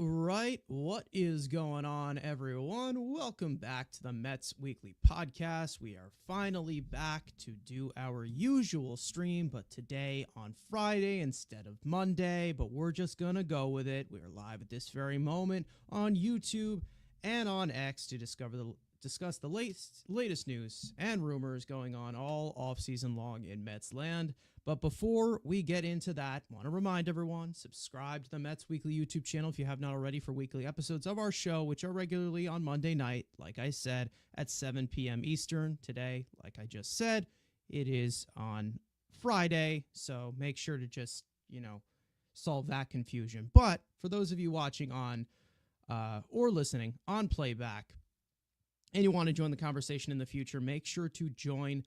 right, what is going on, everyone? Welcome back to the Mets Weekly Podcast. We are finally back to do our usual stream, but today on Friday instead of Monday, but we're just going to go with it. We're live at this very moment on YouTube and on X to discuss the latest news and rumors going on all offseason long in Mets land. But before we get into that, I want to remind everyone, subscribe to the Mets Weekly YouTube channel if you have not already for weekly episodes of our show, which are regularly on Monday night, like I said, at 7 p.m. Eastern. Today, like I just said, it is on Friday, so make sure to just, solve that confusion. But for those of you watching on or listening on playback, and you want to join the conversation in the future, make sure to join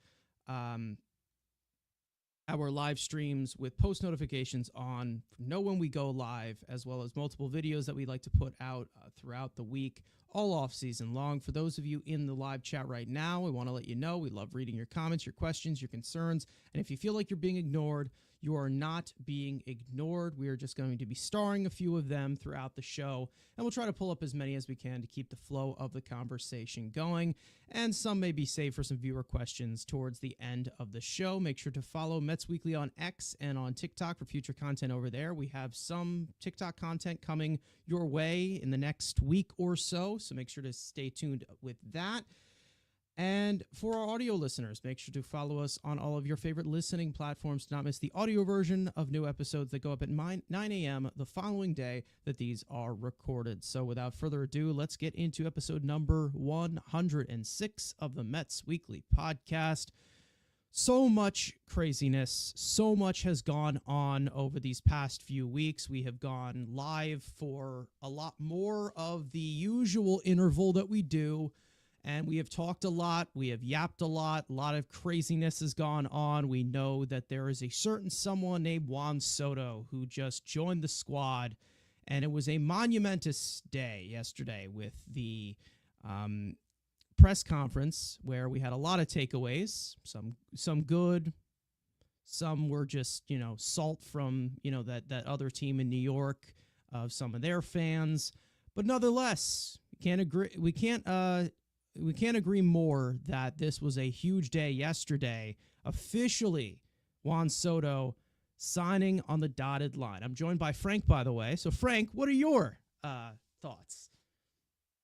our live streams with post notifications on, know when we go live, as well as multiple videos that we like to put out throughout the week, all off season long. For those of you in the live chat right now, we want to let you know we love reading your comments, your questions, your concerns. And if you feel like you're being ignored, you are not being ignored. We are just going to be starring a few of them throughout the show, and we'll try to pull up as many as we can to keep the flow of the conversation going. And some may be saved for some viewer questions towards the end of the show. Make sure to follow Mets Weekly on X and on TikTok for future content over there. We have some TikTok content coming your way in the next week or so make sure to stay tuned with that. And for our audio listeners, make sure to follow us on all of your favorite listening platforms to not miss the audio version of new episodes that go up at 9 a.m. the following day that these are recorded. So without further ado, let's get into episode number 106 of the Mets Weekly Podcast. So much craziness, so much has gone on over these past few weeks. We have gone live for a lot more of the usual interval that we do. And we have talked a lot. We have yapped a lot. A lot of craziness has gone on. We know that there is a certain someone named Juan Soto who just joined the squad. And it was a monumentous day yesterday with the press conference where we had a lot of takeaways, some good, some were just, salt from, that other team in New York of some of their fans. But nonetheless, we can't agree more that this was a huge day yesterday. Officially, Juan Soto signing on the dotted line. I'm joined by Frank, by the way. So, Frank, what are your thoughts?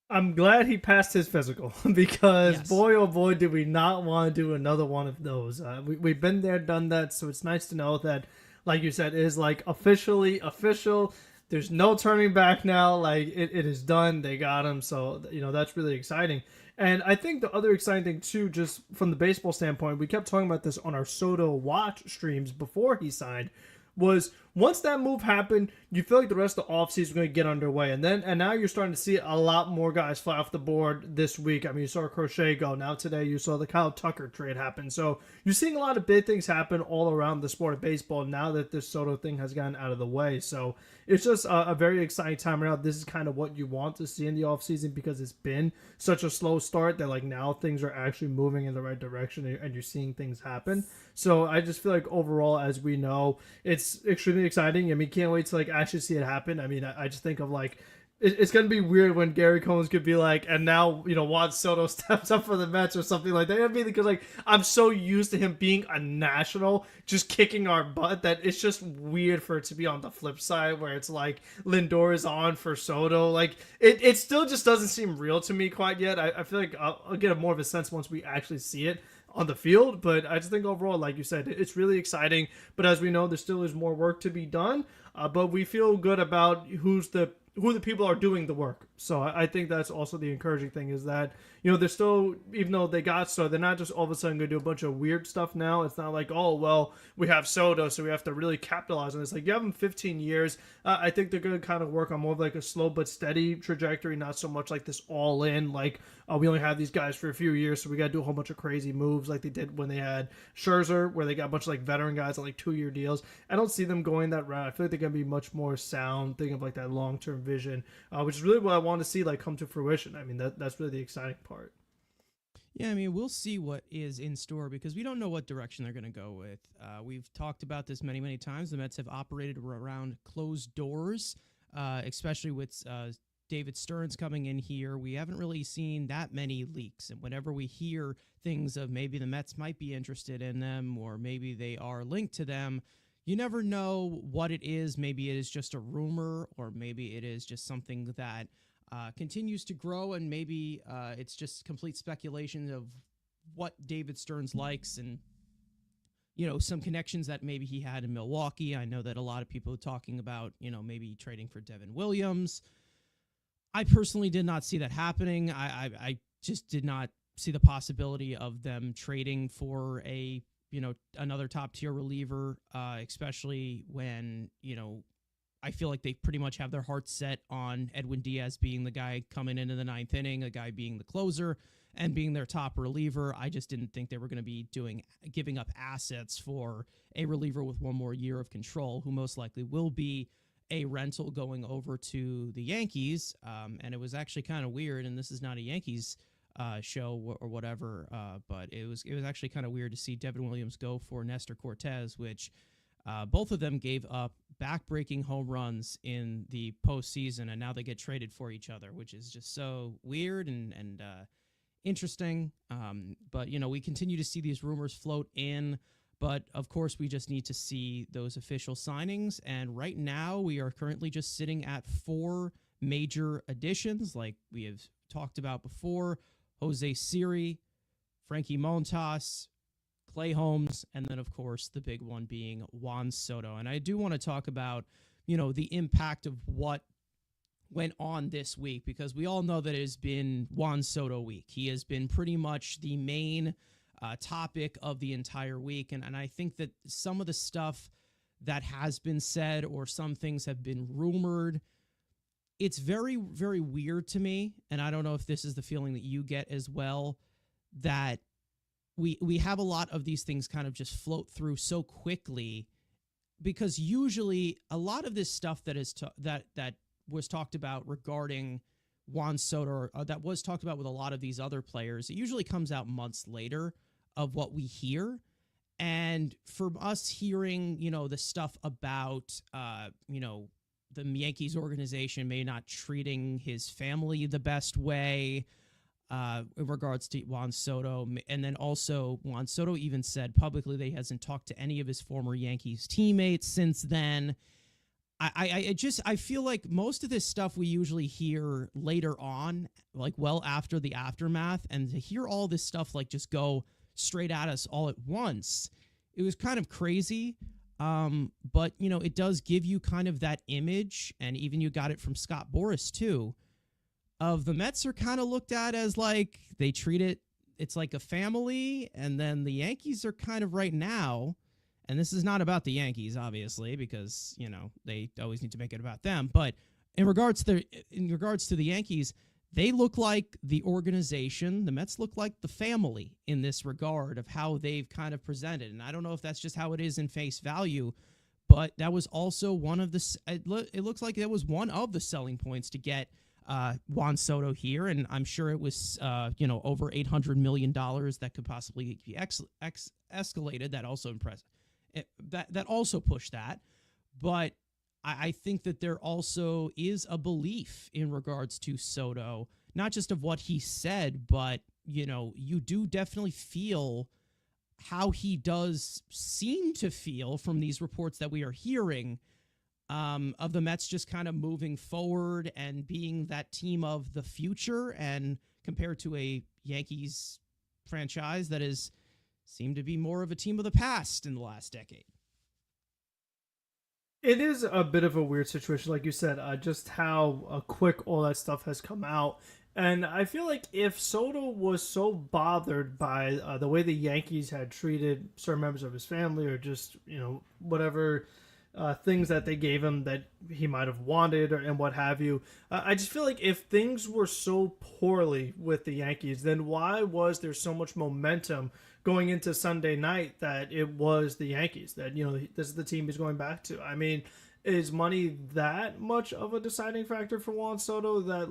I'm glad he passed his physical because, Yes. Boy, oh boy, did we not want to do another one of those. We've been there, done that, so it's nice to know that, like you said, it is like officially official. There's no turning back now. Like, it is done. They got him, so, that's really exciting. And I think the other exciting thing, too, just from the baseball standpoint, we kept talking about this on our Soto watch streams before he signed, was once that move happened, you feel like the rest of the offseason is going to get underway. And now you're starting to see a lot more guys fly off the board this week. I mean, you saw Crochet go. Now today you saw the Kyle Tucker trade happen. So you're seeing a lot of big things happen all around the sport of baseball now that this Soto thing has gotten out of the way. So it's just a very exciting time around. This is kind of what you want to see in the offseason because it's been such a slow start that now things are actually moving in the right direction and you're seeing things happen. So I just feel like overall, as we know, it's extremely exciting. I mean, can't wait to actually see it happen. I mean, I just think of it's going to be weird when Gary Combs could be and now, Juan Soto steps up for the Mets or something like that. I mean, because I'm so used to him being a national, just kicking our butt, that it's just weird for it to be on the flip side where it's Lindor is on for Soto. It still just doesn't seem real to me quite yet. I feel like I'll get more of a sense once we actually see it on the field, but I just think overall, like you said, it's really exciting. But as we know, there still is more work to be done. But we feel good about who the people are doing the work. So I think that's also the encouraging thing is that, they're still, even though they got Soto, they're not just all of a sudden going to do a bunch of weird stuff now. It's not oh, well, we have Soto, so we have to really capitalize on this. You have him 15 years. I think they're going to kind of work on more of a slow but steady trajectory, not so much this all in, we only have these guys for a few years, so we got to do a whole bunch of crazy moves like they did when they had Scherzer, where they got a bunch of veteran guys on 2-year deals. I don't see them going that route. I feel like they're going to be much more sound, thinking of that long-term vision, which is really what I want to see come to fruition. I mean, that's really the exciting part. Yeah, I mean, we'll see what is in store because we don't know what direction they're going to go with. We've talked about this many, many times. The Mets have operated around closed doors especially with David Stearns coming in here. We haven't really seen that many leaks. And whenever we hear things of maybe the Mets might be interested in them or maybe they are linked to them, you never know what it is. Maybe it is just a rumor or maybe it is just something that continues to grow, and maybe it's just complete speculation of what David Stearns likes and, some connections that maybe he had in Milwaukee. I know that a lot of people are talking about, maybe trading for Devin Williams. I personally did not see that happening. I just did not see the possibility of them trading for another top tier reliever, especially when, I feel like they pretty much have their hearts set on Edwin Diaz being the guy coming into the ninth inning, a guy being the closer and being their top reliever. I just didn't think they were going to be giving up assets for a reliever with one more year of control, who most likely will be a rental going over to the Yankees. And it was actually kind of weird, and this is not a Yankees show or whatever, but it was actually kind of weird to see Devin Williams go for Nestor Cortez, which both of them gave up back-breaking home runs in the postseason, and now they get traded for each other, which is just so weird and interesting. But, we continue to see these rumors float in, but of course we just need to see those official signings. And right now we are currently just sitting at 4 major additions, like we have talked about before: Jose Siri, Frankie Montas, Clay Holmes, and then, of course, the big one being Juan Soto. And I do want to talk about, the impact of what went on this week, because we all know that it has been Juan Soto week. He has been pretty much the main topic of the entire week. And I think that some of the stuff that has been said or some things have been rumored, it's very, very weird to me. And I don't know if this is the feeling that you get as well, that we have a lot of these things kind of just float through so quickly, because usually a lot of this stuff that is that was talked about regarding Juan Soto, or that was talked about with a lot of these other players, it usually comes out months later of what we hear. And from us hearing, the stuff about, the Yankees organization may not treating his family the best way, in regards to Juan Soto. And then also Juan Soto even said publicly that he hasn't talked to any of his former Yankees teammates since then. I feel like most of this stuff we usually hear later on, like well after the aftermath, and to hear all this stuff like just go straight at us all at once, it was kind of crazy. But it does give you kind of that image, and even you got it from Scott Boras too, of the Mets are kind of looked at as like they treat it's like a family, and then the Yankees are kind of right now, and this is not about the Yankees, obviously, because, they always need to make it about them. But in regards to the Yankees, they look like the organization. The Mets look like the family in this regard of how they've kind of presented. And I don't know if that's just how it is in face value, but that was also one of the, it looks like that was one of the selling points to get Juan Soto here, and I'm sure it was over $800 million that could possibly be escalated. That also that also pushed that. But I think that there also is a belief in regards to Soto, not just of what he said, but you do definitely feel how he does seem to feel from these reports that we are hearing, of the Mets just kind of moving forward and being that team of the future, and compared to a Yankees franchise that has seemed to be more of a team of the past in the last decade. It is a bit of a weird situation, like you said, just how quick all that stuff has come out. And I feel like if Soto was so bothered by the way the Yankees had treated certain members of his family, or just, whatever things that they gave him that he might have wanted, and what have you. I just feel like if things were so poorly with the Yankees, then why was there so much momentum going into Sunday night that it was the Yankees, that, this is the team he's going back to? I mean, is money that much of a deciding factor for Juan Soto that,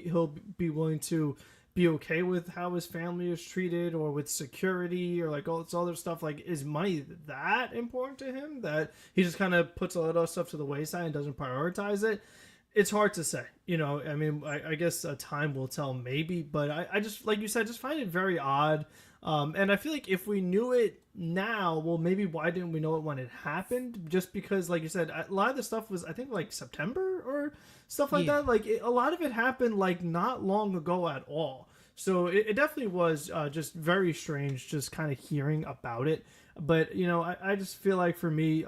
he'll be willing to be okay with how his family is treated or with security or like all this other stuff? Like, is money that important to him that he just kind of puts all that stuff to the wayside and doesn't prioritize it? It's hard to say. I mean, I guess time will tell maybe, but I just, like you said, just find it very odd. And I feel like if we knew it now, well, maybe why didn't we know it when it happened? Just because, like you said, a lot of the stuff was, I think, like September or stuff like that. Like, a lot of it happened, like, not long ago at all. So it definitely was just very strange just kind of hearing about it. But, I just feel like for me,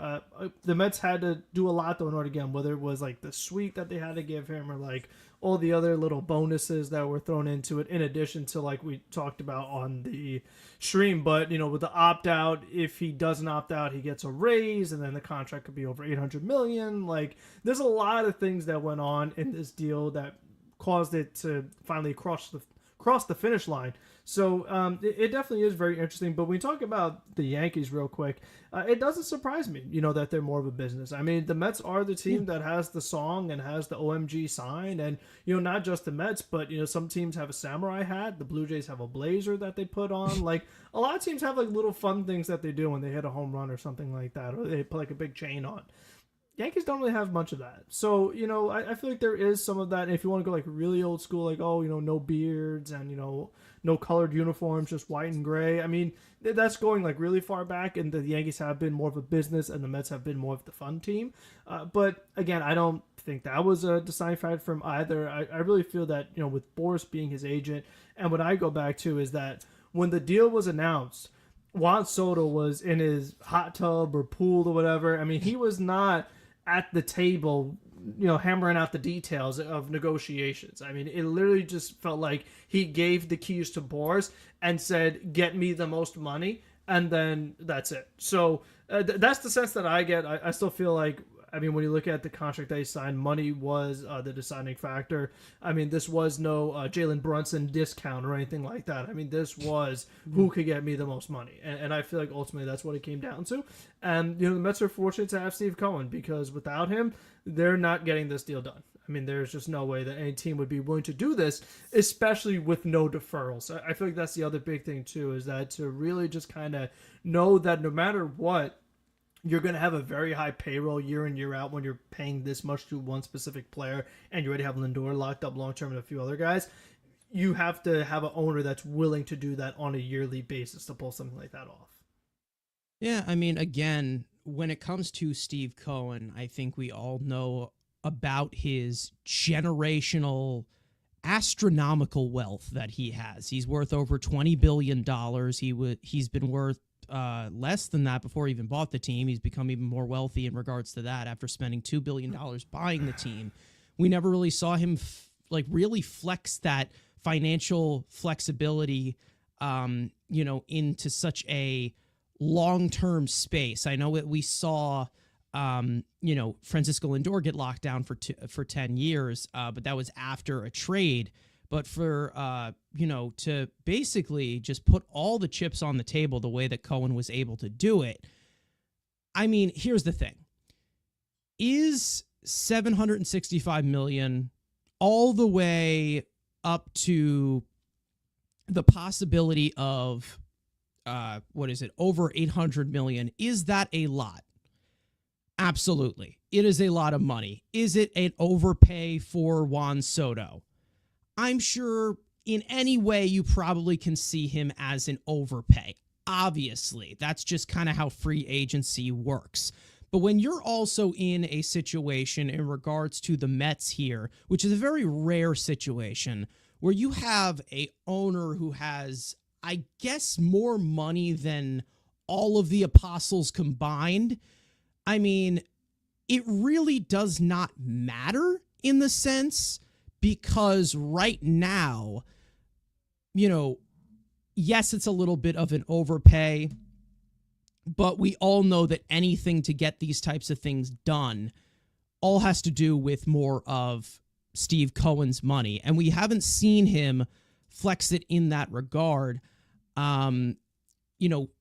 the Mets had to do a lot though in order to get him, whether it was like the suite that they had to give him or like all the other little bonuses that were thrown into it in addition to like we talked about on the stream. But, with the opt-out, if he doesn't opt out, he gets a raise and then the contract could be over $800 million. Like, there's a lot of things that went on in this deal that caused it to finally cross the finish line. So it definitely is very interesting. But when we talk about the Yankees real quick, it doesn't surprise me, that they're more of a business. I mean, the Mets are the team that has the song and has the OMG sign. And, not just the Mets, but, some teams have a samurai hat. The Blue Jays have a blazer that they put on. Like, a lot of teams have, like, little fun things that they do when they hit a home run or something like that. Or they put, like, a big chain on. Yankees don't really have much of that. So, I feel like there is some of that. And if you want to go like really old school, like, no beards and, no colored uniforms, just white and gray. I mean, that's going like really far back. And the Yankees have been more of a business and the Mets have been more of the fun team. But again, I don't think that was a deciding factor from either. I really feel that, with Boris being his agent, and what I go back to is that when the deal was announced, Juan Soto was in his hot tub or pool or whatever. I mean, he was not at the table, hammering out the details of negotiations. I mean, it literally just felt like he gave the keys to Boris and said, get me the most money, and then that's it. So that's the sense that I get. I still feel like, I mean, when you look at the contract they signed, money was the deciding factor. I mean, this was no Jalen Brunson discount or anything like that. I mean, this was who could get me the most money. And I feel like ultimately that's what it came down to. And, the Mets are fortunate to have Steve Cohen because without him, they're not getting this deal done. I mean, there's just no way that any team would be willing to do this, especially with no deferrals. I feel like that's the other big thing, too, is that to really just kind of know that no matter what, you're going to have a very high payroll year in, year out when you're paying this much to one specific player and you already have Lindor locked up long-term and a few other guys. You have to have an owner that's willing to do that on a yearly basis to pull something like that off. Yeah, I mean, again, when it comes to Steve Cohen, I think we all know about his generational astronomical wealth that he has. He's worth over $20 billion. He's been worth less than that before he even bought the team. He's become even more wealthy in regards to that after spending $2 billion buying the team. We never really saw him really flex that financial flexibility, into such a long-term space. I know that we saw, Francisco Lindor get locked down for 10 years, but that was after a trade. But for, to basically just put all the chips on the table the way that Cohen was able to do it. I mean, here's the thing. Is $765 million all the way up to the possibility of, over $800 million? Is that a lot? Absolutely. It is a lot of money. Is it an overpay for Juan Soto? I'm sure in any way you probably can see him as an overpay. Obviously, that's just kind of how free agency works. But when you're also in a situation in regards to the Mets here, which is a very rare situation, where you have a owner who has, I guess, more money than all of the apostles combined, I mean, it really does not matter in the sense, because right now, yes, it's a little bit of an overpay, but we all know that anything to get these types of things done all has to do with more of Steve Cohen's money. And we haven't seen him flex it in that regard.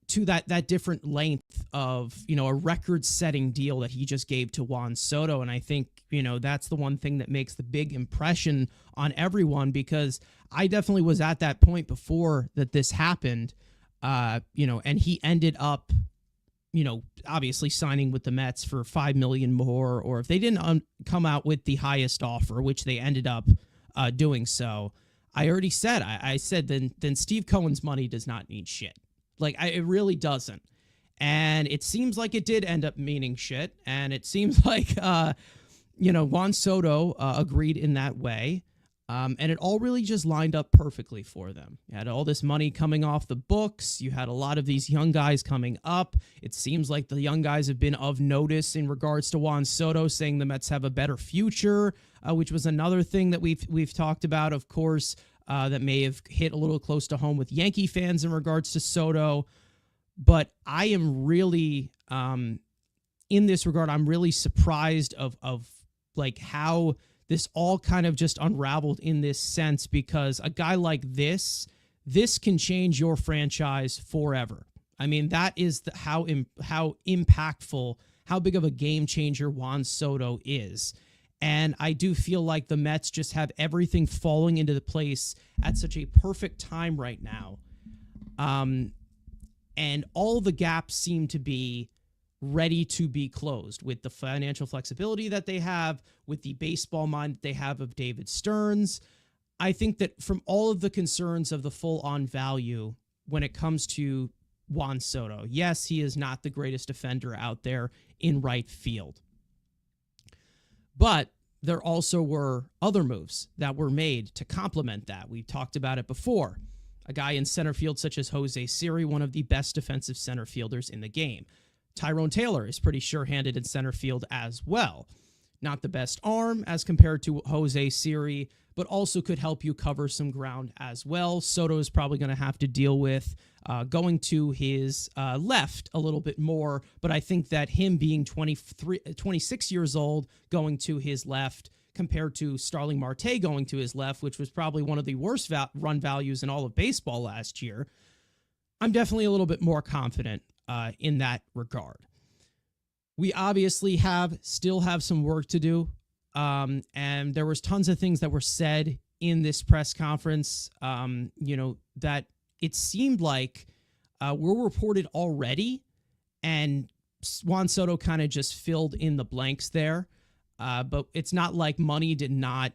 to that different length of, a record-setting deal that he just gave to Juan Soto. And I think, that's the one thing that makes the big impression on everyone, because I definitely was at that point before that this happened, and he ended up, obviously signing with the Mets for $5 million more, or if they didn't come out with the highest offer, which they ended up doing so, I already said, I said, then Steve Cohen's money does not mean shit. Like, it really doesn't. And it seems like it did end up meaning shit. And it seems like, Juan Soto agreed in that way. And it all really just lined up perfectly for them. You had all this money coming off the books. You had a lot of these young guys coming up. It seems like the young guys have been of notice in regards to Juan Soto, saying the Mets have a better future, which was another thing that we've talked about, of course, that may have hit a little close to home with Yankee fans in regards to Soto. But I am really, in this regard, I'm really surprised of like how this all kind of just unraveled in this sense, because a guy like this can change your franchise forever. I mean, that is how impactful, how big of a game changer Juan Soto is. And I do feel like the Mets just have everything falling into the place at such a perfect time right now. And all the gaps seem to be ready to be closed with the financial flexibility that they have, with the baseball mind that they have of David Stearns. I think that from all of the concerns of the full-on value when it comes to Juan Soto, yes, he is not the greatest defender out there in right field. But there also were other moves that were made to complement that. We've talked about it before. A guy in center field such as Jose Siri, one of the best defensive center fielders in the game. Tyrone Taylor is pretty sure-handed in center field as well. Not the best arm as compared to Jose Siri, but also could help you cover some ground as well. Soto is probably going to have to deal with going to his left a little bit more, but I think that him being 26 years old going to his left compared to Starling Marte going to his left, which was probably one of the worst run values in all of baseball last year, I'm definitely a little bit more confident in that regard. We obviously still have some work to do. And there was tons of things that were said in this press conference, that it seemed like were reported already, and Juan Soto kind of just filled in the blanks there. But it's not like money did not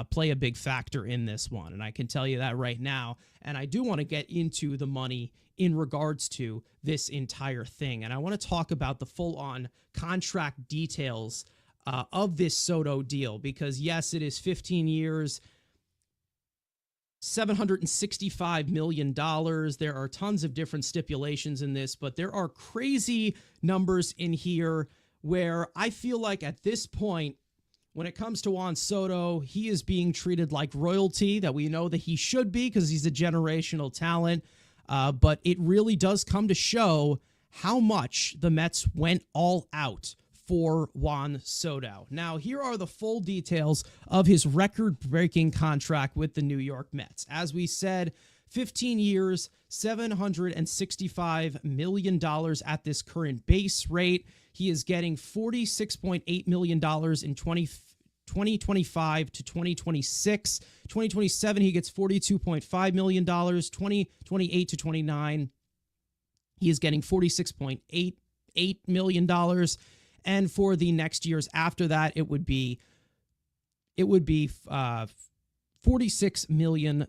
play a big factor in this one, and I can tell you that right now. And I do want to get into the money in regards to this entire thing, and I want to talk about the full-on contract details of this Soto deal, because yes, it is 15 years, $765 million. There are tons of different stipulations in this, but there are crazy numbers in here where I feel like at this point, when it comes to Juan Soto, he is being treated like royalty, that we know that he should be because he's a generational talent. But it really does come to show how much the Mets went all out for Juan Soto. Now, here are the full details of his record-breaking contract with the New York Mets. As we said, 15 years, $765 million at this current base rate. He is getting $46.8 million in 2025 to 2026. 2027, he gets $42.5 million. 2028 to 29, he is getting $46.88 million. And for the next years after that, it would be $46 million.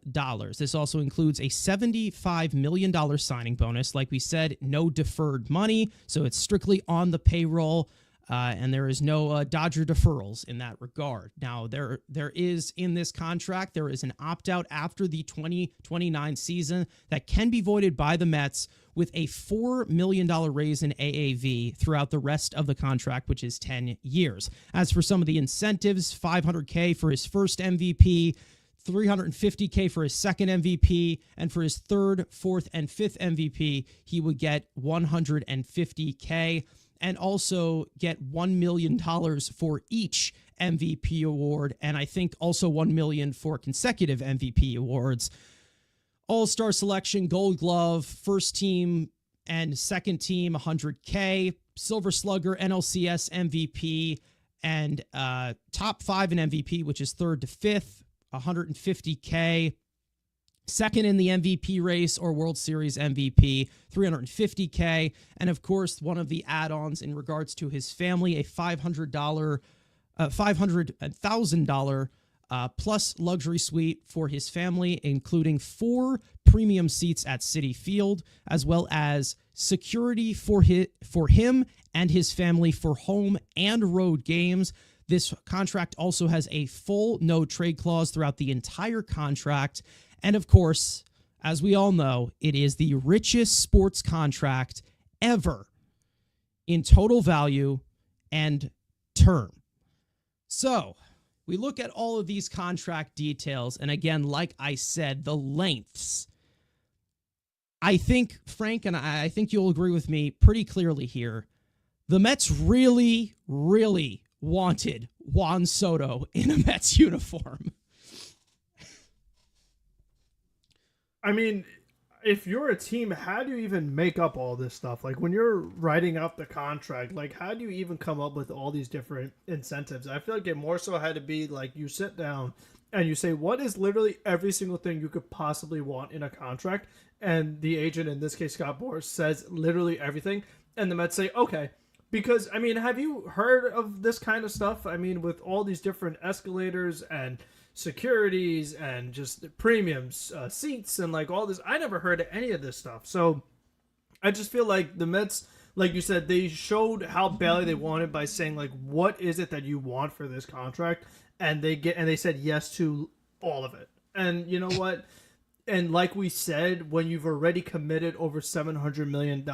This also includes a $75 million signing bonus. Like we said, no deferred money, so it's strictly on the payroll, and there is no Dodger deferrals in that regard. Now, there is in this contract, there is an opt-out after the 2029 season that can be voided by the Mets with a $4 million raise in AAV throughout the rest of the contract, which is 10 years. As for some of the incentives, $500K for his first MVP, $350K for his second MVP, and for his third, fourth, and fifth MVP, he would get $150K, and also get $1 million for each MVP award, and I think also $1 million for consecutive MVP awards. All-Star selection, Gold Glove, first team and second team, $100K. Silver Slugger, NLCS MVP, and top 5 in MVP, which is third to fifth, $150K. Second in the MVP race or World Series MVP, $350K. And of course, one of the add-ons in regards to his family, a $500,000 plus luxury suite for his family, including 4 premium seats at Citi Field, as well as security for him and his family for home and road games. This contract also has a full no trade clause throughout the entire contract. And of course, as we all know, it is the richest sports contract ever in total value and term. So we look at all of these contract details. And again, like I said, the lengths. I think, Frank, and I think you'll agree with me pretty clearly here, the Mets really, really wanted Juan Soto in a Mets uniform. I mean, if you're a team, how do you even make up all this stuff? Like, when you're writing up the contract, like, how do you even come up with all these different incentives? I feel like it more so had to be, like, you sit down and you say, what is literally every single thing you could possibly want in a contract? And the agent, in this case, Scott Boras, says literally everything. And the Mets say, okay. Because, I mean, have you heard of this kind of stuff? I mean, with all these different escalators and securities and just premiums, seats, and like all this, I never heard of any of this stuff. So I just feel like the Mets, like you said, they showed how badly they wanted by saying, like, what is it that you want for this contract? And they said yes to all of it. And you know what? And like we said, when you've already committed over $700 million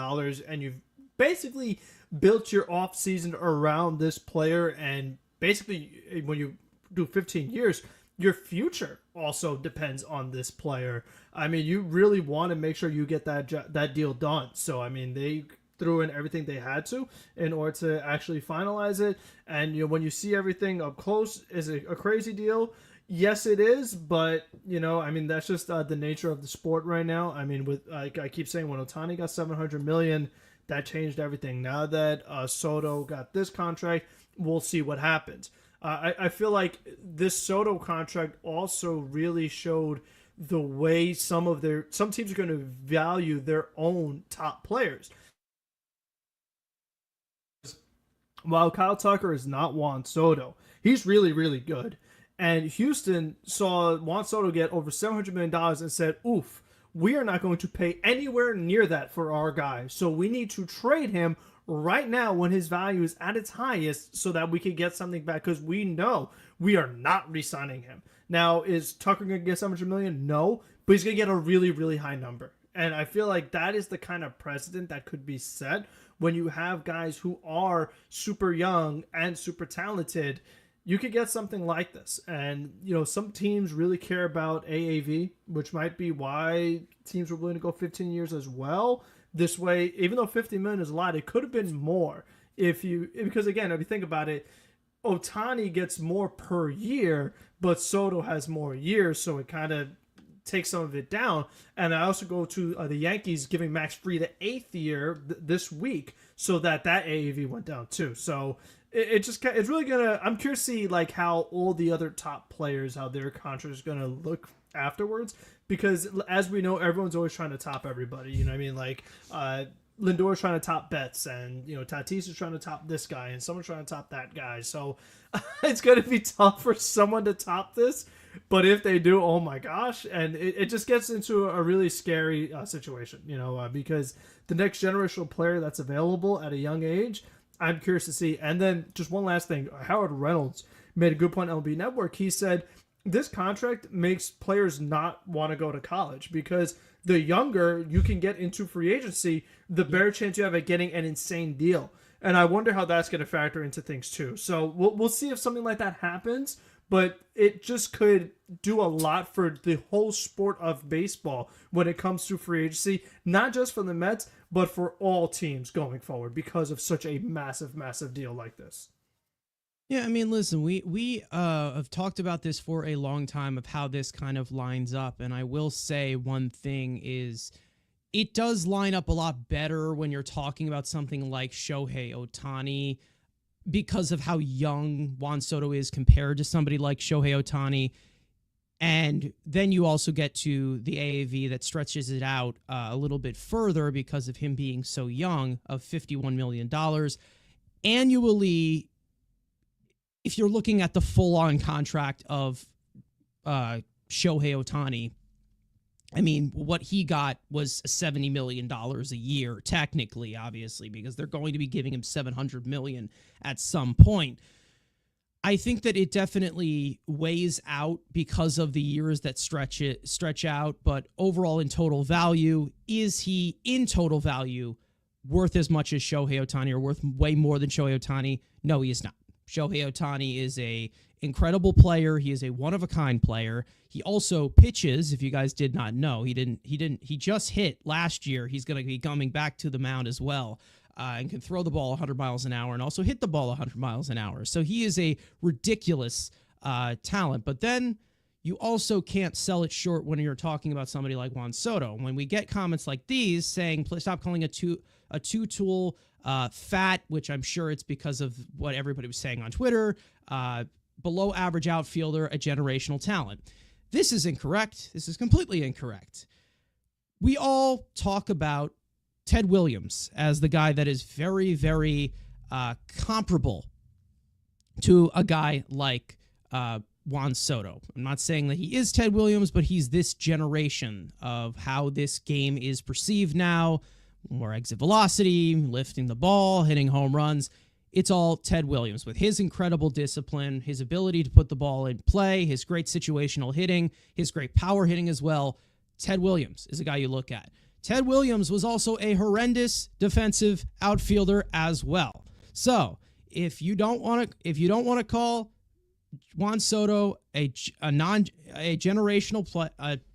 and you've basically built your offseason around this player, and basically when you do 15 years, your future also depends on this player. I mean, you really want to make sure you get that deal done. So, I mean, they threw in everything they had to in order to actually finalize it. And, you know, when you see everything up close, is it a crazy deal? Yes, it is. But, you know, I mean, that's just the nature of the sport right now. I mean, with like I keep saying, when Ohtani got $700 million, that changed everything. Now that Soto got this contract, we'll see what happens. I feel like this Soto contract also really showed the way some teams are going to value their own top players. While Kyle Tucker is not Juan Soto, he's really, really good. And Houston saw Juan Soto get over $700 million and said, oof, we are not going to pay anywhere near that for our guy. So we need to trade him right now when his value is at its highest so that we can get something back, because we know we are not re-signing him. Now, is Tucker going to get $700 million? No, but he's going to get a really, really high number. And I feel like that is the kind of precedent that could be set when you have guys who are super young and super talented. You could get something like this. And, you know, some teams really care about AAV, which might be why teams were willing to go 15 years as well. This way, even though $50 million is a lot, it could have been more because again, if you think about it, Ohtani gets more per year, but Soto has more years, so it kind of takes some of it down. And I also go to the Yankees giving Max Fried the 8th year this week, so that AAV went down too. So it's really gonna. I'm curious to see like how all the other top players, how their contract is gonna look afterwards, because as we know, everyone's always trying to top everybody. You know what I mean? Like Lindor's trying to top Betts, and you know Tatis is trying to top this guy, and someone's trying to top that guy. So it's gonna be tough for someone to top this. But if they do, oh my gosh, and it just gets into a really scary situation, you know, because the next generational player that's available at a young age, I'm curious to see. And then just one last thing, Howard Reynolds made a good point on LB Network. He said this contract makes players not want to go to college, because the younger you can get into free agency, the better chance you have at getting an insane deal. And I wonder how that's going to factor into things too. So we'll see if something like that happens. But it just could do a lot for the whole sport of baseball when it comes to free agency, not just for the Mets, but for all teams going forward, because of such a massive, massive deal like this. Yeah, I mean, listen, we have talked about this for a long time of how this kind of lines up. And I will say one thing is, it does line up a lot better when you're talking about something like Shohei Ohtani because of how young Juan Soto is compared to somebody like Shohei Ohtani. And then you also get to the AAV that stretches it out a little bit further because of him being so young, of $51 million. Annually, if you're looking at the full-on contract of Shohei Ohtani, I mean, what he got was $70 million a year, technically, obviously, because they're going to be giving him $700 million at some point. I think that it definitely weighs out because of the years that stretch out, but overall in total value, is he in total value worth as much as Shohei Ohtani or worth way more than Shohei Ohtani? No, he is not. Shohei Ohtani is a incredible player. He is a one-of-a-kind player. He also pitches, if you guys did not know. He just hit last year. He's going to be coming back to the mound as well, and can throw the ball 100 miles an hour and also hit the ball 100 miles an hour. So he is a ridiculous talent. But then you also can't sell it short when you're talking about somebody like Juan Soto. When we get comments like these saying, stop calling a two-tool fat, which I'm sure it's because of what everybody was saying on Twitter, below average outfielder, a generational talent. This is incorrect. This is completely incorrect. We all talk about Ted Williams as the guy that is very, very comparable to a guy like Juan Soto. I'm not saying that he is Ted Williams, but he's this generation of how this game is perceived now. More exit velocity, lifting the ball, hitting home runs. It's all Ted Williams with his incredible discipline, his ability to put the ball in play, his great situational hitting, his great power hitting as well. Ted Williams is a guy you look at. Ted Williams was also a horrendous defensive outfielder as well. So if you don't want to call Juan Soto a generational play,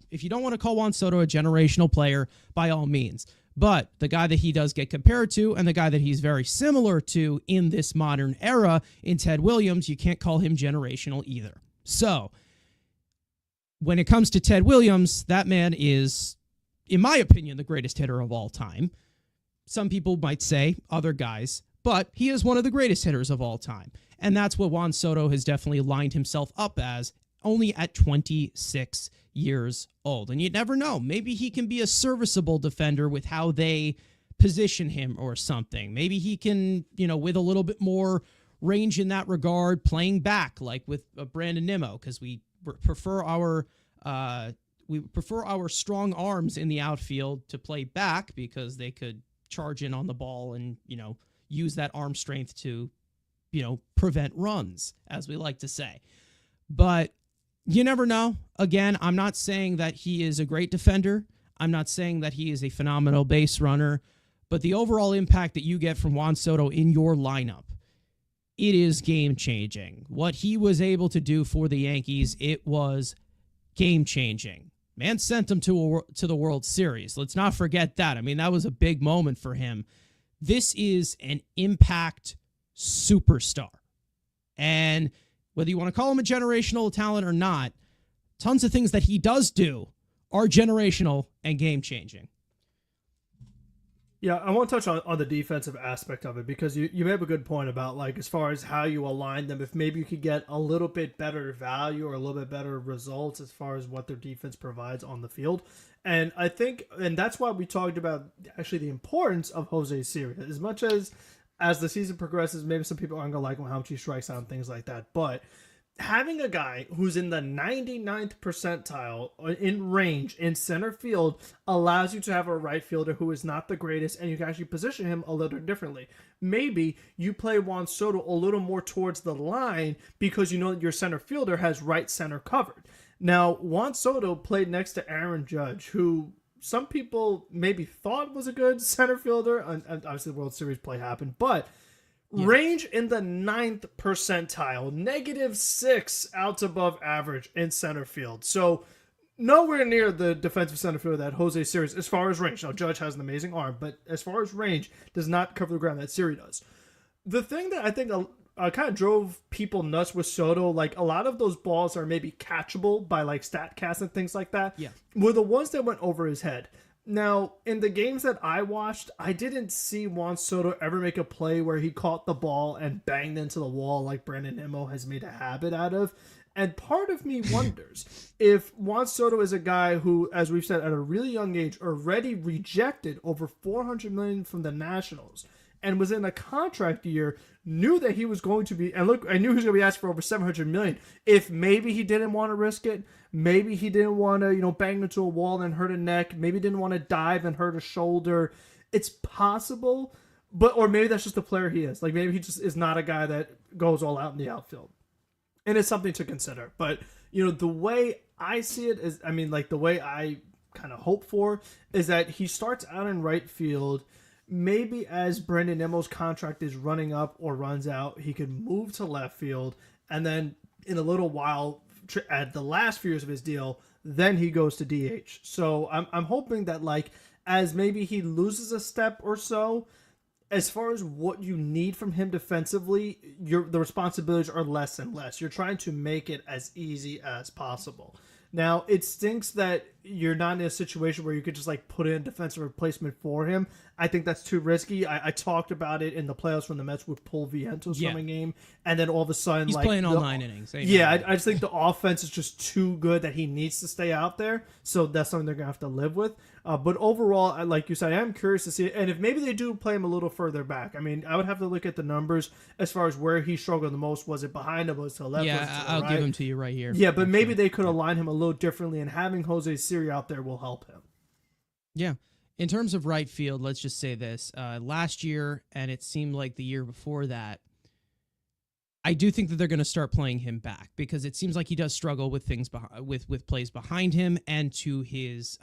if you don't want to call Juan Soto a generational player, by all means. But the guy that he does get compared to and the guy that he's very similar to in this modern era in Ted Williams, you can't call him generational either. So when it comes to Ted Williams, that man is, in my opinion, the greatest hitter of all time. Some people might say other guys, but he is one of the greatest hitters of all time. And that's what Juan Soto has definitely lined himself up as, only at 26 years old. And you never know. Maybe he can be a serviceable defender with how they position him or something. Maybe he can, with a little bit more range in that regard, playing back like with Brandon Nimmo, because we prefer our strong arms in the outfield to play back because they could charge in on the ball and, use that arm strength to, prevent runs, as we like to say. But you never know. Again, I'm not saying that he is a great defender. I'm not saying that he is a phenomenal base runner. But the overall impact that you get from Juan Soto in your lineup, it is game-changing. What he was able to do for the Yankees, it was game-changing. Man sent him to the World Series. Let's not forget that. I mean, that was a big moment for him. This is an impact superstar. And whether you want to call him a generational talent or not, tons of things that he does do are generational and game-changing. Yeah, I want to touch on the defensive aspect of it because you made a good point about, like, as far as how you align them, if maybe you could get a little bit better value or a little bit better results as far as what their defense provides on the field. And I think, and that's why we talked about actually the importance of Jose Siri. As much as the season progresses, maybe some people aren't going to like how much he strikes out and things like that. But having a guy who's in the 99th percentile in range in center field allows you to have a right fielder who is not the greatest, and you can actually position him a little differently. Maybe you play Juan Soto a little more towards the line because you know that your center fielder has right center covered. Now, Juan Soto played next to Aaron Judge, who some people maybe thought was a good center fielder, and obviously the World Series play happened, but range in the 9th percentile, -6 outs above average in center field. So nowhere near the defensive center fielder that Jose Siri, as far as range. Now, Judge has an amazing arm, but as far as range, does not cover the ground that Siri does. The thing that I think kind of drove people nuts with Soto, like a lot of those balls are maybe catchable by like StatCast and things like that, were the ones that went over his head. Now, in the games that I watched, I didn't see Juan Soto ever make a play where he caught the ball and banged into the wall like Brandon Nimmo has made a habit out of. And part of me wonders if Juan Soto is a guy who, as we've said, at a really young age, already rejected over $400 million from the Nationals and was in a contract year, knew that he was going to be, and look, I knew he was going to be asked for over $700 million. If maybe he didn't want to risk it, maybe he didn't want to, bang into a wall and hurt a neck, maybe didn't want to dive and hurt a shoulder. It's possible, or maybe that's just the player he is. Like maybe he just is not a guy that goes all out in the outfield. And it's something to consider. But, the way I see it is, the way I kind of hope for is that he starts out in right field. Maybe as Brandon Nimmo's contract is running up or runs out, he could move to left field. And then in a little while, at the last few years of his deal, then he goes to DH. So I'm hoping that, as maybe he loses a step or so, as far as what you need from him defensively, the responsibilities are less and less. You're trying to make it as easy as possible. Now, it stinks that you're not in a situation where you could just put in a defensive replacement for him. I think that's too risky. I talked about it in the playoffs when the Mets would pull Vientos from a game, and then all of a sudden, he's playing all 9 innings. I just think the offense is just too good that he needs to stay out there. So that's something they're gonna have to live with. But overall, like you said, I am curious to see it. And if maybe they do play him a little further back, I would have to look at the numbers as far as where he struggled the most. Was it behind him? Was it to the left? Yeah, I'll give him to you right here. Yeah, but maybe they could align him a little differently, and having Jose Siri out there will help him. Yeah. In terms of right field, let's just say this. Last year, and it seemed like the year before that, I do think that they're going to start playing him back because it seems like he does struggle with things with plays behind him and to his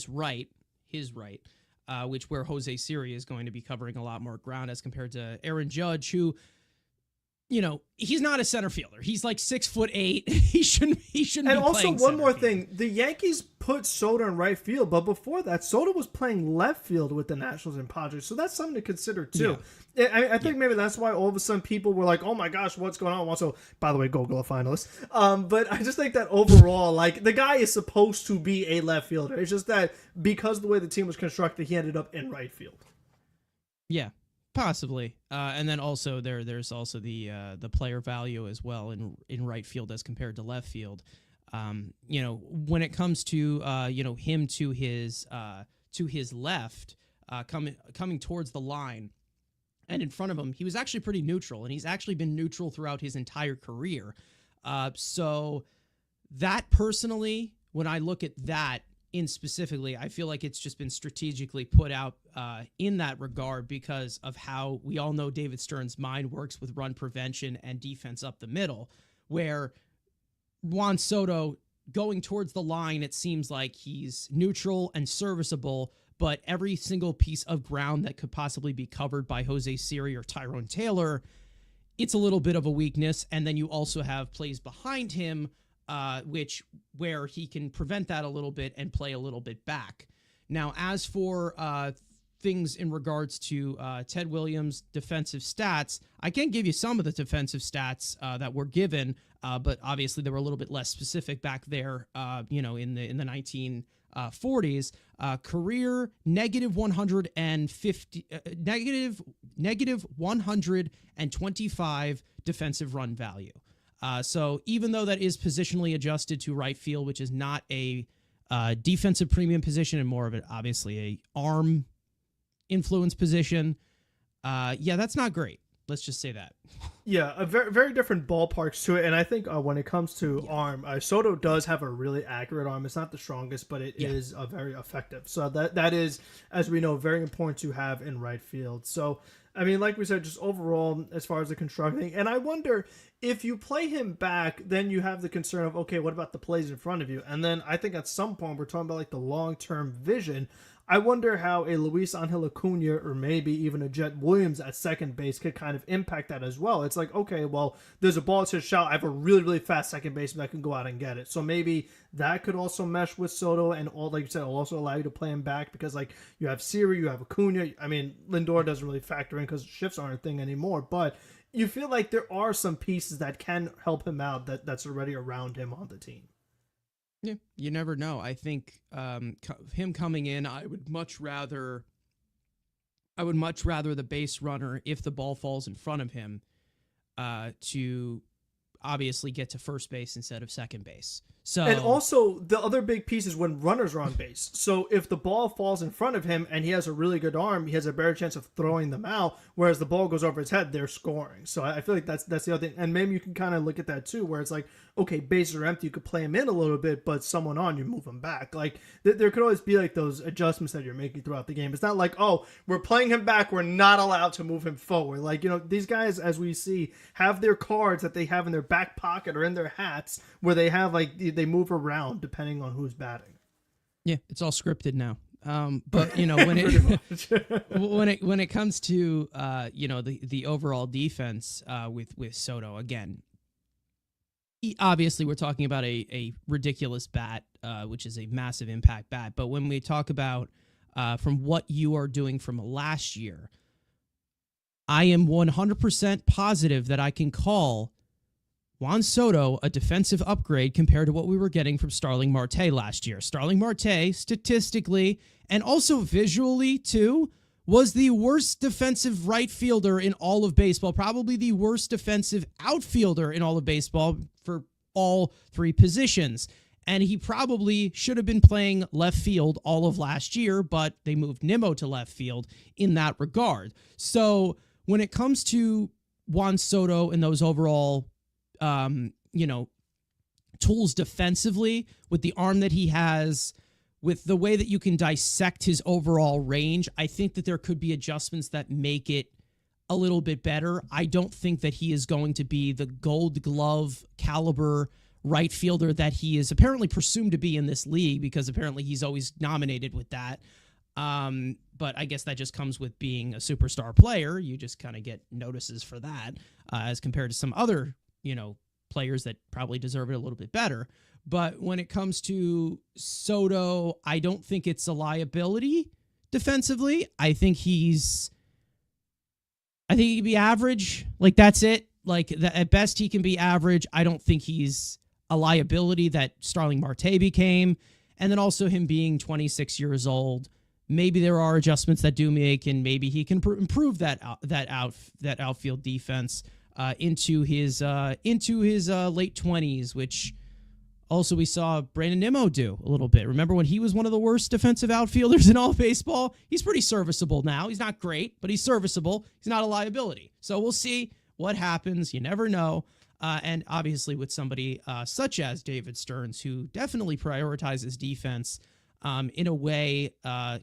right, which where Jose Siri is going to be covering a lot more ground as compared to Aaron Judge, who, he's not a center fielder. He's 6'8". He shouldn't. And be also, playing one more field. thing: the Yankees put Soto in right field, but before that, Soto was playing left field with the Nationals and Padres. So that's something to consider too. Yeah. I think maybe that's why all of a sudden people were like, "Oh my gosh, what's going on?" Also, by the way, Gold Glove finalist. But I just think that overall, the guy is supposed to be a left fielder. It's just that because of the way the team was constructed, he ended up in right field. Yeah. Possibly, and then also there's also the player value as well in right field as compared to left field. When it comes to him to his left, coming towards the line, and in front of him, he was actually pretty neutral, and he's actually been neutral throughout his entire career. So that personally, when I look at that in specifically, I feel like it's just been strategically put out in that regard because of how we all know David Stern's mind works with run prevention and defense up the middle, where Juan Soto going towards the line, it seems like he's neutral and serviceable, but every single piece of ground that could possibly be covered by Jose Siri or Tyrone Taylor, it's a little bit of a weakness. And then you also have plays behind him, where he can prevent that a little bit and play a little bit back. Now, as for things in regards to Ted Williams' defensive stats, I can give you some of the defensive stats that were given, but obviously they were a little bit less specific back there, in the 1940s. Career negative 150, negative 125 defensive run value. So even though that is positionally adjusted to right field, which is not a defensive premium position and more of it, obviously, a arm influence position, that's not great. Let's just say that. Yeah, a very, very different ballparks to it. And I think when it comes to arm, Soto does have a really accurate arm. It's not the strongest, but it is very effective. So that is, as we know, very important to have in right field. So, like we said, just overall, as far as the constructing, and I wonder if you play him back, then you have the concern of, okay, what about the plays in front of you? And then I think at some point we're talking about the long-term vision. I wonder how a Luis Angel Acuna or maybe even a Jet Williams at second base could kind of impact that as well. It's like, okay, well, there's a ball to shout. I have a really, really fast second baseman that can go out and get it. So maybe that could also mesh with Soto, and all, like you said, will also allow you to play him back because, you have Siri, you have Acuna. Lindor doesn't really factor in because shifts aren't a thing anymore, but you feel like there are some pieces that can help him out that's already around him on the team. Yeah, you never know. I think him coming in, I would much rather the base runner, if the ball falls in front of him, to obviously get to first base instead of second base. So, and also, the other big piece is when runners are on base. So if the ball falls in front of him and he has a really good arm, he has a better chance of throwing them out. Whereas the ball goes over his head, they're scoring. So I feel like that's the other thing. And maybe you can kind of look at that too, where it's like, okay, bases are empty, you could play him in a little bit, but someone on, you move him back. Like there could always be like those adjustments that you're making throughout the game. It's not like, oh, we're playing him back, we're not allowed to move him forward. Like, these guys, as we see, have their cards that they have in their back pocket or in their hats, where they have like they move around depending on who's batting. Yeah, it's all scripted now. But when it comes to the overall defense with Soto, again, obviously we're talking about a ridiculous bat, which is a massive impact bat. But when we talk about from what you are doing from last year, I am 100% positive that I can call Juan Soto a defensive upgrade compared to what we were getting from Starling Marte last year. Starling Marte, statistically and also visually too, was the worst defensive right fielder in all of baseball, probably the worst defensive outfielder in all of baseball for all three positions. And he probably should have been playing left field all of last year, but they moved Nimmo to left field in that regard. So when it comes to Juan Soto and those overall tools defensively, with the arm that he has, with the way that you can dissect his overall range, I think that there could be adjustments that make it a little bit better. I don't think that he is going to be the Gold Glove caliber right fielder that he is apparently presumed to be in this league, because apparently he's always nominated with that. But I guess that just comes with being a superstar player. You just kind of get notices for that, as compared to some other players that probably deserve it a little bit better. But when it comes to Soto, I don't think it's a liability defensively. I think he can be average. Like, that's it. Like, at best, he can be average. I don't think he's a liability that Starling Marte became. And then also him being 26 years old, maybe there are adjustments that do make, and maybe he can improve that outfield defense into his late 20s, which also we saw Brandon Nimmo do a little bit. Remember when he was one of the worst defensive outfielders in all of baseball? He's pretty serviceable now. He's not great, but he's serviceable. He's not a liability. So we'll see what happens. You never know. And obviously with somebody such as David Stearns, who definitely prioritizes defense in a way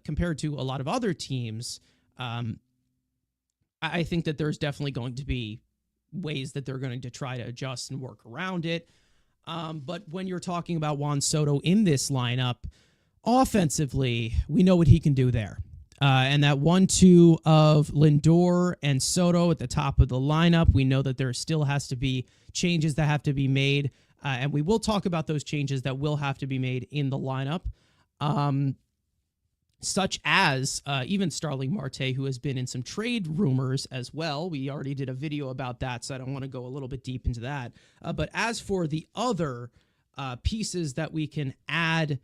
compared to a lot of other teams, I think that there's definitely going to be ways that they're going to try to adjust and work around it. But when you're talking about Juan Soto in this lineup, offensively, we know what he can do there. And that 1-2 of Lindor and Soto at the top of the lineup, we know that there still has to be changes that have to be made. And we will talk about those changes that will have to be made in the lineup. Such as even Starling Marte, who has been in some trade rumors as well. We already did a video about that, so I don't want to go a little bit deep into that. But as for the other pieces that we can add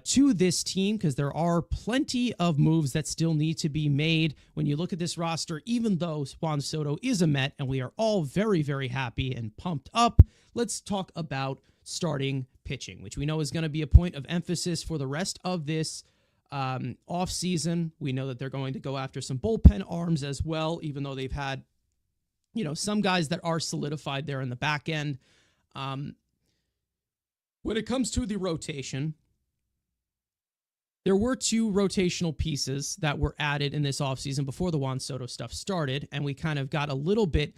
to this team, because there are plenty of moves that still need to be made when you look at this roster, even though Juan Soto is a Met, and we are all very, very happy and pumped up, let's talk about starting pitching, which we know is going to be a point of emphasis for the rest of this off season. We know that they're going to go after some bullpen arms as well, even though they've had, some guys that are solidified there in the back end. When it comes to the rotation, there were two rotational pieces that were added in this offseason before the Juan Soto stuff started, and we kind of got a little bit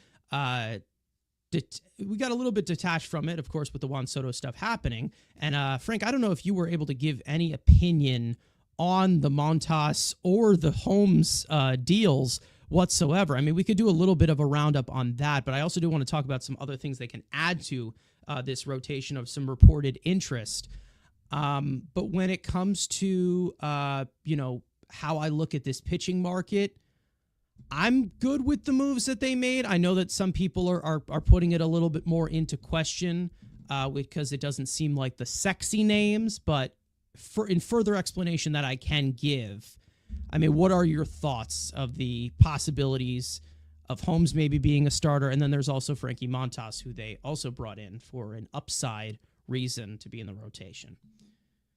detached from it, of course, with the Juan Soto stuff happening. And Frank, I don't know if you were able to give any opinion on the Montas or the Holmes deals whatsoever. I mean, we could do a little bit of a roundup on that, but I also do want to talk about some other things they can add to this rotation of some reported interest. But when it comes to, how I look at this pitching market, I'm good with the moves that they made. I know that some people are putting it a little bit more into question because it doesn't seem like the sexy names, but in further explanation that I can give, I mean, what are your thoughts of the possibilities of Holmes maybe being a starter? And then there's also Frankie Montas, who they also brought in for an upside reason to be in the rotation.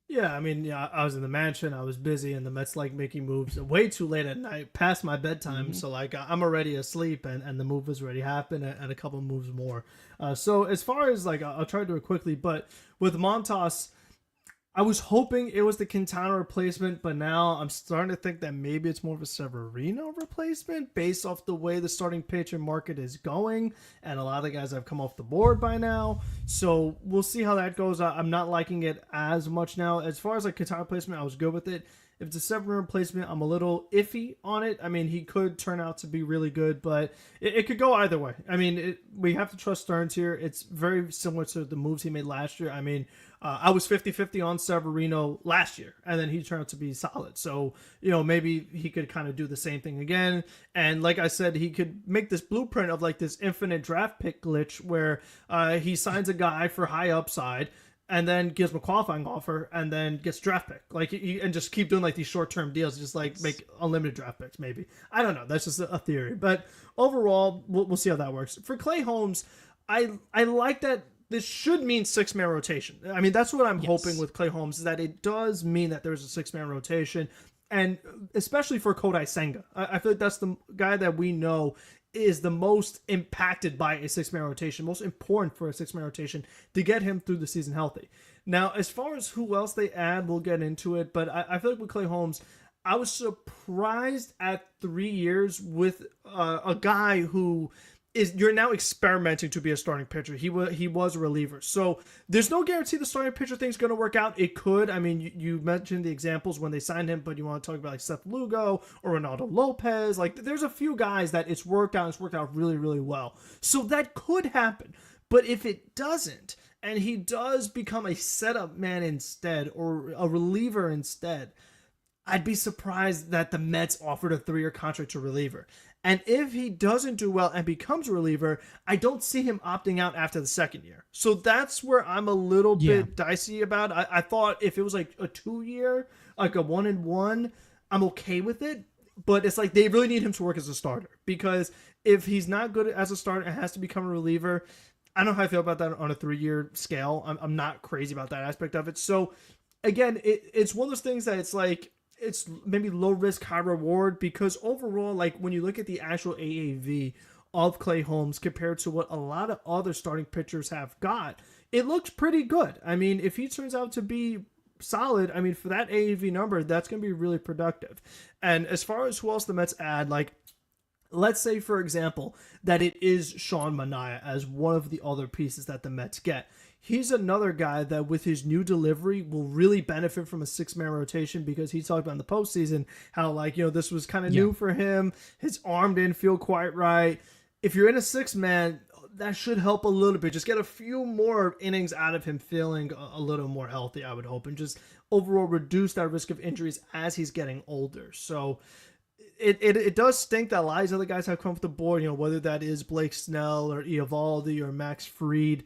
Yeah, I mean, yeah, I was in the mansion, I was busy, and the Mets like making moves way too late at night, past my bedtime. So like I'm already asleep, and the move has already happened, and a couple moves more. So as far as like, I'll try to do it quickly, but with Montas, I was hoping it was the Quintana replacement, but now I'm starting to think that maybe it's more of a Severino replacement based off the way the starting pitcher market is going, and a lot of the guys have come off the board by now. So we'll see how that goes. I'm not liking it as much now. As far as like Quintana replacement, I was good with it. If it's a Severino replacement, I'm a little iffy on it. I mean, he could turn out to be really good, but it could go either way. I mean, we have to trust Stearns here. It's very similar to the moves he made last year. I mean, I was 50-50 on Severino last year, and then he turned out to be solid. So, maybe he could kind of do the same thing again. And like I said, he could make this blueprint of like this infinite draft pick glitch where he signs a guy for high upside, and then gives him a qualifying offer, and then gets draft pick. And just keep doing like these short-term deals, just like make unlimited draft picks, maybe. I don't know. That's just a theory. But overall, we'll see how that works. For Clay Holmes, I like that this should mean 6-man rotation. I mean, that's what I'm hoping with Clay Holmes, is that it does mean that there's a 6-man rotation. And especially for Kodai Senga. I feel like that's the guy that we know is the most impacted by a 6-man rotation, most important for a 6-man rotation to get him through the season healthy. Now, as far as who else they add, we'll get into it, but I feel like with Clay Holmes, I was surprised at 3 years with a guy who you're now experimenting to be a starting pitcher. He was a reliever. So there's no guarantee the starting pitcher thing's going to work out. It could. I mean, you mentioned the examples when they signed him, but you want to talk about like Seth Lugo or Ronaldo Lopez. Like there's a few guys that it's worked out really, really well. So that could happen. But if it doesn't, and he does become a setup man instead or a reliever instead, I'd be surprised that the Mets offered a 3-year contract to reliever. And if he doesn't do well and becomes a reliever, I don't see him opting out after the second year. So that's where I'm a little bit dicey about. I thought if it was like a 2-year, like a 1-1, I'm okay with it. But it's like they really need him to work as a starter. Because if he's not good as a starter and has to become a reliever, I don't know how I feel about that on a 3-year scale. I'm not crazy about that aspect of it. So again, it's one of those things that it's like, it's maybe low risk, high reward, because overall, like when you look at the actual AAV of Clay Holmes compared to what a lot of other starting pitchers have got, it looks pretty good. I mean, if he turns out to be solid, I mean, for that AAV number, that's going to be really productive. And as far as who else the Mets add, like, let's say, for example, that it is Sean Manaea as one of the other pieces that the Mets get. He's another guy that with his new delivery will really benefit from a 6-man rotation, because he talked about in the postseason how, like, this was kind of new for him. His arm didn't feel quite right. If you're in a 6-man, that should help a little bit. Just get a few more innings out of him feeling a little more healthy, I would hope, and just overall reduce that risk of injuries as he's getting older. So it does stink that a lot of these other guys have come off the board, whether that is Blake Snell or Eovaldi or Max Fried.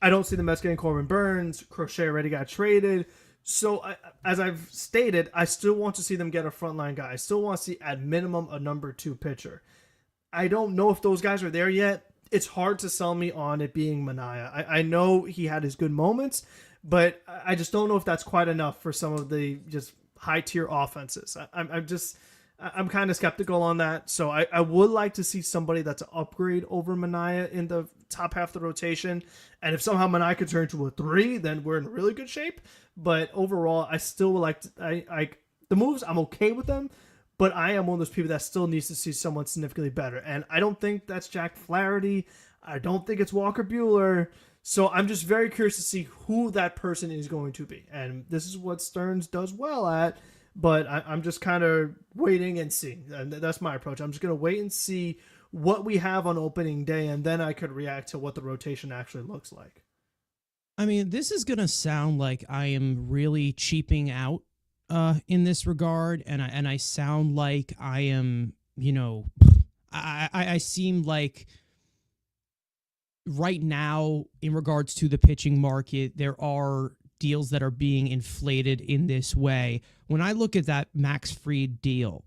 I don't see the Mets getting Corbin Burns. Crochet already got traded. So, as I've stated, I still want to see them get a frontline guy. I still want to see, at minimum, a number 2 pitcher. I don't know if those guys are there yet. It's hard to sell me on it being Manaea. I know he had his good moments, but I just don't know if that's quite enough for some of the just high-tier offenses. I'm kind of skeptical on that. So I would like to see somebody that's an upgrade over Manaea in the top half of the rotation. And if somehow Manaea could turn to a 3, then we're in really good shape. But overall, I still would like to, the moves, I'm okay with them, but I am one of those people that still needs to see someone significantly better. And I don't think that's Jack Flaherty. I don't think it's Walker Buehler. So I'm just very curious to see who that person is going to be. And this is what Stearns does well at. But I'm just kind of waiting and seeing. And that's my approach. I'm just going to wait and see what we have on opening day, and then I could react to what the rotation actually looks like. I mean, this is going to sound like I am really cheaping out in this regard, and I sound like I am, I seem like right now, in regards to the pitching market, there are deals that are being inflated in this way. When I look at that Max Fried deal,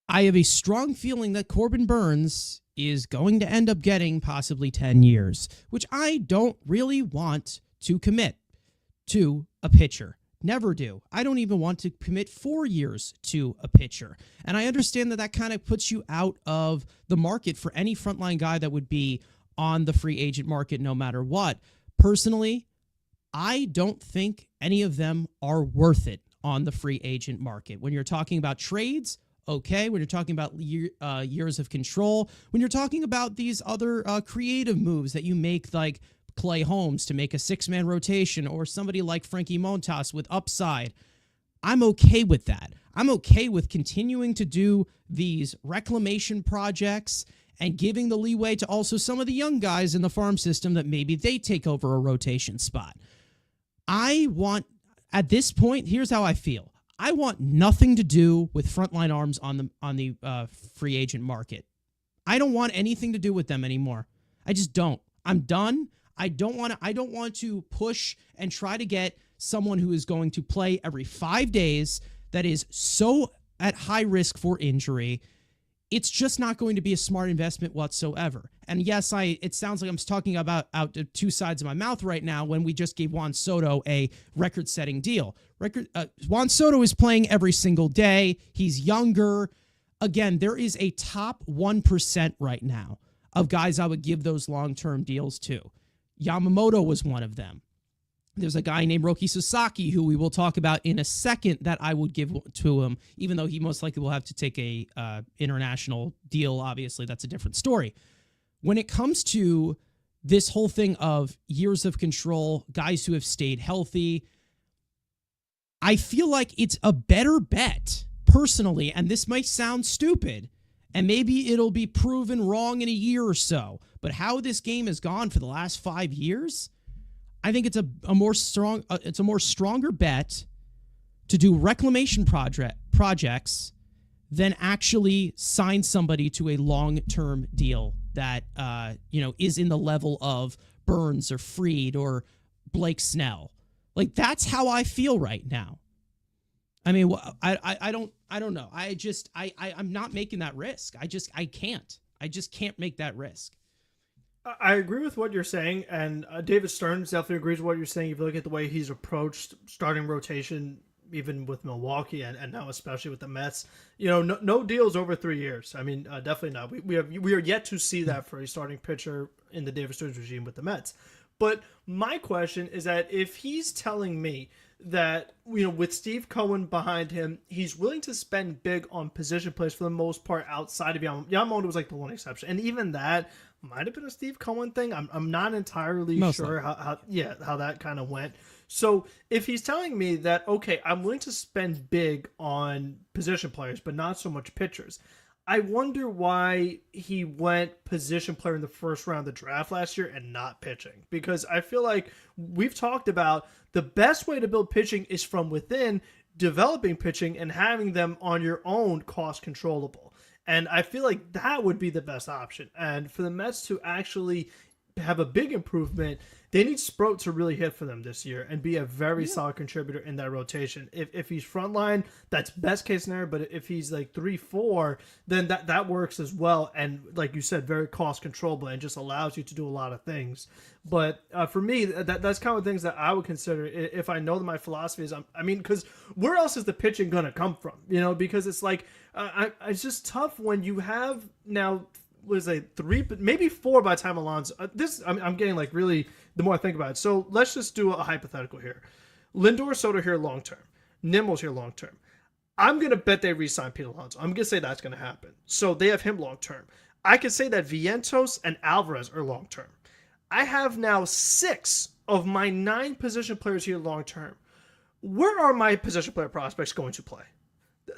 I have a strong feeling that Corbin Burns is going to end up getting possibly 10 years, which I don't really want to commit to a pitcher. Never do. I don't even want to commit 4 years to a pitcher. And I understand that that kind of puts you out of the market for any frontline guy that would be on the free agent market no matter what. Personally, I don't think any of them are worth it on the free agent market. When you're talking about trades, okay. When you're talking about years of control, when you're talking about these other creative moves that you make, like Clay Holmes to make a 6-man rotation, or somebody like Frankie Montas with upside, I'm okay with that. I'm okay with continuing to do these reclamation projects and giving the leeway to also some of the young guys in the farm system that maybe they take over a rotation spot. At this point, here's how I feel. I want nothing to do with frontline arms on the free agent market. I don't want anything to do with them anymore. I just don't. I'm done. I don't want to push and try to get someone who is going to play every 5 days that is so at high risk for injury. It's just not going to be a smart investment whatsoever. And yes, it sounds like I'm talking about out of two sides of my mouth right now when we just gave Juan Soto a record-setting deal. Juan Soto is playing every single day. He's younger. Again, there is a top 1% right now of guys I would give those long-term deals to. Yamamoto was one of them. There's a guy named Roki Sasaki who we will talk about in a second that I would give to him, even though he most likely will have to take a international deal. Obviously, that's a different story. When it comes to this whole thing of years of control, guys who have stayed healthy, I feel like it's a better bet, personally, and this might sound stupid, and maybe it'll be proven wrong in a year or so, but how this game has gone for the last 5 years, I think it's a more stronger bet to do reclamation projects than actually sign somebody to a long-term deal that is in the level of Burns or Fried or Blake Snell. Like, that's how I feel right now. I mean, I don't know. I'm not making that risk. I can't. I just can't make that risk. I agree with what you're saying, and David Stearns definitely agrees with what you're saying. If you look at the way he's approached starting rotation, even with Milwaukee and now especially with the Mets, no deals over 3 years. I mean, definitely not. We are yet to see that for a starting pitcher in the David Stearns regime with the Mets. But my question is that if he's telling me that, with Steve Cohen behind him, he's willing to spend big on position players for the most part outside of Yamamoto. Yamamoto was like the one exception. And even that might have been a Steve Cohen thing. I'm not entirely sure how that kind of went. So if he's telling me that, okay, I'm willing to spend big on position players, but not so much pitchers, I wonder why he went position player in the first round of the draft last year and not pitching. Because I feel like we've talked about the best way to build pitching is from within, developing pitching and having them on your own cost controllable. And I feel like that would be the best option. And for the Mets to actually have a big improvement, they need Sproat to really hit for them this year and be a very solid contributor in that rotation. If he's frontline, that's best case scenario. But if he's like 3-4, then that works as well. And like you said, very cost controllable and just allows you to do a lot of things. But for me, that's kind of things that I would consider if I know that my philosophy is. Because where else is the pitching going to come from? Because it's like it's just tough when you have now. Was a 3, maybe 4 by the time Alonso. I'm getting like really the more I think about it. So let's just do a hypothetical here. Lindor, Soto here long term. Nimmo's here long term. I'm gonna bet they re-sign Pete Alonso. I'm gonna say that's gonna happen. So they have him long term. I could say that Vientos and Alvarez are long term. I have now 6 of my 9 position players here long term. Where are my position player prospects going to play?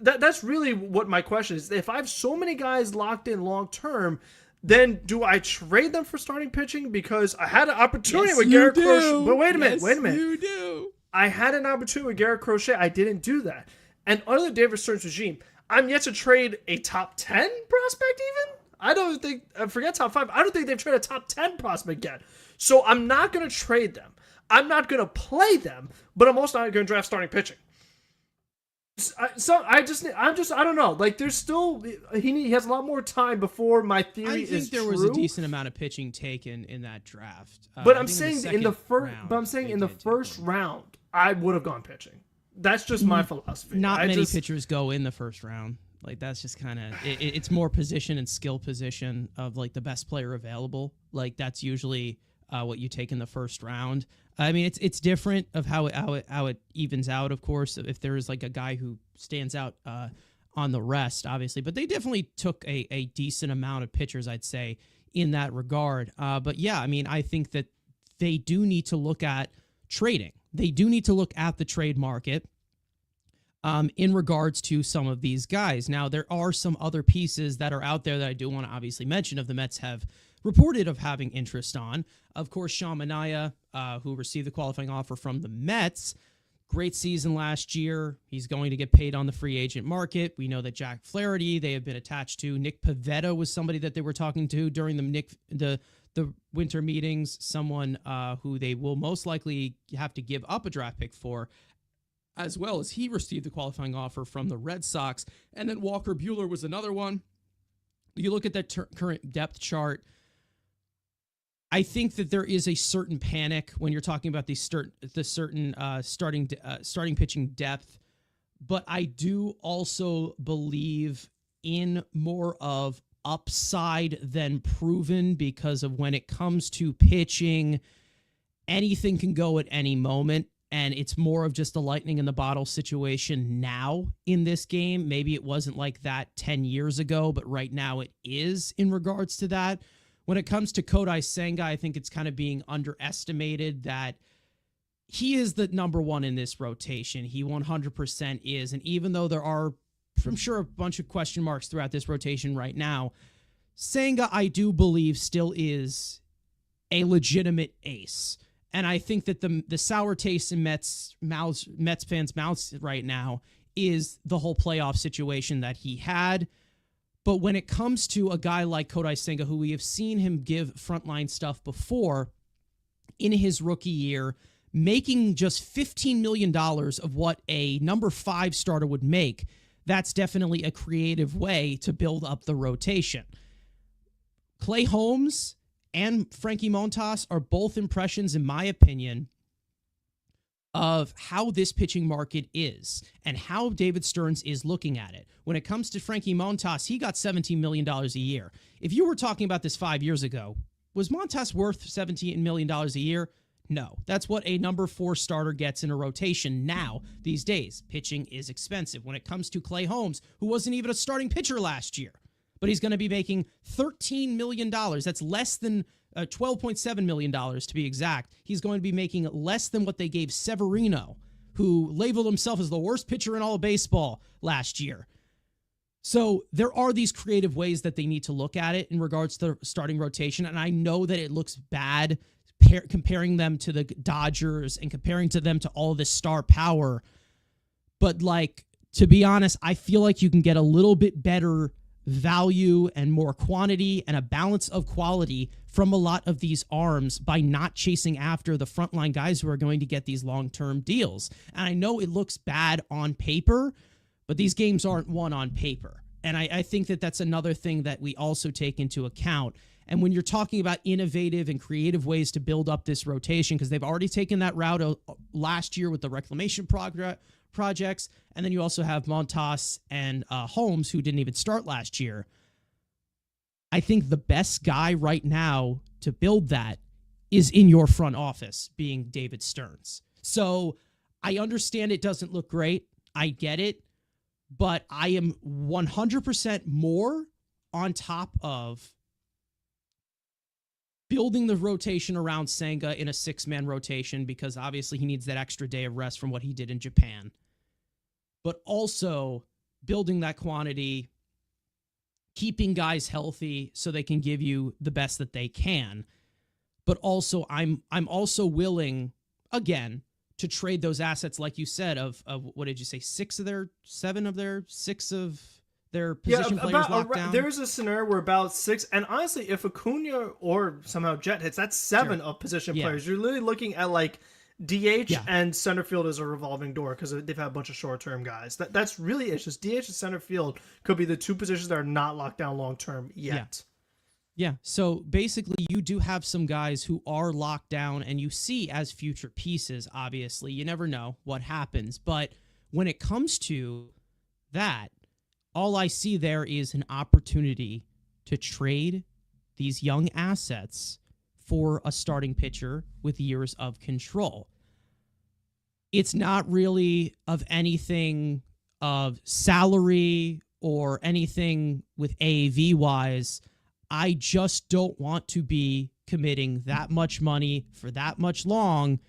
That's really what my question is. If I have so many guys locked in long term, then do I trade them for starting pitching? Because I had an opportunity with Garrett Crochet. But wait a minute. You do. I had an opportunity with Garrett Crochet. I didn't do that. And under the David Stearns regime, I'm yet to trade a top 10 prospect even? I don't think, forget top 5, I don't think they've traded a top 10 prospect yet. So I'm not going to trade them. I'm not going to play them, but I'm also not going to draft starting pitching. So I don't know. Like, there's still, he has a lot more time before my theory is true. I think there was a decent amount of pitching taken in that draft. But I'm saying in the first round, I would have gone pitching. That's just my philosophy. Not many pitchers go in the first round. Like, that's just kind of it's more position and skill position of like the best player available. Like, that's usually what you take in the first round. I mean, it's different of how it evens out, of course, if there is like a guy who stands out on the rest, obviously. But they definitely took a decent amount of pitchers, I'd say, in that regard. But yeah, I mean, I think that they do need to look at trading. They do need to look at the trade market in regards to some of these guys. Now, there are some other pieces that are out there that I do want to obviously mention of the Mets have reported of having interest on. Of course, Sean Manaea, who received the qualifying offer from the Mets. Great season last year. He's going to get paid on the free agent market. We know that Jack Flaherty, they have been attached to. Nick Pivetta was somebody that they were talking to during the winter meetings, someone who they will most likely have to give up a draft pick for, as well as he received the qualifying offer from the Red Sox. And then Walker Buehler was another one. You look at that current depth chart, I think that there is a certain panic when you're talking about the certain starting pitching depth, but I do also believe in more of upside than proven, because of when it comes to pitching, anything can go at any moment, and it's more of just a lightning in the bottle situation now in this game. Maybe it wasn't like that 10 years ago, but right now it is in regards to that. When it comes to Kodai Senga, I think it's kind of being underestimated that he is the number one in this rotation. He 100% is. And even though there are, I'm sure, a bunch of question marks throughout this rotation right now, Senga, I do believe, still is a legitimate ace. And I think that the sour taste in Mets fans' mouths right now is the whole playoff situation that he had. But when it comes to a guy like Kodai Senga, who we have seen him give frontline stuff before in his rookie year, making just $15 million of what a number 5 starter would make, that's definitely a creative way to build up the rotation. Clay Holmes and Frankie Montas are both impressions, in my opinion, of how this pitching market is and how David Stearns is looking at it. When it comes to Frankie Montas, he got $17 million a year. If you were talking about this 5 years ago, was Montas worth $17 million a year? No. That's what a number 4 starter gets in a rotation now these days. Pitching is expensive. When it comes to Clay Holmes, who wasn't even a starting pitcher last year, but he's going to be making $13 million. That's less than $12.7 million to be exact. He's going to be making less than what they gave Severino, who labeled himself as the worst pitcher in all of baseball last year. So there are these creative ways that they need to look at it in regards to the starting rotation. And I know that it looks bad comparing them to the Dodgers and comparing to them to all this star power. But like, to be honest, I feel like you can get a little bit better value and more quantity and a balance of quality from a lot of these arms by not chasing after the frontline guys who are going to get these long-term deals. And I know it looks bad on paper, but these games aren't won on paper. And I think that that's another thing that we also take into account. And when you're talking about innovative and creative ways to build up this rotation, because they've already taken that route last year with the reclamation projects, and then you also have Montas and Holmes, who didn't even start last year. I think the best guy right now to build that is in your front office, being David Stearns. So I understand it doesn't look great. I get it. But I am 100% more on top of building the rotation around Senga in a 6-man rotation, because obviously he needs that extra day of rest from what he did in Japan. But also building that quantity, keeping guys healthy so they can give you the best that they can. But also, I'm also willing, again, to trade those assets, like you said, of what did you say, 6 of their their position players locked down. There is a scenario where about 6, and honestly, if Acuna or somehow Jet hits, that's 7 of position players. You're literally looking at like DH and center field as a revolving door because they've had a bunch of short-term guys. That's really it. It's just DH and center field could be the 2 positions that are not locked down long-term yet. Yeah, so basically you do have some guys who are locked down and you see as future pieces, obviously. You never know what happens. But when it comes to that, all I see there is an opportunity to trade these young assets for a starting pitcher with years of control. It's not really of anything of salary or anything with AAV-wise. I just don't want to be committing that much money for that much long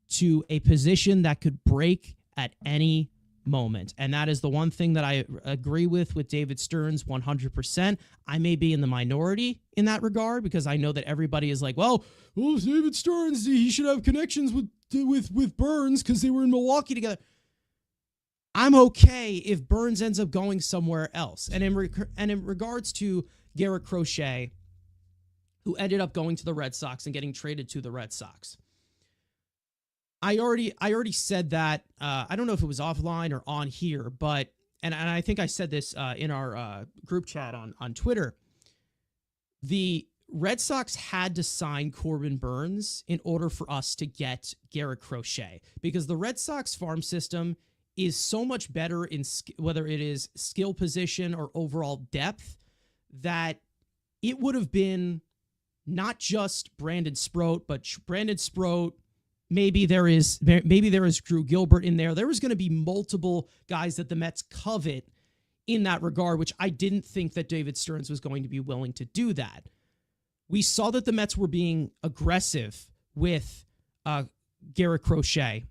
to a position that could break at any moment. And that is the one thing that I agree with David Stearns 100%. I may be in the minority in that regard because I know that everybody is like, well, David Stearns, he should have connections with Burns because they were in Milwaukee together. I'm okay if Burns ends up going somewhere else. And in regards to Garrett Crochet, who ended up going to the Red Sox and getting traded to the Red Sox, I already said that. I don't know if it was offline or on here, but and I think I said this in our group chat on Twitter. The Red Sox had to sign Corbin Burns in order for us to get Garrett Crochet because the Red Sox farm system is so much better in whether it is skill position or overall depth that it would have been not just Brandon Sproat, but Brandon Sproat. Maybe there is Drew Gilbert in there. There was going to be multiple guys that the Mets covet in that regard, which I didn't think that David Stearns was going to be willing to do that. We saw that the Mets were being aggressive with Garrett Crochet,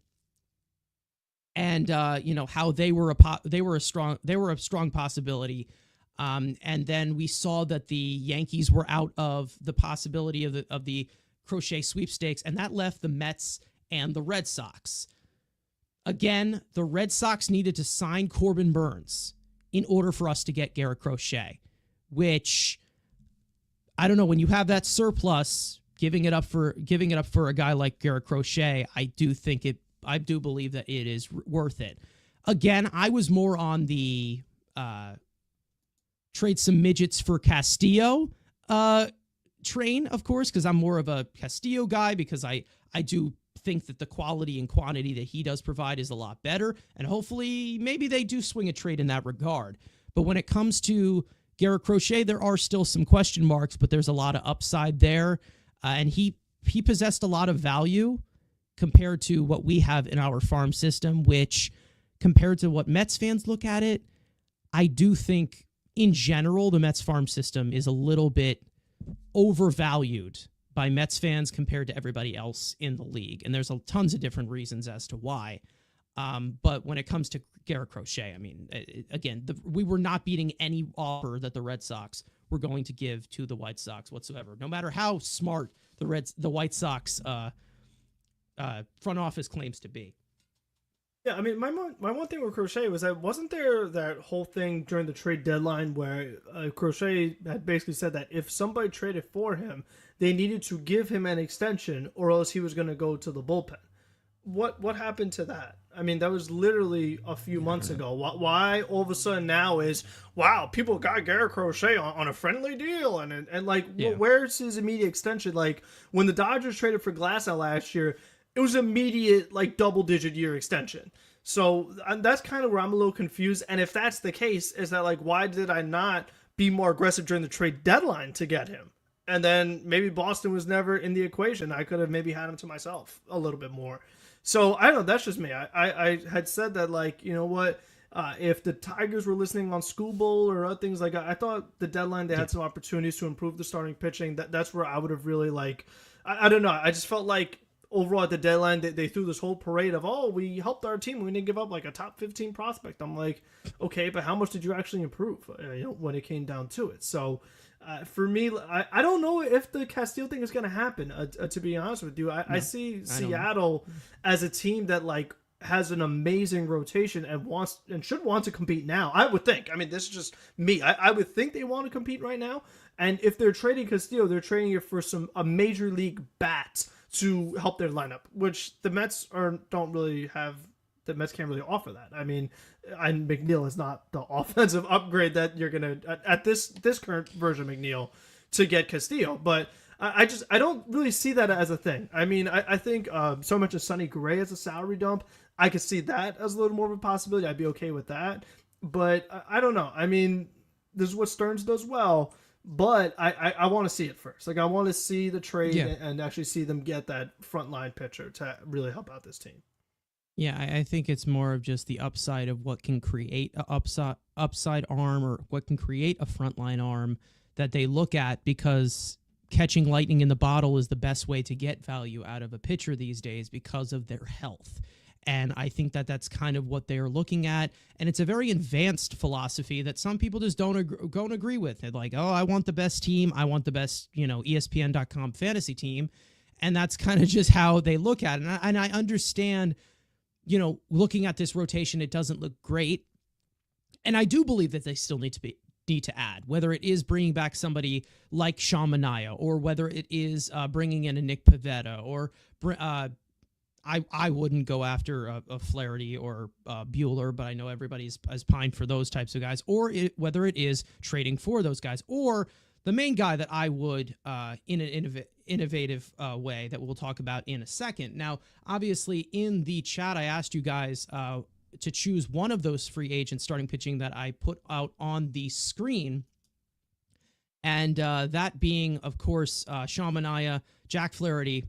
and how they were a strong possibility. And then we saw that the Yankees were out of the possibility of the Crochet sweepstakes, and that left the Mets and the Red Sox. Again, the Red Sox needed to sign Corbin Burns in order for us to get Garrett Crochet, which I don't know, when you have that surplus, giving it up for a guy like Garrett Crochet, I do believe that it is worth it. Again, I was more on the trade some midgets for Castillo train, of course, because I'm more of a Castillo guy because I do think that the quality and quantity that he does provide is a lot better, and hopefully maybe they do swing a trade in that regard. But when it comes to Garrett Crochet, there are still some question marks, but there's a lot of upside there, and he possessed a lot of value compared to what we have in our farm system, which compared to what Mets fans look at it, I do think in general the Mets farm system is a little bit overvalued by Mets fans compared to everybody else in the league. And there's tons of different reasons as to why. But when it comes to Garrett Crochet, I mean, again, we were not beating any offer that the Red Sox were going to give to the White Sox whatsoever, no matter how smart the White Sox front office claims to be. Yeah, I mean, my one thing with Crochet was that wasn't there that whole thing during the trade deadline where Crochet had basically said that if somebody traded for him, they needed to give him an extension or else he was going to go to the bullpen. What happened to that? I mean, that was literally a few months ago. Why all of a sudden now is, wow, people got Garrett Crochet on a friendly deal and like, where's his immediate extension? Like when the Dodgers traded for Glasnow last year, it was immediate, like, double-digit year extension. So that's kind of where I'm a little confused. And if that's the case, is that, like, why did I not be more aggressive during the trade deadline to get him? And then maybe Boston was never in the equation. I could have maybe had him to myself a little bit more. So, I don't know. That's just me. I had said that, like, you know what? If the Tigers were listening on School Bowl or other things like that, I thought the deadline, they had some opportunities to improve the starting pitching. That's where I would have really, like, I don't know. I just felt like overall at the deadline, they threw this whole parade of, oh, we helped our team. We didn't give up like a top 15 prospect. I'm like, okay, but how much did you actually improve when it came down to it? So for me, I don't know if the Castillo thing is going to happen, to be honest with you. I see Seattle as a team that like has an amazing rotation and wants and should want to compete now. I would think. I mean, this is just me. I would think they want to compete right now. And if they're trading Castillo, they're trading it for a major league bat to help their lineup, which the Mets don't really have. The Mets can't really offer that. I mean, and McNeil is not the offensive upgrade that you're gonna at this current version of McNeil to get Castillo. But I don't really see that as a thing. I mean, I think so much as Sonny Gray as a salary dump, I could see that as a little more of a possibility. I'd be okay with that. But I don't know. I mean, this is what Stearns does well. But I want to see it first. Like, I want to see the trade and actually see them get that frontline pitcher to really help out this team. Yeah, I think it's more of just the upside of what can create a upside arm or what can create a frontline arm that they look at, because catching lightning in the bottle is the best way to get value out of a pitcher these days because of their health. And I think that that's kind of what they're looking at. And it's a very advanced philosophy that some people just don't agree with. They're like, oh, I want the best team. I want the best, ESPN.com fantasy team. And that's kind of just how they look at it. And I understand, looking at this rotation, it doesn't look great. And I do believe that they still need to add, whether it is bringing back somebody like Sean Manaea, or whether it is bringing in a Nick Pivetta, or I wouldn't go after a Flaherty or Buehler, but I know everybody's has pined for those types of guys, or whether it is trading for those guys, or the main guy that I would, in an innovative way that we'll talk about in a second. Now, obviously, in the chat, I asked you guys to choose one of those free agents starting pitching that I put out on the screen, and that being, of course, Sean Manaea, Jack Flaherty,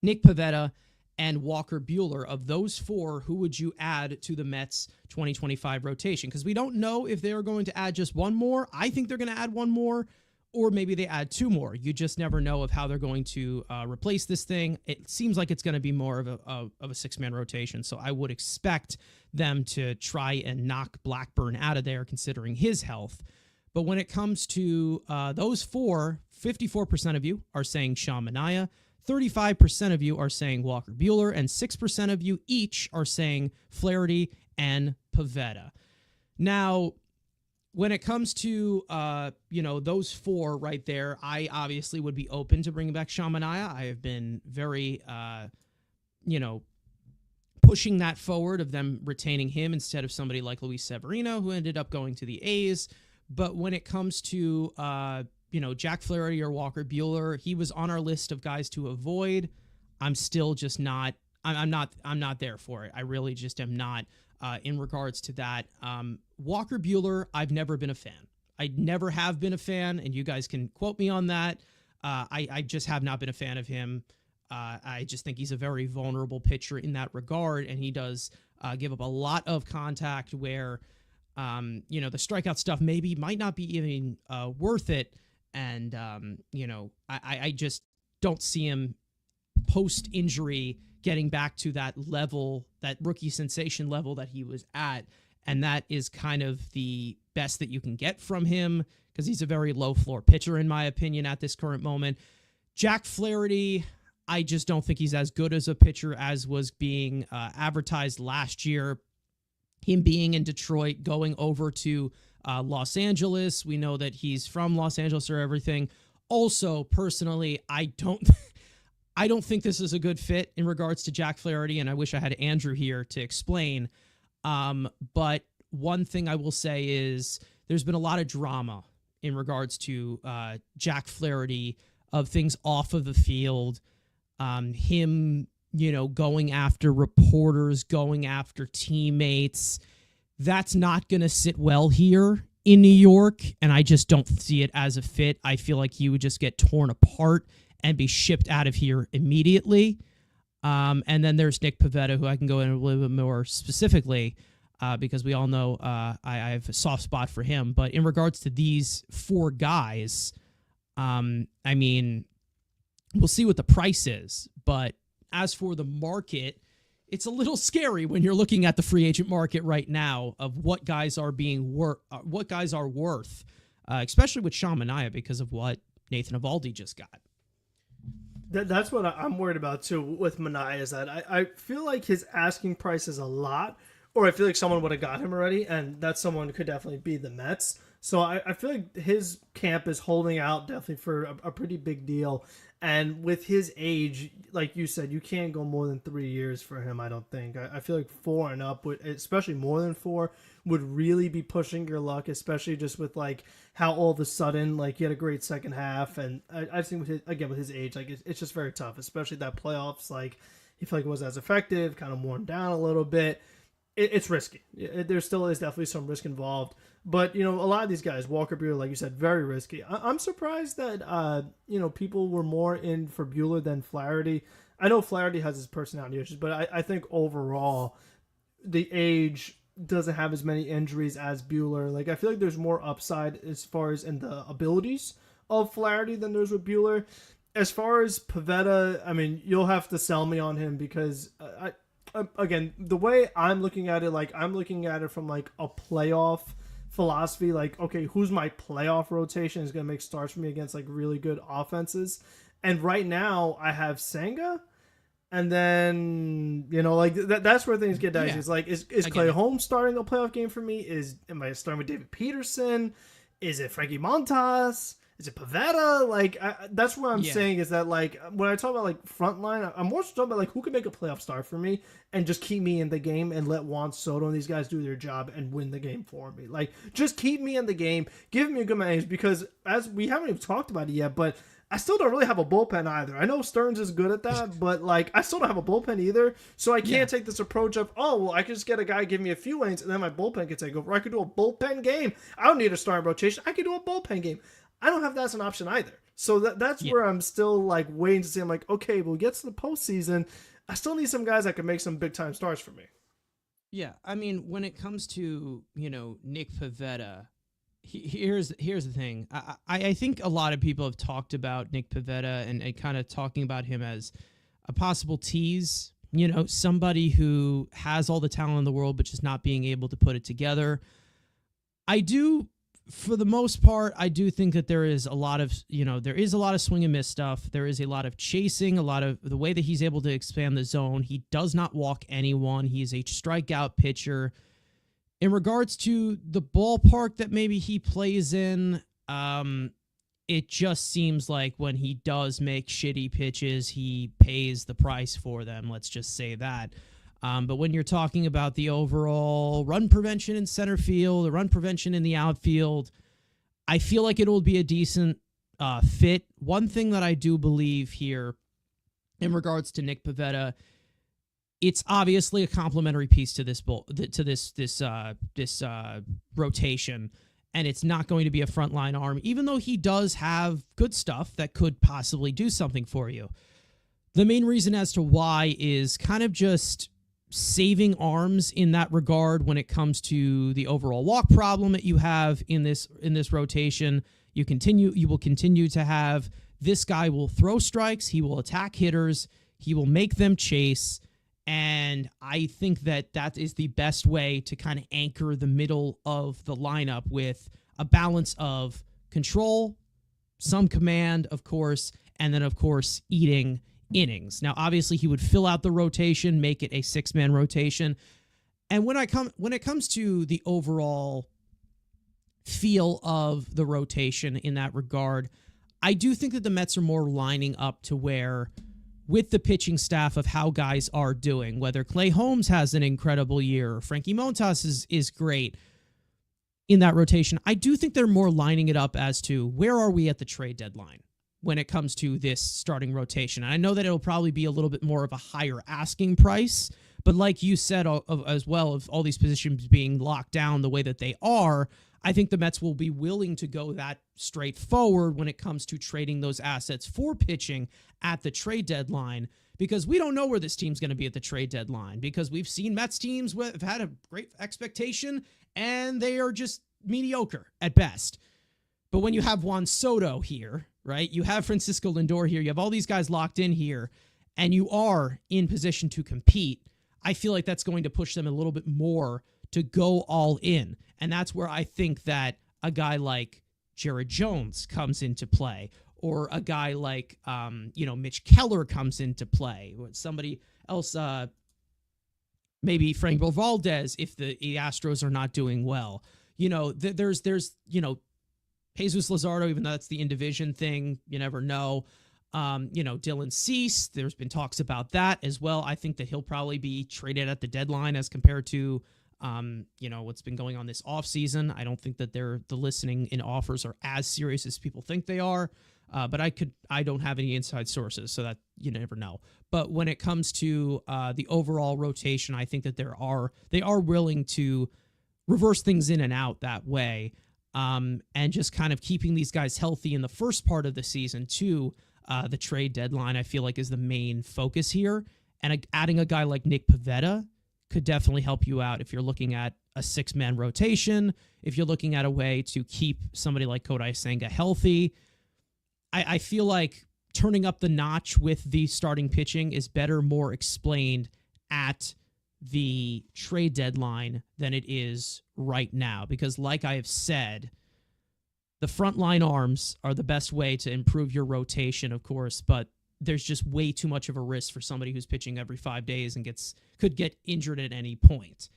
Nick Pivetta, and Walker Buehler. Of those four, who would you add to the Mets 2025 rotation? Because we don't know if they are going to add just one more. I think they're going to add one more, or maybe they add two more. You just never know of how they're going to replace this thing. It seems like it's going to be more of a six-man rotation, so I would expect them to try and knock Blackburn out of there, considering his health. But when it comes to those four, 54% of you are saying Sean Manaea, 35% of you are saying Walker Buehler, and 6% of you each are saying Flaherty and Pivetta. Now, when it comes to, those four right there, I obviously would be open to bringing back Sean Manaea. I have been very, pushing that forward of them retaining him instead of somebody like Luis Severino, who ended up going to the A's. But when it comes to, Jack Flaherty or Walker Buehler, he was on our list of guys to avoid. I'm still just not, I'm not there for it. I really just am not in regards to that. Walker Buehler, I've never been a fan. I never have been a fan, and you guys can quote me on that. I just have not been a fan of him. I just think he's a very vulnerable pitcher in that regard, and he does give up a lot of contact where, the strikeout stuff might not be even worth it. And, I just don't see him post-injury getting back to that level, that rookie sensation level that he was at. And that is kind of the best that you can get from him, because he's a very low-floor pitcher, in my opinion, at this current moment. Jack Flaherty, I just don't think he's as good as a pitcher as was being advertised last year. Him being in Detroit, going over to Los Angeles. We know that he's from Los Angeles or everything. Also, personally, I don't think this is a good fit in regards to Jack Flaherty, and I wish I had Andrew here to explain. But one thing I will say is there's been a lot of drama in regards to Jack Flaherty, of things off of the field, him, going after reporters, going after teammates. That's not going to sit well here in New York, and I just don't see it as a fit. I feel like he would just get torn apart and be shipped out of here immediately. And then there's Nick Pivetta, who I can go in a little bit more specifically, because we all know I have a soft spot for him. But in regards to these four guys, we'll see what the price is. But as for the market, it's a little scary when you're looking at the free agent market right now of what guys are worth, especially with Sean Manaea, because of what Nathan Eovaldi just got. That's what I'm worried about too with Minaya, is that I feel like his asking price is a lot, or I feel like someone would have got him already, and that someone could definitely be the Mets. So I feel like his camp is holding out definitely for a pretty big deal. And with his age, like you said, you can't go more than 3 years for him, I don't think. I feel like 4 and up, would, especially more than 4, would really be pushing your luck, especially just with like how all of a sudden, like, he had a great second half. And I think with his, again, with his age, like it's just very tough, especially that playoffs, like, he felt like it wasn't as effective, kind of worn down a little bit. It's risky. There still is definitely some risk involved. But, a lot of these guys, Walker Buehler, like you said, very risky. I'm surprised that, people were more in for Buehler than Flaherty. I know Flaherty has his personality issues, but I think overall the age doesn't have as many injuries as Buehler. Like, I feel like there's more upside as far as in the abilities of Flaherty than there's with Buehler. As far as Pivetta, I mean, you'll have to sell me on him because again, the way I'm looking at it, like, I'm looking at it from like a playoff philosophy. Like, okay, who's my playoff rotation is going to make starts for me against like really good offenses? And right now I have Senga, and then like that's where things get dicey. Yeah. It's like, is Clay Holmes starting a playoff game for me? Am I starting with David Peterson? Is it Frankie Montas? Is it Pivetta? Like, that's what I'm saying, is that, like, when I talk about, like, front line, I'm more talking about, like, who can make a playoff start for me and just keep me in the game and let Juan Soto and these guys do their job and win the game for me. Like, just keep me in the game. Give me a good manage, because as we haven't even talked about it yet, but I still don't really have a bullpen either. I know Stearns is good at that, but, like, I still don't have a bullpen either, so I can't take this approach of, I can just get a guy, give me a few lanes, and then my bullpen can take over. I could do a bullpen game. I don't need a starting rotation. I could do a bullpen game. I don't have that as an option either. So that's where I'm still like waiting to see. I'm like, okay, we'll get to the postseason. I still need some guys that can make some big time starts for me. Yeah, I mean, when it comes to Nick Pivetta, here's the thing. I think a lot of people have talked about Nick Pivetta and kind of talking about him as a possible tease. Somebody who has all the talent in the world but just not being able to put it together. For the most part, I do think that there is a lot of, swing and miss stuff. There is a lot of chasing, a lot of the way that he's able to expand the zone. He does not walk anyone. He's a strikeout pitcher. In regards to the ballpark that maybe he plays in, it just seems like when he does make shitty pitches, he pays the price for them. Let's just say that. But when you're talking about the overall run prevention in center field, the run prevention in the outfield, I feel like it will be a decent fit. One thing that I do believe here in regards to Nick Pivetta, it's obviously a complementary piece to this rotation, and it's not going to be a frontline arm, even though he does have good stuff that could possibly do something for you. The main reason as to why is kind of just saving arms in that regard when it comes to the overall walk problem that you have in this rotation. You will continue to have this guy will throw strikes, he will attack hitters, he will make them chase, and I think that is the best way to kind of anchor the middle of the lineup with a balance of control, some command, of course, and then of course eating innings. Now, obviously, he would fill out the rotation, make it a 6-man rotation. And when it comes to the overall feel of the rotation in that regard, I do think that the Mets are more lining up to where, with the pitching staff of how guys are doing, whether Clay Holmes has an incredible year, or Frankie Montas is great in that rotation, I do think they're more lining it up as to where are we at the trade deadline when it comes to this starting rotation. And I know that it'll probably be a little bit more of a higher asking price, but like you said, as well, of all these positions being locked down the way that they are, I think the Mets will be willing to go that straightforward when it comes to trading those assets for pitching at the trade deadline, because we don't know where this team's going to be at the trade deadline, because we've seen Mets teams have had a great expectation and they are just mediocre at best. But when you have Juan Soto here, right? You have Francisco Lindor here. You have all these guys locked in here, and you are in position to compete. I feel like that's going to push them a little bit more to go all in. And that's where I think that a guy like Jared Jones comes into play, or a guy like, Mitch Keller comes into play, or somebody else, maybe Frank Valdez, if the Astros are not doing well. There's Jesus Luzardo, even though that's the in-division thing, you never know. Dylan Cease, there's been talks about that as well. I think that he'll probably be traded at the deadline as compared to, what's been going on this offseason. I don't think that the listening in offers are as serious as people think they are. But I don't have any inside sources, so that you never know. But when it comes to the overall rotation, I think that they are willing to reverse things in and out that way, and just kind of keeping these guys healthy in the first part of the season to the trade deadline, I feel like is the main focus here. And adding a guy like Nick Pivetta could definitely help you out if you're looking at a 6-man rotation, if you're looking at a way to keep somebody like Kodai Senga healthy. I feel like turning up the notch with the starting pitching is better, more explained at the trade deadline than it is right now. Because like I have said, the frontline arms are the best way to improve your rotation, of course, but there's just way too much of a risk for somebody who's pitching every 5 days and could get injured at any point.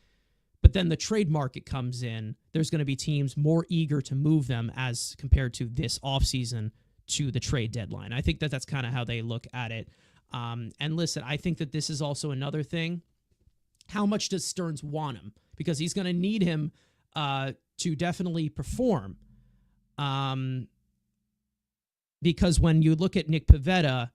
But then the trade market comes in. There's going to be teams more eager to move them as compared to this offseason to the trade deadline. I think that that's kind of how they look at it. And listen, I think that this is also another thing. How much does Stearns want him? Because he's going to need him to definitely perform. Because when you look at Nick Pivetta,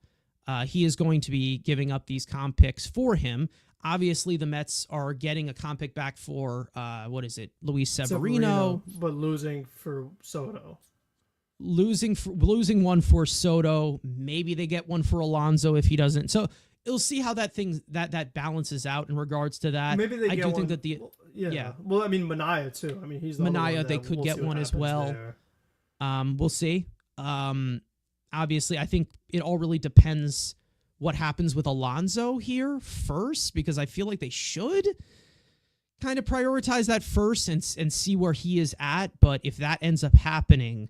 he is going to be giving up these comp picks for him. Obviously, the Mets are getting a comp pick back for, Luis Severino. But losing for Soto. Losing one for Soto. Maybe they get one for Alonso if he doesn't. So you'll see how that balances out in regards to that. Maybe they I get do one. think that yeah. Well, I mean, Manaea too. I mean, he's the Manaea. They could get one as well. We'll see. Obviously, I think it all really depends what happens with Alonso here first, because I feel like they should kind of prioritize that first and see where he is at. But if that ends up happening,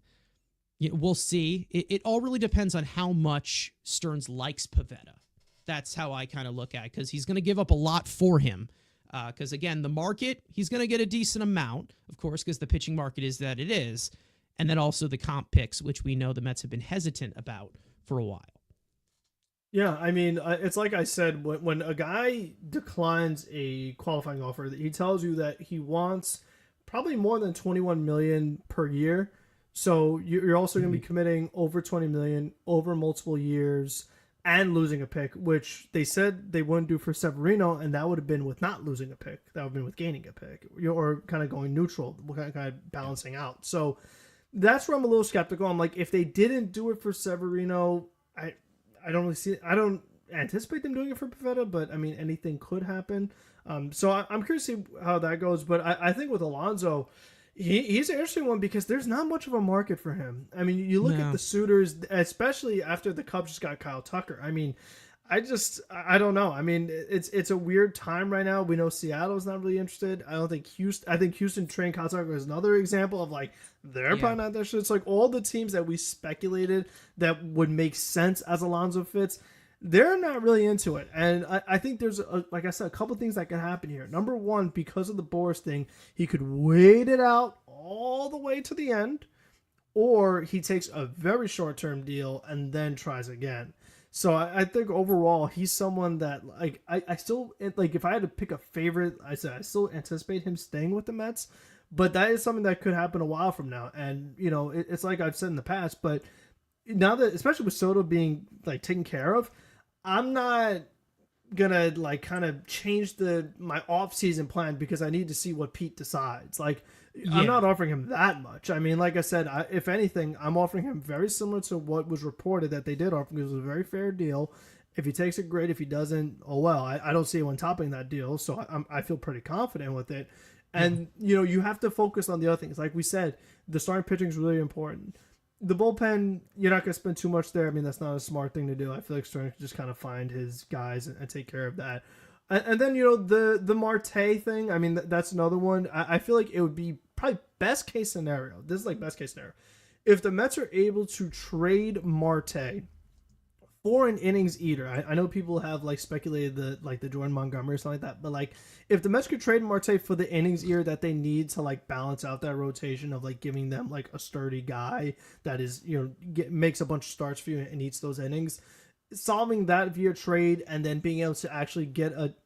we'll see. It all really depends on how much Stearns likes Pivetta. That's how I kind of look at it, because he's going to give up a lot for him. Because, again, the market, he's going to get a decent amount, of course, because the pitching market is that it is. And then also the comp picks, which we know the Mets have been hesitant about for a while. Yeah, I mean, it's like I said, when a guy declines a qualifying offer, he tells you that he wants probably more than $21 million per year. So you're also going to be committing over $20 million over multiple years and losing a pick, which they said they wouldn't do for Severino, and that would have been with not losing a pick. That would have been with gaining a pick, or kind of going neutral, kind of balancing out. So that's where I'm a little skeptical. I'm like, if they didn't do it for Severino, I don't really see it. I don't anticipate them doing it for Pivetta, but I mean, anything could happen. So I'm curious to see how that goes. But I think with Alonso, he's an interesting one because there's not much of a market for him. I mean, you look at the suitors, especially after the Cubs just got Kyle Tucker. I mean, I don't know. I mean, it's a weird time right now. We know Seattle's not really interested. I don't think Houston. I think Houston trading Kyle Tucker is another example of like they're probably not that shit. It's like all the teams that we speculated that would make sense as Alonso fits, they're not really into it. And I think there's, like I said, a couple things that can happen here. Number one, because of the Boris thing, he could wait it out all the way to the end, or he takes a very short-term deal and then tries again. So I think overall, he's someone that, like, I still, like, if I had to pick a favorite, I still anticipate him staying with the Mets, but that is something that could happen a while from now. And, it's like I've said in the past, but now that, especially with Soto being, like, taken care of, I'm not gonna like kind of change my off-season plan because I need to see what Pete decides. Like, I'm not offering him that much. I mean, like I said, if anything, I'm offering him very similar to what was reported that they did offer, because it was a very fair deal. If he takes it, great. If he doesn't, oh well. I don't see anyone topping that deal, so I feel pretty confident with it. And you have to focus on the other things. Like we said, the starting pitching is really important. The bullpen, you're not going to spend too much there. I mean, that's not a smart thing to do. I feel like Stearns can just kind of find his guys and take care of that. And then, the Marte thing, I mean, that's another one. I feel like it would be probably best case scenario. This is like best case scenario. if the Mets are able to trade Marte for an innings eater, I know people have like speculated the Jordan Montgomery or something like that, but like if the Mets could trade Marte for the innings eater that they need to like balance out that rotation of like giving them like a sturdy guy that is, makes a bunch of starts for you and eats those innings, solving that via trade and then being able to actually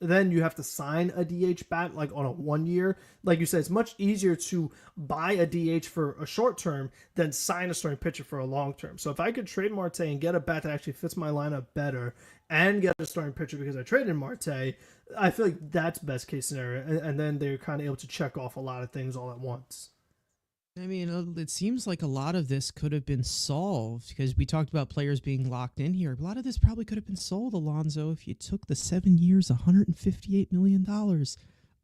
then you have to sign a DH bat like on a 1 year. Like you said, it's much easier to buy a DH for a short term than sign a starting pitcher for a long term. So if I could trade Marte and get a bat that actually fits my lineup better and get a starting pitcher because I traded Marte, I feel like that's best case scenario. And then they're kind of able to check off a lot of things all at once. I mean, it seems like a lot of this could have been solved because we talked about players being locked in here. A lot of this probably could have been sold, Alonso, if you took the 7 years, $158 million.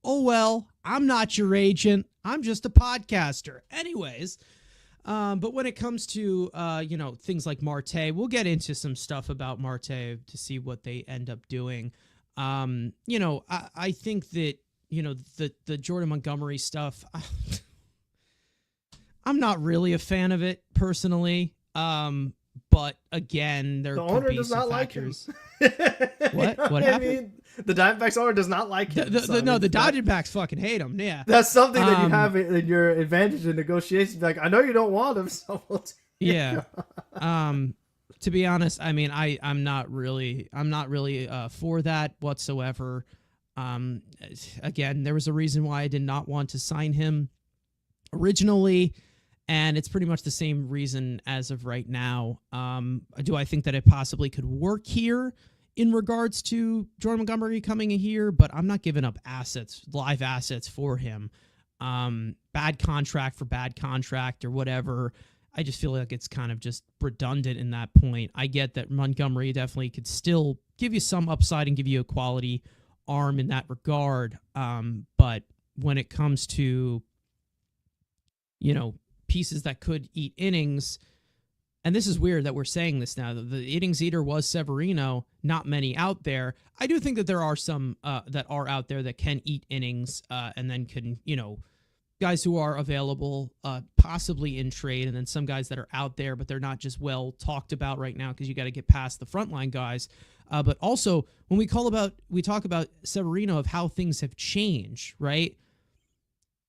Oh, well, I'm not your agent. I'm just a podcaster. Anyways, but when it comes to, things like Marte, we'll get into some stuff about Marte to see what they end up doing. I think that, the Jordan Montgomery stuff... I'm not really a fan of it personally, but again, the owner does not factors. Like him. What happened? The Diamondbacks owner does not like him. The Diamondbacks fucking hate him. Yeah, that's something that you have in your advantage in negotiations. Like, I know you don't want him, so we'll take yeah. To be honest, I mean, I'm not really for that whatsoever. Again, there was a reason why I did not want to sign him originally. And it's pretty much the same reason as of right now. Do I think that it possibly could work here in regards to Jordan Montgomery coming in here? But I'm not giving up live assets for him. Bad contract for bad contract or whatever. I just feel like it's kind of just redundant in that point. I get that Montgomery definitely could still give you some upside and give you a quality arm in that regard. But when it comes to, pieces that could eat innings, and this is weird that we're saying this now. The innings eater was Severino, not many out there. I do think that there are some that are out there that can eat innings and then can, guys who are available possibly in trade, and then some guys that are out there, but they're not just well talked about right now because you got to get past the frontline guys. But also, when we talk about Severino of how things have changed, right?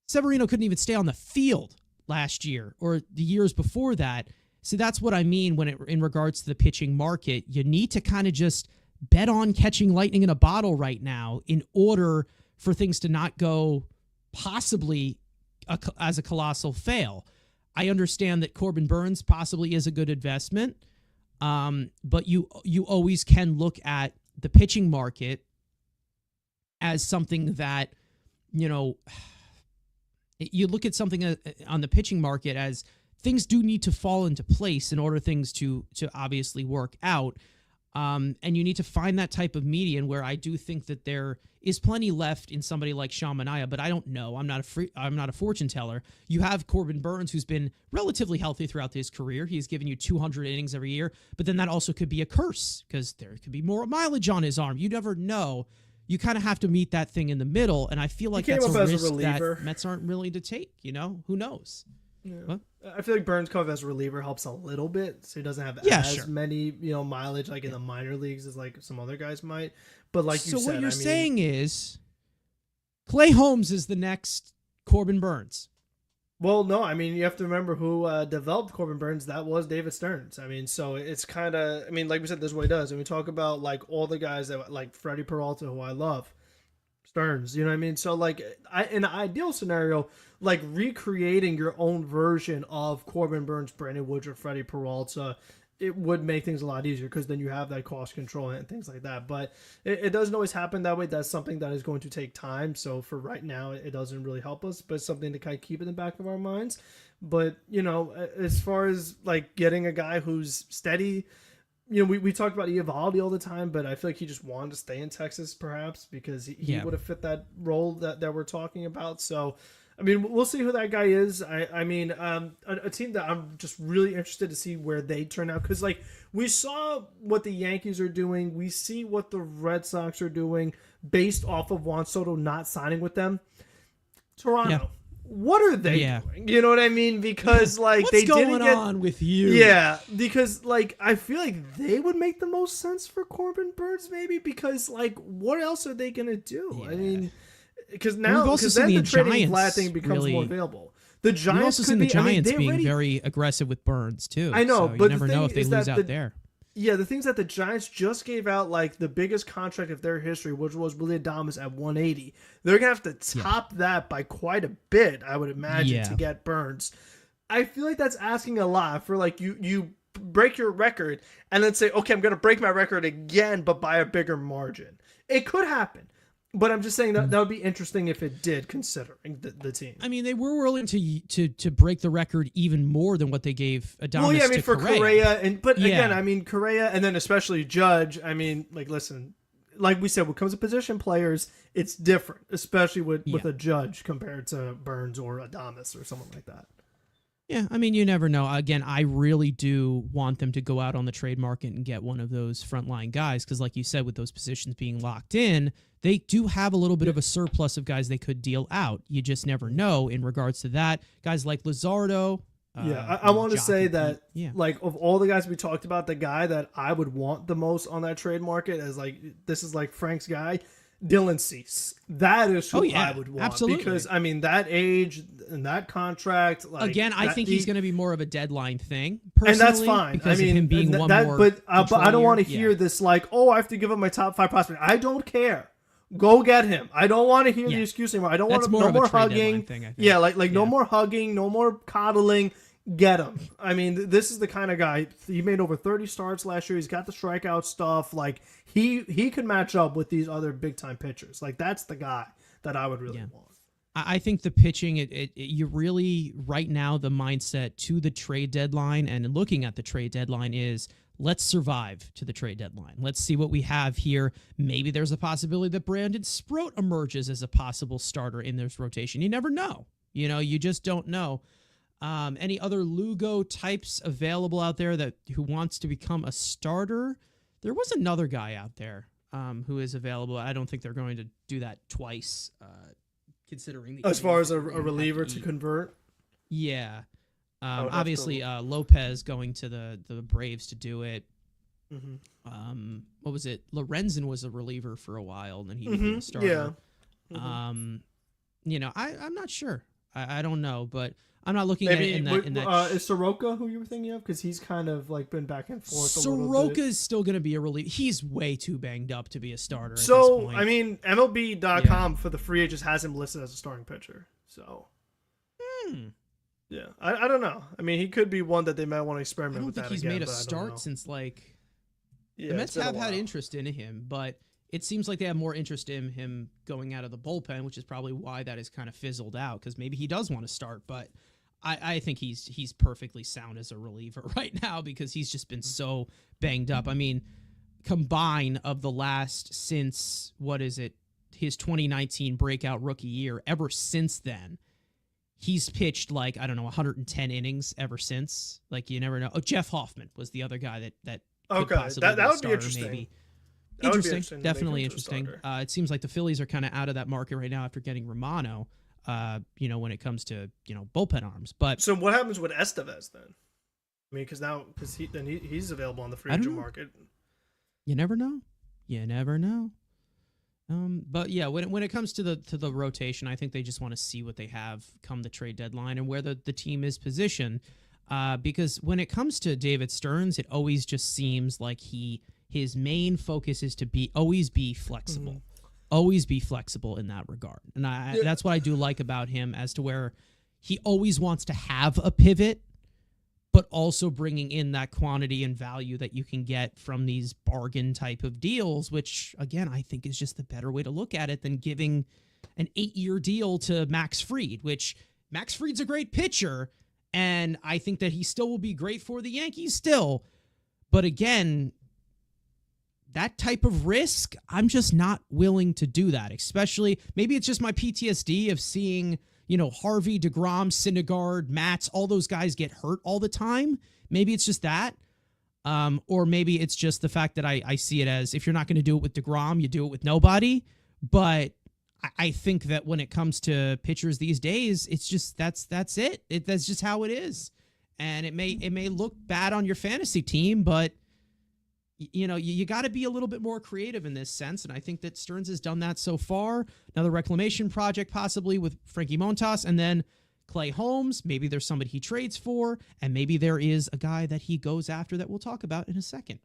Severino couldn't even stay on the field last year or the years before that. So that's what I mean in regards to the pitching market. You need to kind of just bet on catching lightning in a bottle right now in order for things to not go possibly as a colossal fail. I understand that Corbin Burns possibly is a good investment, but you always can look at the pitching market as something that, you look at something on the pitching market as things do need to fall into place in order things to obviously work out. And you need to find that type of median where I do think that there is plenty left in somebody like Sean Manaea, but I don't know. I'm not a fortune teller. You have Corbin Burns, who's been relatively healthy throughout his career. He's given you 200 innings every year, but then that also could be a curse because there could be more mileage on his arm. You never know. You kind of have to meet that thing in the middle, and I feel like that's a risk that Mets aren't willing to take. Who knows? Yeah. I feel like Burns coming up as a reliever helps a little bit, so he doesn't have as many mileage like in the minor leagues as like some other guys might. But like you said, so what you're saying is Clay Holmes is the next Corbin Burns. Well, no, I mean, you have to remember who developed Corbin Burns. That was David Stearns. I mean, so it's kind of, I mean, like we said, this is what he does. And we talk about like all the guys that like Freddie Peralta, who I love, Stearns, you know what I mean? So like in an ideal scenario, like recreating your own version of Corbin Burns, Brandon Woodruff, Freddie Peralta, it would make things a lot easier because then you have that cost control and things like that. But it doesn't always happen that way. That's something that is going to take time. So for right now, it doesn't really help us, but it's something to kind of keep in the back of our minds. But, as far as like getting a guy who's steady, we talked about Eovaldi all the time, but I feel like he just wanted to stay in Texas perhaps because he would have fit that role that we're talking about. So, I mean, we'll see who that guy is. I mean, a team that I'm just really interested to see where they turn out. Because, like, we saw what the Yankees are doing. We see what the Red Sox are doing based off of Juan Soto not signing with them. Toronto. what are they doing? You know what I mean? Because like what's they going didn't get on with you? Yeah, because like I feel like they would make the most sense for Corbin Burns, maybe because like what else are they gonna do? Yeah. I mean, because We've now also because seen then the the trading Giants flat thing becomes really- more available. The We've Giants also could seen the be. Giants I mean, being very aggressive with Burns too. I know, so but you the never know thing if they is lose that out there. Yeah, the things that the Giants just gave out, like the biggest contract of their history, which was Willie Adames at 180. They're gonna have to top that by quite a bit, I would imagine, to get Burns. I feel like that's asking a lot for like you break your record and then say, okay, I'm gonna break my record again, but by a bigger margin. It could happen. But I'm just saying that would be interesting if it did, considering the team. I mean, they were willing to break the record even more than what they gave Adames. Well, yeah, I mean, for Correa, but Yeah. again, I mean, Correa, and then especially Judge. I mean, like, listen, like we said, when it comes to position players, it's different, especially with a Judge compared to Burns or Adames or someone like that. Yeah, I mean, you never know. Again, I really do want them to go out on the trade market and get one of those frontline guys because, like you said, with those positions being locked in, they do have a little bit of a surplus of guys they could deal out. You just never know in regards to that. Guys like Luzardo. I want to say that, yeah. like, of all the guys we talked about, the guy that I would want the most on that trade market is, like, this is, like, Frank's guy, Dylan Cease. That is who I would want. Absolutely. Because, I mean, that age and that contract. Like, again, I think he's going to be more of a deadline thing. And that's fine. Because I mean, of him being but I don't want to hear this, like, oh, I have to give up my top 5 prospect. I don't care. Go get him. I don't want to hear the excuse anymore. I don't want no more hugging. Thing, I think. Yeah, like no more hugging, no more coddling. Get him. I mean, this is the kind of guy. He made over 30 starts last year. He's got the strikeout stuff. Like he could match up with these other big time pitchers. Like that's the guy that I would really want. I think the pitching, you really right now the mindset to the trade deadline and looking at the trade deadline is let's survive to the trade deadline. Let's see what we have here. Maybe there's a possibility that Brandon Sproat emerges as a possible starter in this rotation. You never know. You just don't know. Any other Lugo types available out there who wants to become a starter? There was another guy out there who is available. I don't think they're going to do that twice, considering the as far as a reliever to convert. Yeah, obviously Lopez going to the Braves to do it. Mm-hmm. What was it? Lorenzen was a reliever for a while, and then he became a starter. Yeah. Mm-hmm. I'm not sure. I don't know, but I'm not looking Maybe, at it in that. Is Soroka who you were thinking of? Because he's kind of like been back and forth. Soroka is still going to be a reliever. He's way too banged up to be a starter. So at this point. I mean, MLB.com for the free agents has him listed as a starting pitcher. So. Yeah, I don't know. I mean, he could be one that they might want to experiment with. I don't think he's made a start since like. The Mets have had interest in him, but it seems like they have more interest in him going out of the bullpen, which is probably why that is kind of fizzled out. Because maybe he does want to start, but I think he's perfectly sound as a reliever right now because he's just been so banged up. I mean, combine of the last since his 2019 breakout rookie year. Ever since then. He's pitched 110 innings ever since. Like you never know. Oh, Jeff Hoffman was the other guy that could possibly that would be be interesting. Maybe. That Interesting, definitely interesting. It seems like the Phillies are kind of out of that market right now after getting Romano. When it comes to bullpen arms. But so what happens with Estevez then? I mean, because he's available on the free agent market. You never know. But yeah, when it comes to the rotation, I think they just want to see what they have come the trade deadline and where the team is positioned. Because when it comes to David Stearns, it always just seems like his main focus is to always be flexible, always be flexible in that regard. And that's what I do like about him as to where he always wants to have a pivot, but also bringing in that quantity and value that you can get from these bargain type of deals, which, again, I think is just the better way to look at it than giving an 8-year deal to Max Fried, which Max Fried's a great pitcher, and I think that he still will be great for the Yankees still. But again, that type of risk, I'm just not willing to do that, especially maybe it's just my PTSD of seeing Harvey, DeGrom, Syndergaard, Matz, all those guys get hurt all the time. Maybe it's just that. Or maybe it's just the fact that I see it as if you're not going to do it with DeGrom, you do it with nobody. But I think that when it comes to pitchers these days, it's just that's it. That's just how it is. And it may look bad on your fantasy team, but you got to be a little bit more creative in this sense. And I think that Stearns has done that so far. Another reclamation project possibly with Frankie Montas, and then Clay Holmes. Maybe there's somebody he trades for, and maybe there is a guy that he goes after that we'll talk about in a second.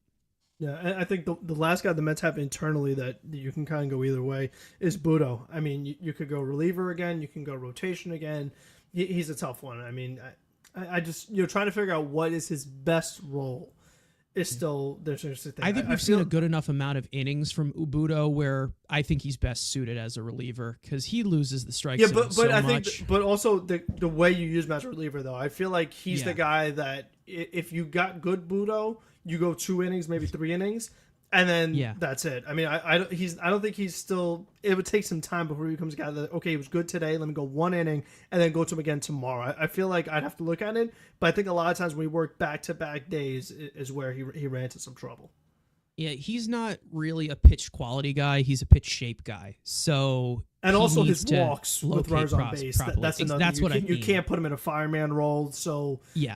Yeah, I think the last guy the Mets have internally that you can kind of go either way is Budo. I mean, you could go reliever again. You can go rotation again. He's a tough one. I mean, I just trying to figure out what is his best role. Is still there's a thing. I think we've seen a good enough amount of innings from Budo where I think he's best suited as a reliever because he loses the strike zone so I much. think, but also the way you use him as a reliever though, I feel like he's the guy that if you got good Budo, you go 2 innings, maybe 3 innings, and then that's it. I mean, I don't think he's still. It would take some time before he becomes a guy that he was good today. Let me go 1 inning and then go to him again tomorrow. I feel like I'd have to look at it, but I think a lot of times when we work back-to-back days is where he ran into some trouble. Yeah, he's not really a pitch quality guy. He's a pitch shape guy. So and also his walks with runners on base. That's another. That's what I mean. You can't put him in a fireman role. So yeah,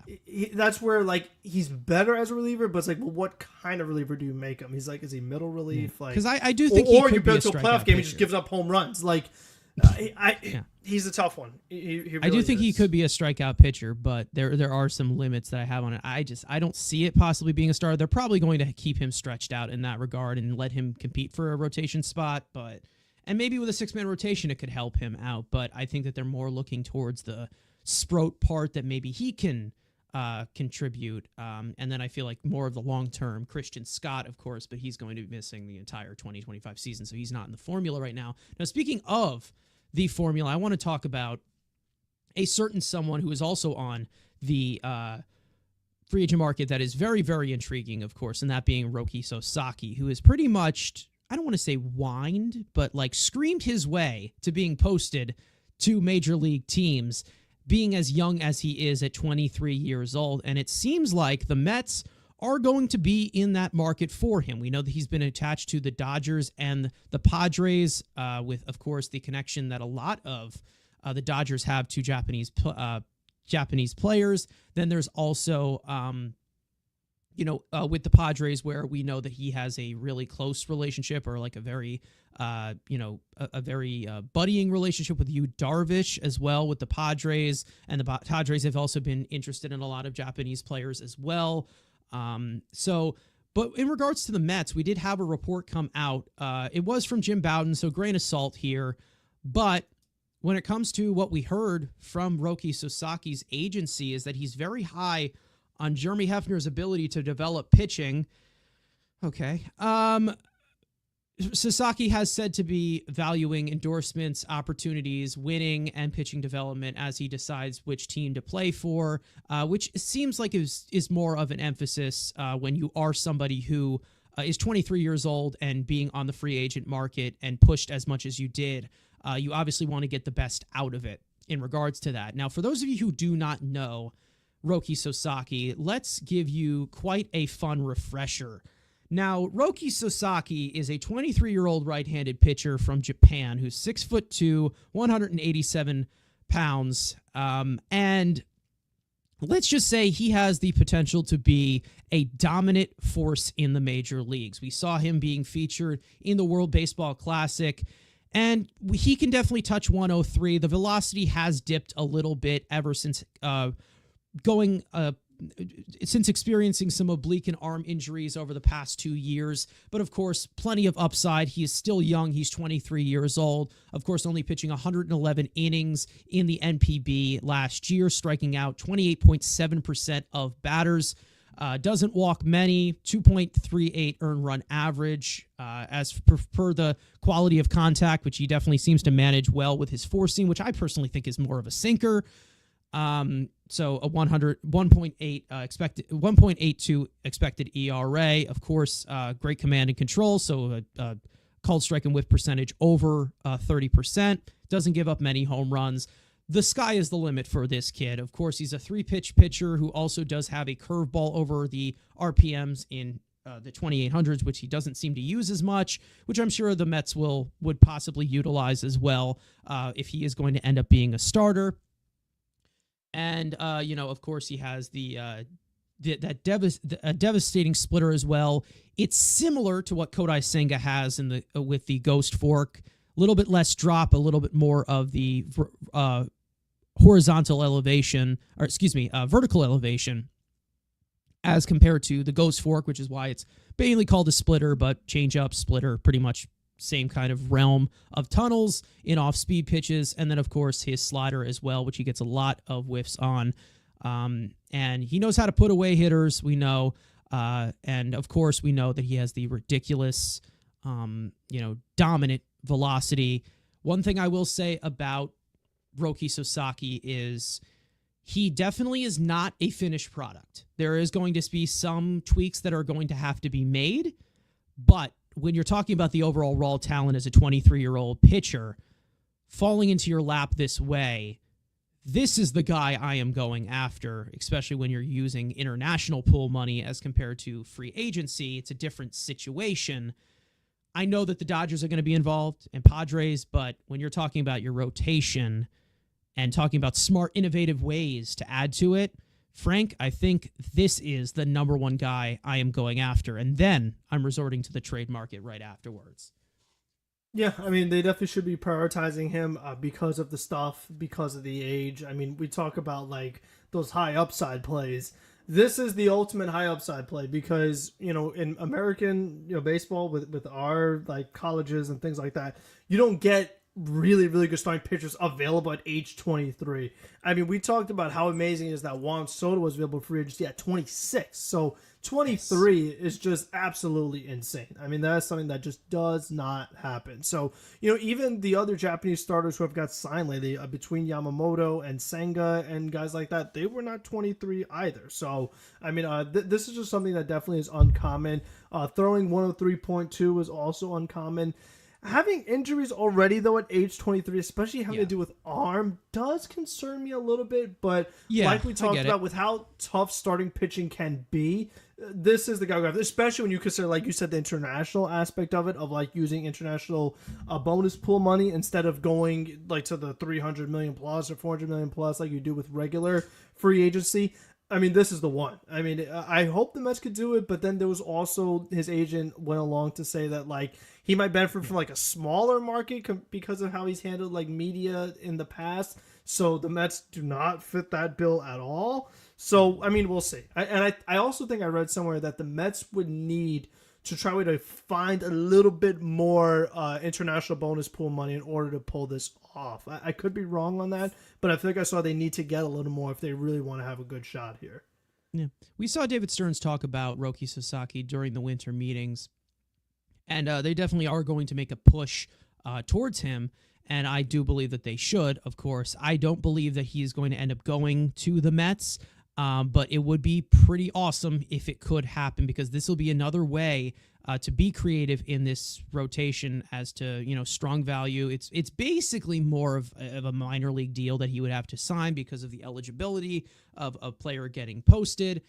that's where he's better as a reliever. But it's like, well, what kind of reliever do you make him? He's like, is he middle relief? Because I do think or he you could build to a playoff game, he just gives up home runs. He's a tough one. He really I do think he could be a strikeout pitcher, but there are some limits that I have on it. I don't see it possibly being a starter. They're probably going to keep him stretched out in that regard and let him compete for a rotation spot, and maybe with a 6-man rotation it could help him out. But I think that they're more looking towards the Sproat part that maybe he can contribute. And then I feel like more of the long-term Christian Scott, of course, but he's going to be missing the entire 2025 season, so he's not in the formula right now. Now, speaking of the formula, I want to talk about a certain someone who is also on the free agent market that is very, very intriguing, of course, and that being Roki Sasaki, who is pretty much, I don't want to say whined, but screamed his way to being posted to major league teams, being as young as he is at 23 years old. And it seems like the Mets are going to be in that market for him. We know that he's been attached to the Dodgers and the Padres, with, of course, the connection that a lot of the Dodgers have to Japanese players. Then there's also, with the Padres, where we know that he has a really close relationship, or a very, buddying relationship with Yu Darvish as well with the Padres. And the Padres have also been interested in a lot of Japanese players as well. But in regards to the Mets, we did have a report come out. It was from Jim Bowden, so grain of salt here. But when it comes to what we heard from Roki Sasaki's agency is that he's very high on Jeremy Hefner's ability to develop pitching. Okay. Sasaki has said to be valuing endorsements, opportunities, winning, and pitching development as he decides which team to play for, which seems like is more of an emphasis when you are somebody who is 23 years old and being on the free agent market and pushed as much as you did. You obviously want to get the best out of it in regards to that. Now, for those of you who do not know Roki Sasaki, let's give you quite a fun refresher. Now, Roki Sasaki is a 23-year-old right-handed pitcher from Japan who's 6'2", 187 pounds, and let's just say he has the potential to be a dominant force in the major leagues. We saw him being featured in the World Baseball Classic, and he can definitely touch 103. The velocity has dipped a little bit ever since since experiencing some oblique and arm injuries over the past 2 years. But of course, plenty of upside. He is still young. He's 23 years old. Of course, only pitching 111 innings in the NPB last year, striking out 28.7% of batters. Doesn't walk many, 2.38 earned run average, as per the quality of contact, which he definitely seems to manage well with his four seam, which I personally think is more of a sinker. So a 1.8 expected, 1.82 expected ERA. Of course, great command and control. So a called strike and whiff percentage over 30%. Doesn't give up many home runs. The sky is the limit for this kid. Of course, he's a 3-pitch pitcher who also does have a curveball over the RPMs in the 2800s, which he doesn't seem to use as much, which I'm sure the Mets would possibly utilize as well if he is going to end up being a starter. And of course, he has a devastating splitter as well. It's similar to what Kodai Senga has with the Ghost Fork. A little bit less drop, a little bit more of the vertical elevation, as compared to the Ghost Fork, which is why it's mainly called a splitter, but changeup, splitter, pretty much same kind of realm of tunnels in off-speed pitches. And then, of course, his slider as well, which he gets a lot of whiffs on. And he knows how to put away hitters, we know. And, of course, we know that he has the ridiculous, dominant velocity. One thing I will say about Roki Sasaki is he definitely is not a finished product. There is going to be some tweaks that are going to have to be made, but when you're talking about the overall raw talent as a 23-year-old pitcher falling into your lap this way, this is the guy I am going after, especially when you're using international pool money as compared to free agency. It's a different situation. I know that the Dodgers are going to be involved and Padres, but when you're talking about your rotation and talking about smart, innovative ways to add to it, Frank, I think this is the number one guy I am going after. And then I'm resorting to the trade market right afterwards. Yeah, I mean, they definitely should be prioritizing him because of the stuff, because of the age. I mean, we talk about like those high upside plays. This is the ultimate high upside play because, in American, baseball with our like colleges and things like that, you don't get really, really good starting pitchers available at age 23. I mean, we talked about how amazing it is that Juan Soto was available for free agency at 26. So 23 is just absolutely insane. I mean, that's something that just does not happen. So, even the other Japanese starters who have got signed lately, between Yamamoto and Senga and guys like that, they were not 23 either. So, I mean, this is just something that definitely is uncommon. Throwing 103.2 is also uncommon. Having injuries already, though, at age 23, especially having to do with arm, does concern me a little bit. But like we talked about with how tough starting pitching can be, this is the guy, especially when you consider, like you said, the international aspect of it, of like using international bonus pool money instead of going like to the 300 million plus or 400 million plus like you do with regular free agency. I mean, this is the one. I mean, I hope the Mets could do it, but then there was also his agent went along to say that like he might benefit from like a smaller market because of how he's handled like media in the past. So the Mets do not fit that bill at all. So, I mean, we'll see. I also think I read somewhere that the Mets would need to try to find a little bit more international bonus pool money in order to pull this off. I could be wrong on that, but I feel like I saw they need to get a little more if they really want to have a good shot here. Yeah, we saw David Stearns talk about Roki Sasaki during the winter meetings, and they definitely are going to make a push towards him, and I do believe that they should, of course. I don't believe that he is going to end up going to the Mets, but it would be pretty awesome if it could happen because this will be another way to be creative in this rotation as to, strong value. It's basically more of a minor league deal that he would have to sign because of the eligibility of a player getting posted.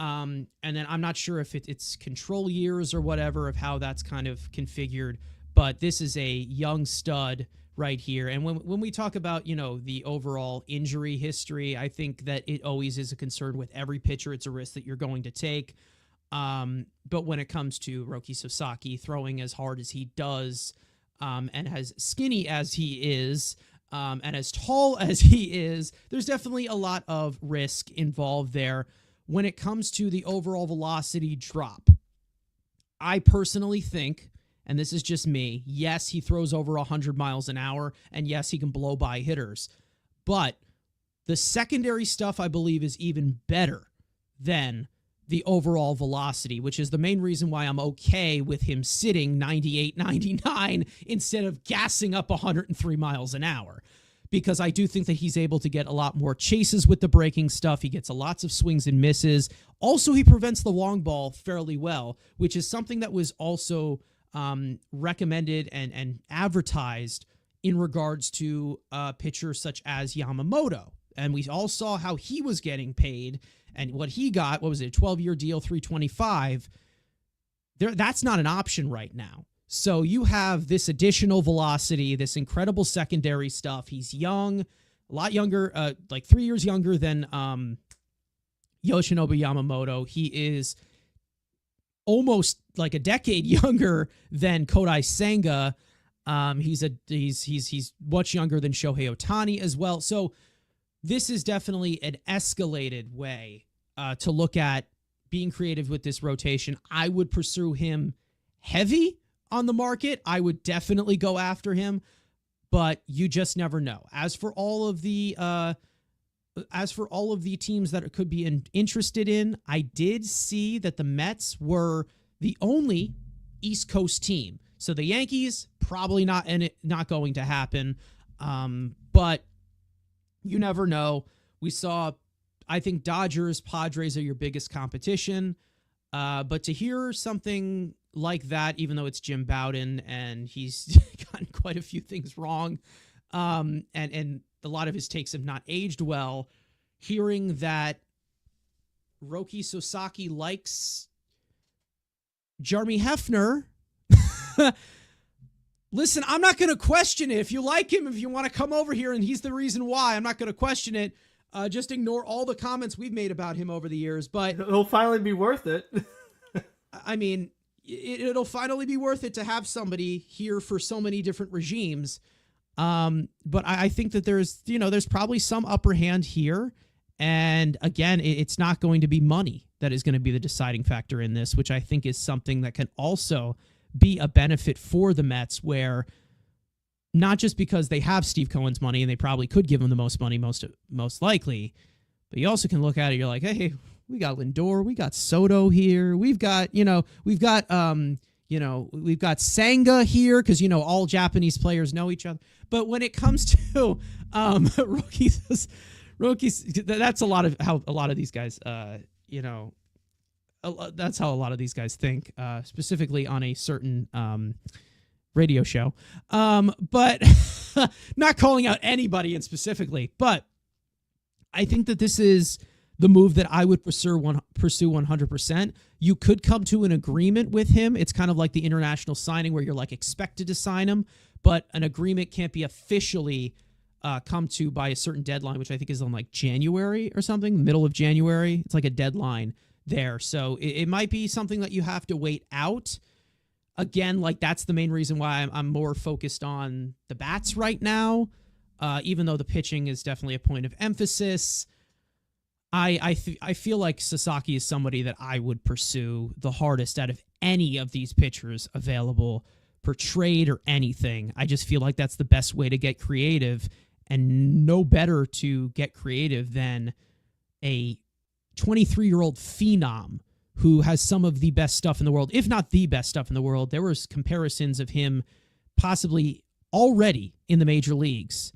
And then I'm not sure if it's control years or whatever of how that's kind of configured, but this is a young stud right here. And when we talk about, the overall injury history, I think that it always is a concern with every pitcher. It's a risk that you're going to take. But when it comes to Roki Sasaki throwing as hard as he does, and as skinny as he is, and as tall as he is, there's definitely a lot of risk involved there. When it comes to the overall velocity drop, I personally think, and this is just me, yes, he throws over 100 miles an hour, and yes, he can blow by hitters. But the secondary stuff, I believe, is even better than the overall velocity, which is the main reason why I'm okay with him sitting 98, 99 instead of gassing up 103 miles an hour. Because I do think that he's able to get a lot more chases with the breaking stuff. He gets lots of swings and misses. Also, he prevents the long ball fairly well, which is something that was also recommended and advertised in regards to pitchers such as Yamamoto. And we all saw how he was getting paid and what he got. What was it, a 12-year deal, $325. that's not an option right now. So you have this additional velocity, this incredible secondary stuff. He's young, a lot younger, like 3 years younger than Yoshinobu Yamamoto. He is almost like a decade younger than Kodai Senga. He's much younger than Shohei Ohtani as well. So this is definitely an escalated way to look at being creative with this rotation. I would pursue him heavy on the market. I would definitely go after him, but you just never know. As for all of the teams that it could be interested in, I did see that the Mets were the only East Coast team. So the Yankees probably not going to happen, but you never know. We saw, I think Dodgers, Padres are your biggest competition, but to hear something like that, even though it's Jim Bowden and he's gotten quite a few things wrong, and a lot of his takes have not aged well, hearing that Roki Sasaki likes Jeremy Hefner. Listen, I'm not going to question it. If you like him, if you want to come over here and he's the reason why, I'm not going to question it. Just ignore all the comments we've made about him over the years. But it'll finally be worth it. I mean, it'll finally be worth it to have somebody here for so many different regimes. But I think that there's probably some upper hand here. And again, it's not going to be money that is going to be the deciding factor in this, which I think is something that can also be a benefit for the Mets, where not just because they have Steve Cohen's money and they probably could give him the most money, most likely, but you also can look at it. You're like, hey, we got Lindor, we got Soto here, we've got Senga here because all Japanese players know each other. But when it comes to rookies, that's a lot of how a lot of these guys, that's how a lot of these guys think, specifically on a certain radio show. But not calling out anybody in specifically, but I think that this is the move that I would pursue 100%. You could come to an agreement with him. It's kind of like the international signing where you're like expected to sign him, but an agreement can't be officially come to by a certain deadline, which I think is on like January or something, middle of January. It's like a deadline there. So it might be something that you have to wait out. Again, like that's the main reason why I'm more focused on the bats right now, even though the pitching is definitely a point of emphasis. I feel like Sasaki is somebody that I would pursue the hardest out of any of these pitchers available per trade or anything. I just feel like that's the best way to get creative, and no better to get creative than a 23-year-old phenom who has some of the best stuff in the world, if not the best stuff in the world. There was comparisons of him possibly already in the major leagues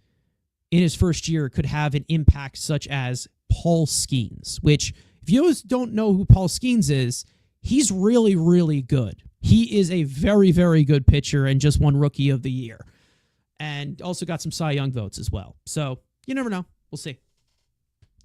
in his first year could have an impact such as Paul Skeens, which if you don't know who Paul Skeens is, he's really, really good. He is a very, very good pitcher and just won Rookie of the Year. And also got some Cy Young votes as well. So you never know. We'll see.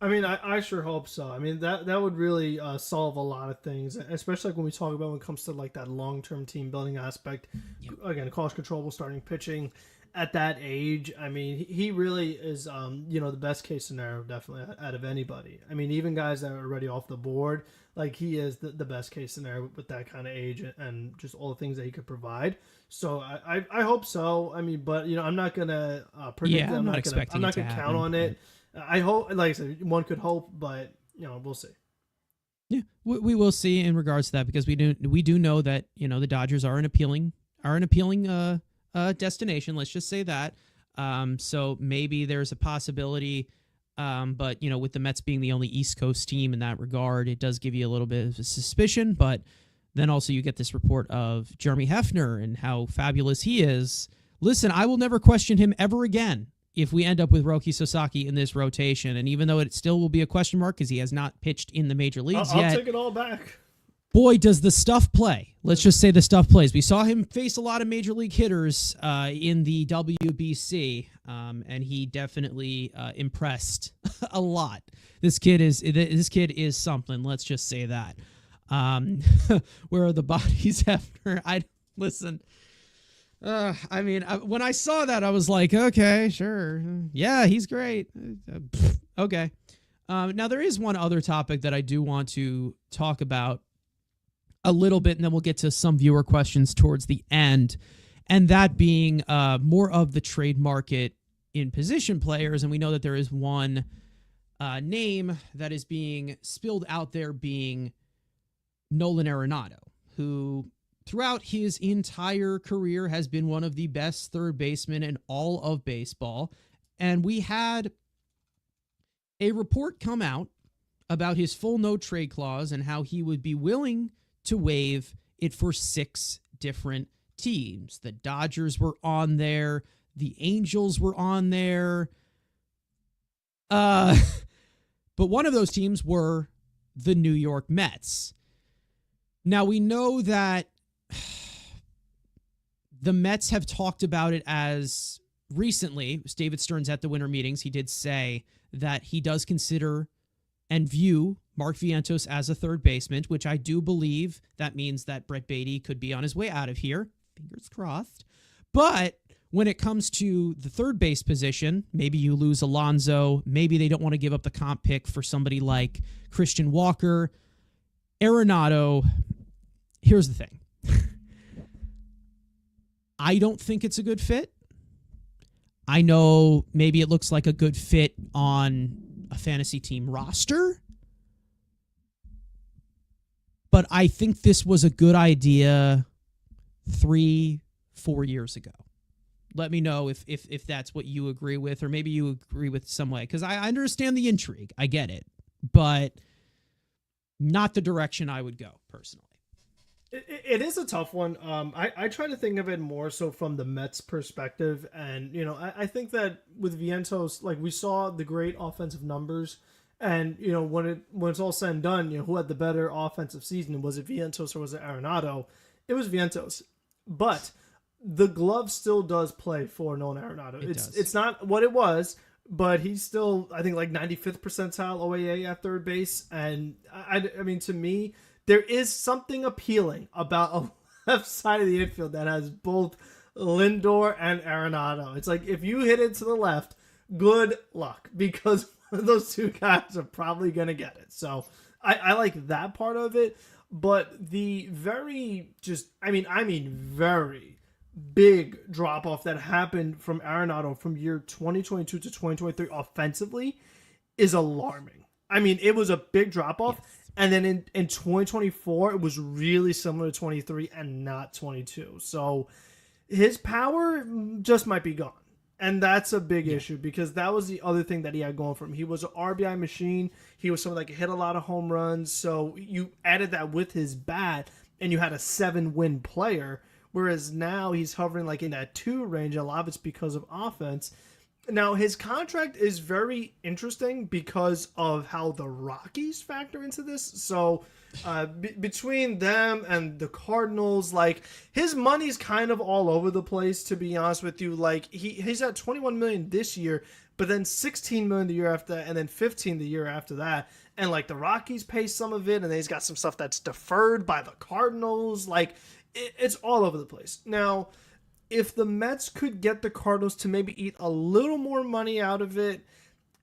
I mean, I sure hope so. I mean, that would really solve a lot of things, especially like when we talk about when it comes to like that long-term team building aspect. Yep. Again, cost controllable starting pitching at that age. I mean, he really is, the best case scenario definitely out of anybody. I mean, even guys that are already off the board, like he is the best case scenario with that kind of age and just all the things that he could provide. So I hope so. I mean, but I'm not gonna predict. Yeah, I'm not gonna count on it. I hope, like I said, one could hope, but we'll see. Yeah, we will see in regards to that, because we do know that the Dodgers are an appealing destination. Let's just say that. So maybe there's a possibility, but with the Mets being the only East Coast team in that regard, it does give you a little bit of a suspicion. But then also you get this report of Jeremy Hefner and how fabulous he is. Listen, I will never question him ever again if we end up with Roki Sasaki in this rotation. And even though it still will be a question mark because he has not pitched in the major leagues yet. I'll take it all back. Boy, does the stuff play. Let's just say the stuff plays. We saw him face a lot of major league hitters in the WBC, and he definitely impressed a lot. This kid is something. Let's just say that. Where are the bodies after? Listen. When I saw that, I was like, okay, sure. Yeah, he's great. Okay. Now, there is one other topic that I do want to talk about a little bit, and then we'll get to some viewer questions towards the end, and that being more of the trade market in position players. And we know that there is one name that is being spilled out there, being Nolan Arenado, who throughout his entire career has been one of the best third basemen in all of baseball. And we had a report come out about his full no trade clause and how he would be willing to waive it for 6 different teams. The Dodgers were on there. The Angels were on there. But one of those teams were the New York Mets. Now, we know that the Mets have talked about it as recently. It was David Stearns at the winter meetings. He did say that he does consider and view Mark Vientos as a third baseman, which I do believe that means that Brett Beatty could be on his way out of here. Fingers crossed. But when it comes to the third base position, maybe you lose Alonso. Maybe they don't want to give up the comp pick for somebody like Christian Walker. Arenado, here's the thing. I don't think it's a good fit. I know maybe it looks like a good fit on a fantasy team roster, but I think this was a good idea 3-4 years ago. Let me know if that's what you agree with, or maybe you agree with some way, because I understand the intrigue. I get it, but not the direction I would go personally. It is a tough one. I try to think of it more so from the Mets perspective. And, I think that with Vientos, like, we saw the great offensive numbers. And, when it's all said and done, who had the better offensive season? Was it Vientos or was it Arenado? It was Vientos. But the glove still does play for Nolan Arenado. It's not what it was, but he's still, I think, like 95th percentile OAA at third base. And, I mean, to me, there is something appealing about a left side of the infield that has both Lindor and Arenado. It's like, if you hit it to the left, good luck, because one of those two guys are probably going to get it. So I like that part of it. But the very very big drop-off that happened from Arenado from year 2022 to 2023 offensively is alarming. I mean, it was a big drop-off. Yes. And then in 2024, it was really similar to 23 and not 22. So his power just might be gone. And that's a big issue, because that was the other thing that he had going for him. He was an RBI machine. He was someone that could hit a lot of home runs. So you added that with his bat, and you had a 7-win player. Whereas now he's hovering like in that 2 range. A lot of it's because of offense. Now, his contract is very interesting because of how the Rockies factor into this. So between them and the Cardinals, like, his money's kind of all over the place, to be honest with you. Like, he's at $21 million this year, but then $16 million the year after that, and then $15 the year after that. And, like, the Rockies pay some of it, and then he's got some stuff that's deferred by the Cardinals. Like, it's all over the place. Now, if the Mets could get the Cardinals to maybe eat a little more money out of it,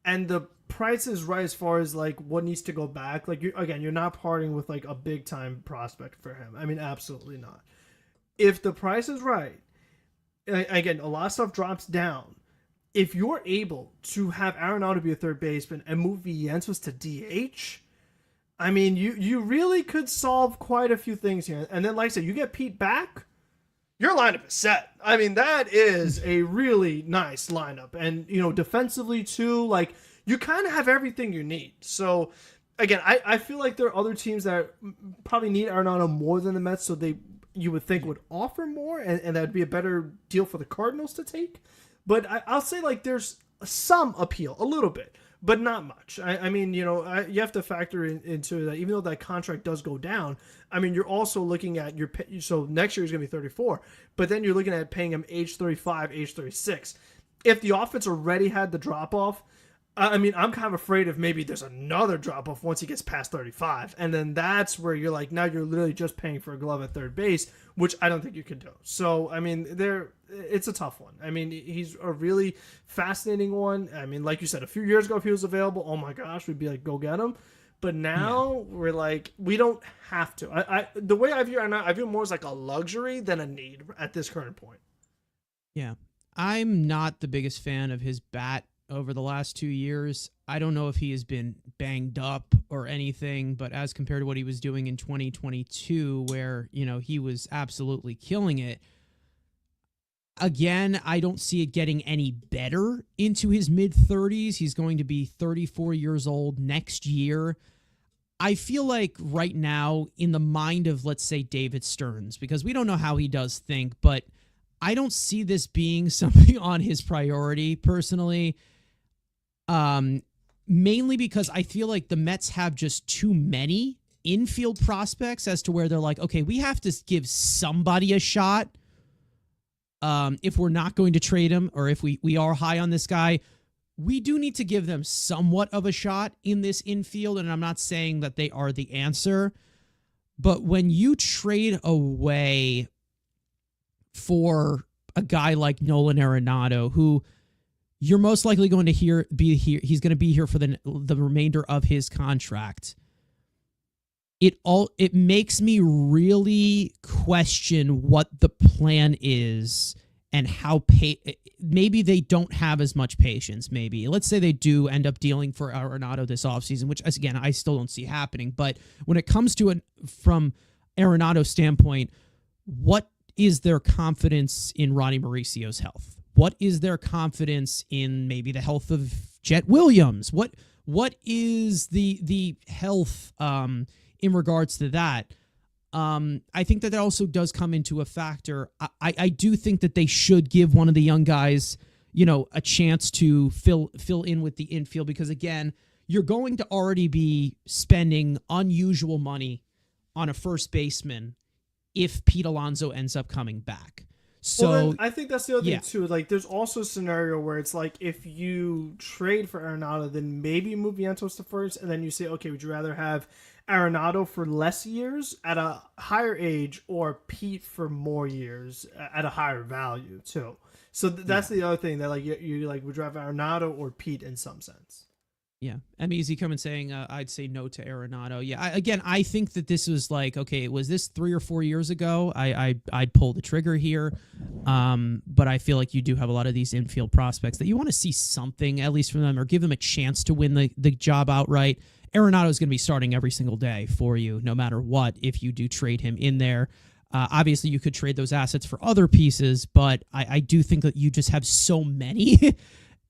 and the price is right as far as like what needs to go back, like, you're not parting with like a big time prospect for him. I mean, absolutely not. If the price is right, again, a lot of stuff drops down. If you're able to have Arenado be a third baseman and move Vientos to DH, I mean, you really could solve quite a few things here. And then, like I said, you get Pete back, your lineup is set. I mean, that is a really nice lineup. And, defensively too, like, you kind of have everything you need. So, again, I feel like there are other teams that probably need Arenado more than the Mets, so you would think would offer more, and that would be a better deal for the Cardinals to take. But I'll say, like, there's some appeal, a little bit, but not much. I mean, you have to factor into that, even though that contract does go down. I mean, you're also looking at so next year he's going to be 34, but then you're looking at paying him age 35, age 36. If the offense already had the drop off, I mean, I'm kind of afraid if maybe there's another drop off once he gets past 35, and then that's where you're like, now you're literally just paying for a glove at third base, which I don't think you can do. So, I mean, it's a tough one. I mean, he's a really fascinating one. I mean, like you said, a few years ago, if he was available, oh my gosh, we'd be like, go get him. But now we're like, we don't have to. The way I view it more as like a luxury than a need at this current point. Yeah. I'm not the biggest fan of his bat over the last 2 years. I don't know if he has been banged up or anything, but as compared to what he was doing in 2022, where, he was absolutely killing it, again, I don't see it getting any better into his mid-30s. He's going to be 34 years old next year. I feel like right now, in the mind of, let's say, David Stearns, because we don't know how he does think, but I don't see this being something on his priority, personally. Mainly because I feel like the Mets have just too many infield prospects as to where they're like, okay, we have to give somebody a shot. If we're not going to trade him, or if we are high on this guy, we do need to give them somewhat of a shot in this infield. And I'm not saying that they are the answer, but when you trade away for a guy like Nolan Arenado, who you're most likely going to be here, he's going to be here for the remainder of his contract. It makes me really question what the plan is and how maybe they don't have as much patience. Maybe let's say they do end up dealing for Arenado this offseason, which again I still don't see happening. But when it comes to from Arenado's standpoint, what is their confidence in Ronnie Mauricio's health? What is their confidence in maybe the health of Jet Williams? What is the health in regards to that? I think that also does come into a factor. I do think that they should give one of the young guys, a chance to fill in with the infield, because again, you're going to already be spending unusual money on a first baseman if Pete Alonso ends up coming back. So well, I think that's the other thing too. Like, there's also a scenario where it's like, if you trade for Arenado, then maybe move Vientos to first, and then you say, okay, would you rather have Arenado for less years at a higher age, or Pete for more years at a higher value too? So that's the other thing, that like you like, would you rather Arenado or Pete in some sense? Yeah, Easy coming saying I'd say no to Arenado. Yeah, I think that this was like, okay, was this 3 or 4 years ago? I'd pull the trigger here, but I feel like you do have a lot of these infield prospects that you want to see something at least from them, or give them a chance to win the job outright. Arenado is going to be starting every single day for you, no matter what. If you do trade him in there, obviously you could trade those assets for other pieces, but I do think that you just have so many.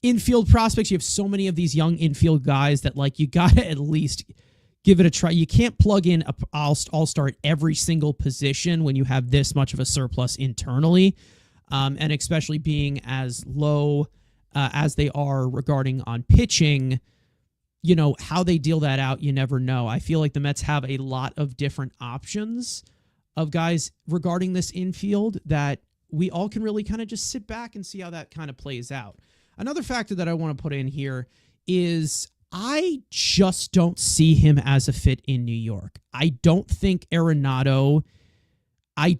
Infield prospects, you have so many of these young infield guys that like you gotta at least give it a try. You can't plug in a all-star at every single position when you have this much of a surplus internally, and especially being as low as they are regarding on pitching. How they deal that out, you never know. I feel like the Mets have a lot of different options of guys regarding this infield that we all can really kind of just sit back and see how that kind of plays out. Another factor that I want to put in here is I just don't see him as a fit in New York. I don't think Arenado, I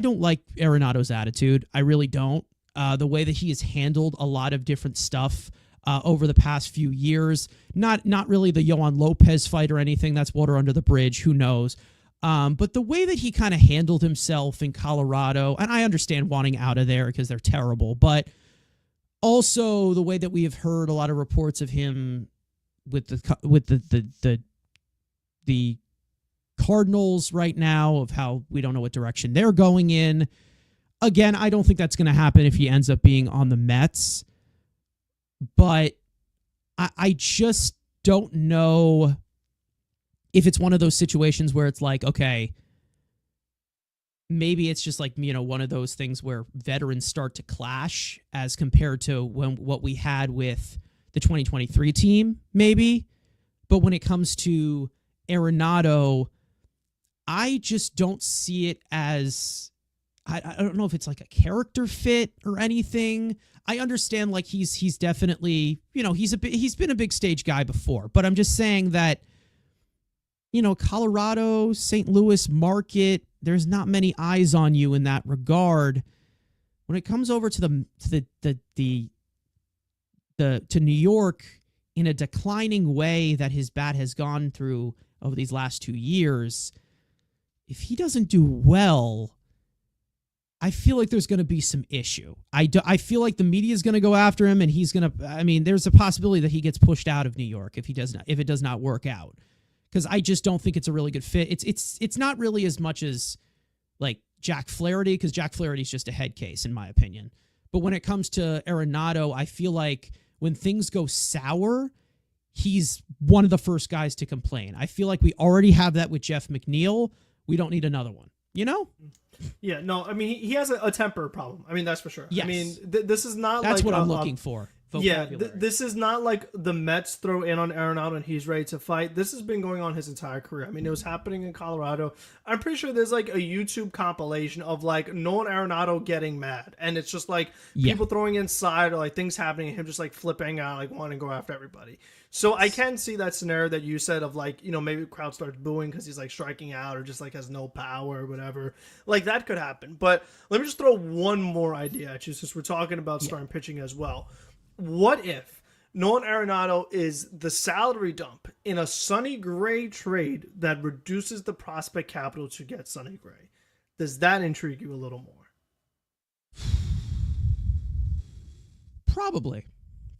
don't like Arenado's attitude. I really don't. The way that he has handled a lot of different stuff over the past few years, not really the Yohan Lopez fight or anything. That's water under the bridge. Who knows? But the way that he kind of handled himself in Colorado, and I understand wanting out of there because they're terrible, but also the way that we have heard a lot of reports of him with the Cardinals right now, of how we don't know what direction they're going in. Again, I don't think that's going to happen if he ends up being on the Mets, but I just don't know if it's one of those situations where it's like, okay, maybe it's just like, one of those things where veterans start to clash as compared to what we had with the 2023 team, maybe. But when it comes to Arenado, I just don't see it as I don't know if it's like a character fit or anything. I understand like he's definitely, he's been a big stage guy before, but I'm just saying that, Colorado, St. Louis market, there's not many eyes on you in that regard. When it comes over to to New York in a declining way that his bat has gone through over these last 2 years, if he doesn't do well, I feel like there's going to be some issue. I feel like the media is going to go after him, and he's going to. I mean, there's a possibility that he gets pushed out of New York if it does not work out. Because I just don't think it's a really good fit. It's not really as much as like Jack Flaherty, because Jack Flaherty's just a head case in my opinion. But when it comes to Arenado, I feel like when things go sour, he's one of the first guys to complain. I feel like we already have that with Jeff McNeil. We don't need another one. Yeah, no, I mean, he has a temper problem. I mean, that's for sure. Yes. I mean, this is not That's like what I'm looking for. Yeah, this is not like the Mets throw in on Arenado and he's ready to fight. This has been going on his entire career. I mean, it was happening in Colorado. I'm pretty sure there's like a YouTube compilation of like Nolan Arenado getting mad. And it's just like people throwing inside or like things happening and him just like flipping out, like wanting to go after everybody. So I can see that scenario that you said of like, maybe the crowd starts booing because he's like striking out or just like has no power or whatever. Like that could happen. But let me just throw one more idea at you since we're talking about starting pitching as well. What if Nolan Arenado is the salary dump in a Sonny Gray trade that reduces the prospect capital to get Sonny Gray? Does that intrigue you a little more? Probably.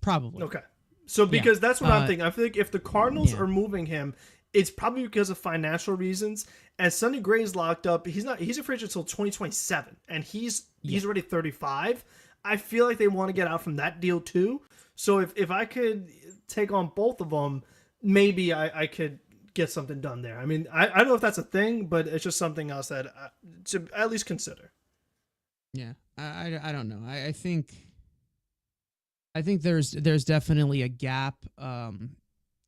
Okay. So because that's what I'm thinking. I feel like if the Cardinals are moving him, it's probably because of financial reasons. And Sonny Gray's locked up. He's a free agent until 2027, and he's already 35. I feel like they want to get out from that deal too. So if I could take on both of them, maybe I could get something done there. I mean, I don't know if that's a thing, but it's just something else that to at least consider. Yeah, I don't know. I think there's definitely a gap.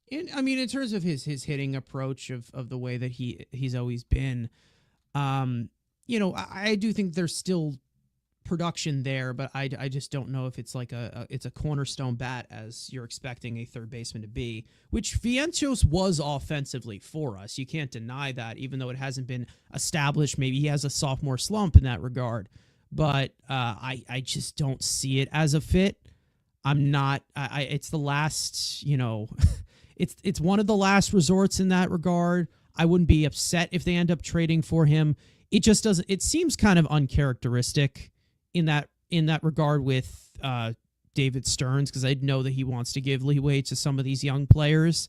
In terms of his hitting approach of the way that he's always been, I do think there's still production there, but I just don't know if it's like it's a cornerstone bat as you're expecting a third baseman to be, which Vientos was offensively for us. You can't deny that, even though it hasn't been established. Maybe he has a sophomore slump in that regard, but I just don't see it as a fit. I'm not. It's the last. It's one of the last resorts in that regard. I wouldn't be upset if they end up trading for him. It just doesn't. It seems kind of uncharacteristic in that regard with David Stearns, because I know that he wants to give leeway to some of these young players.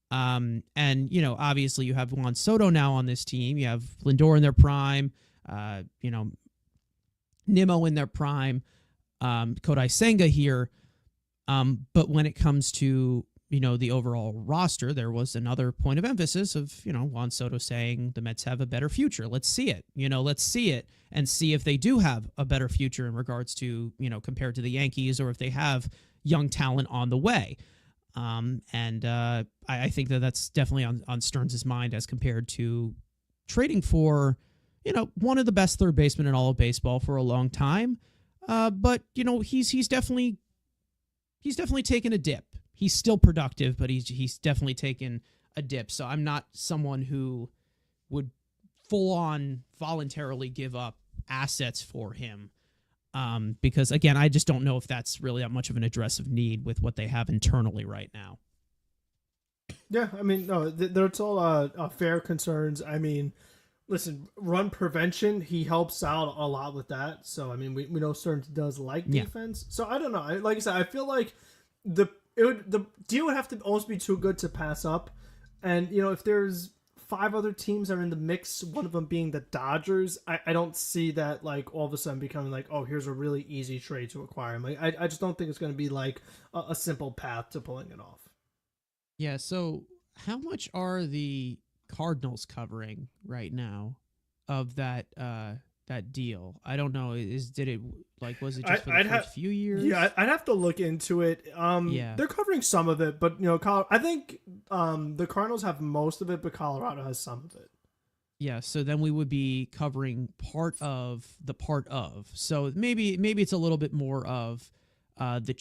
And obviously you have Juan Soto now on this team. You have Lindor in their prime. Nimmo in their prime. Kodai Senga here. But when it comes to the overall roster, there was another point of emphasis of, Juan Soto saying the Mets have a better future. Let's see it. Let's see it and see if they do have a better future in regards to, compared to the Yankees, or if they have young talent on the way. I think that's definitely on Stearns' mind as compared to trading for, one of the best third basemen in all of baseball for a long time. But he's definitely taken a dip. He's still productive, but he's definitely taken a dip. So I'm not someone who would full on voluntarily give up assets for him. Because again, I just don't know if that's really that much of an addressive need with what they have internally right now. Yeah, I mean, no, that's all fair concerns. I mean, listen, run prevention, he helps out a lot with that. So, I mean, we know Stearns does like defense. So, I don't know. Like I said, I feel like the deal would have to almost be too good to pass up. And, if there's 5 other teams that are in the mix, one of them being the Dodgers, I don't see that, like, all of a sudden becoming like, oh, here's a really easy trade to acquire him. Like, I just don't think it's going to be, like, a simple path to pulling it off. Yeah, so how much are the Cardinals covering right now of that deal? I don't know. Was it just for the first few years? Yeah, I'd have to look into it. They're covering some of it, but I think the Cardinals have most of it, but Colorado has some of it. Yeah, so then we would be covering part of the part of. So maybe it's a little bit more of the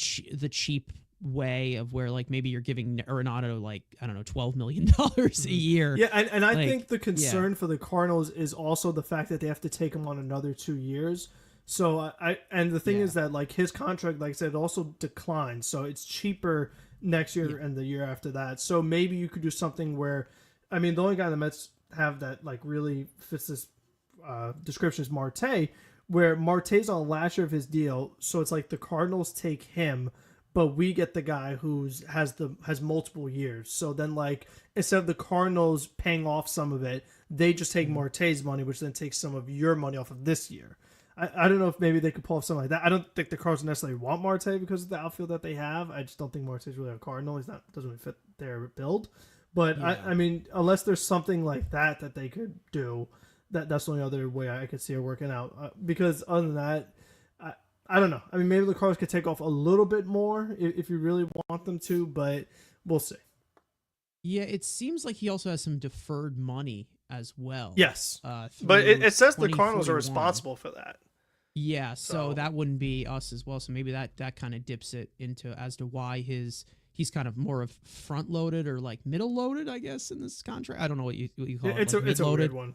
cheap way of where like maybe you're giving Arenado like I don't know $12 million a year. Yeah, and I Like, think the yeah, concern for the Cardinals is also the fact that they have to take him on another 2 years. So and the thing Yeah. is that like his contract, like I said, also declines. So it's cheaper next year Yeah. and the year after that. So maybe you could do something where, I mean, the only guy the Mets have that like really fits this description is Marte, where Marte's on last year of his deal. So it's like the Cardinals take him, but we get the guy who's has multiple years. So then like instead of the Cardinals paying off some of it, they just take Marte's money, which then takes some of your money off of this year. I don't know if maybe they could pull off something like that. I don't think the Cardinals necessarily want Marte because of the outfield that they have. I just don't think Marte's really a Cardinal. He's not doesn't really fit their build. But Yeah. I mean, unless there's something like that they could do, that's the only other way I could see it working out. Because other than that, I don't know. I mean, maybe the Cardinals could take off a little bit more if you really want them to, but we'll see. Yeah, it seems like he also has some deferred money as well. Yes, but through it says the Cardinals are 2041. responsible for that. Yeah, so So- that wouldn't be us as well. So maybe that kind of dips it into as to why he's kind of more of front loaded or like middle loaded, I guess, in this contract. I don't know what you call it. It's like a mid-loaded. weird one.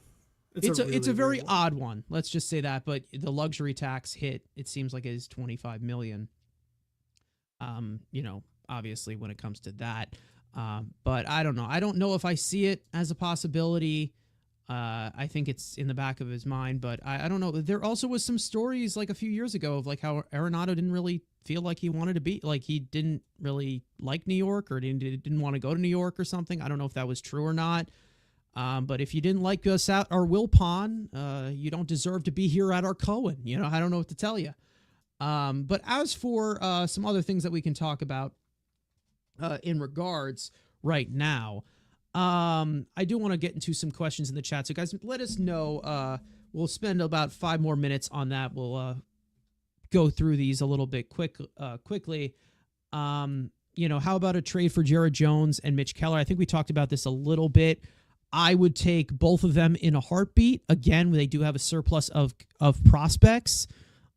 It's a really very weird one. odd one. Let's just say that. But the luxury tax hit, it seems like it is $25 million. Obviously when it comes to that. But I don't know. I don't know if I see it as a possibility. I think it's in the back of his mind, but I don't know. There also was some stories like a few years ago of like how Arenado didn't really feel like he wanted to be, like he didn't really like New York or didn't want to go to New York or something. I don't know if that was true or not. But if you didn't like us at our Wilpon, you don't deserve to be here at our Cohen. I don't know what to tell you. But as for some other things that we can talk about in regards right now, I do want to get into some questions in the chat. So guys, let us know. We'll spend about 5 more minutes on that. We'll go through these a little bit quickly. How about a trade for Jared Jones and Mitch Keller? I think we talked about this a little bit. I would take both of them in a heartbeat. Again, they do have a surplus of prospects.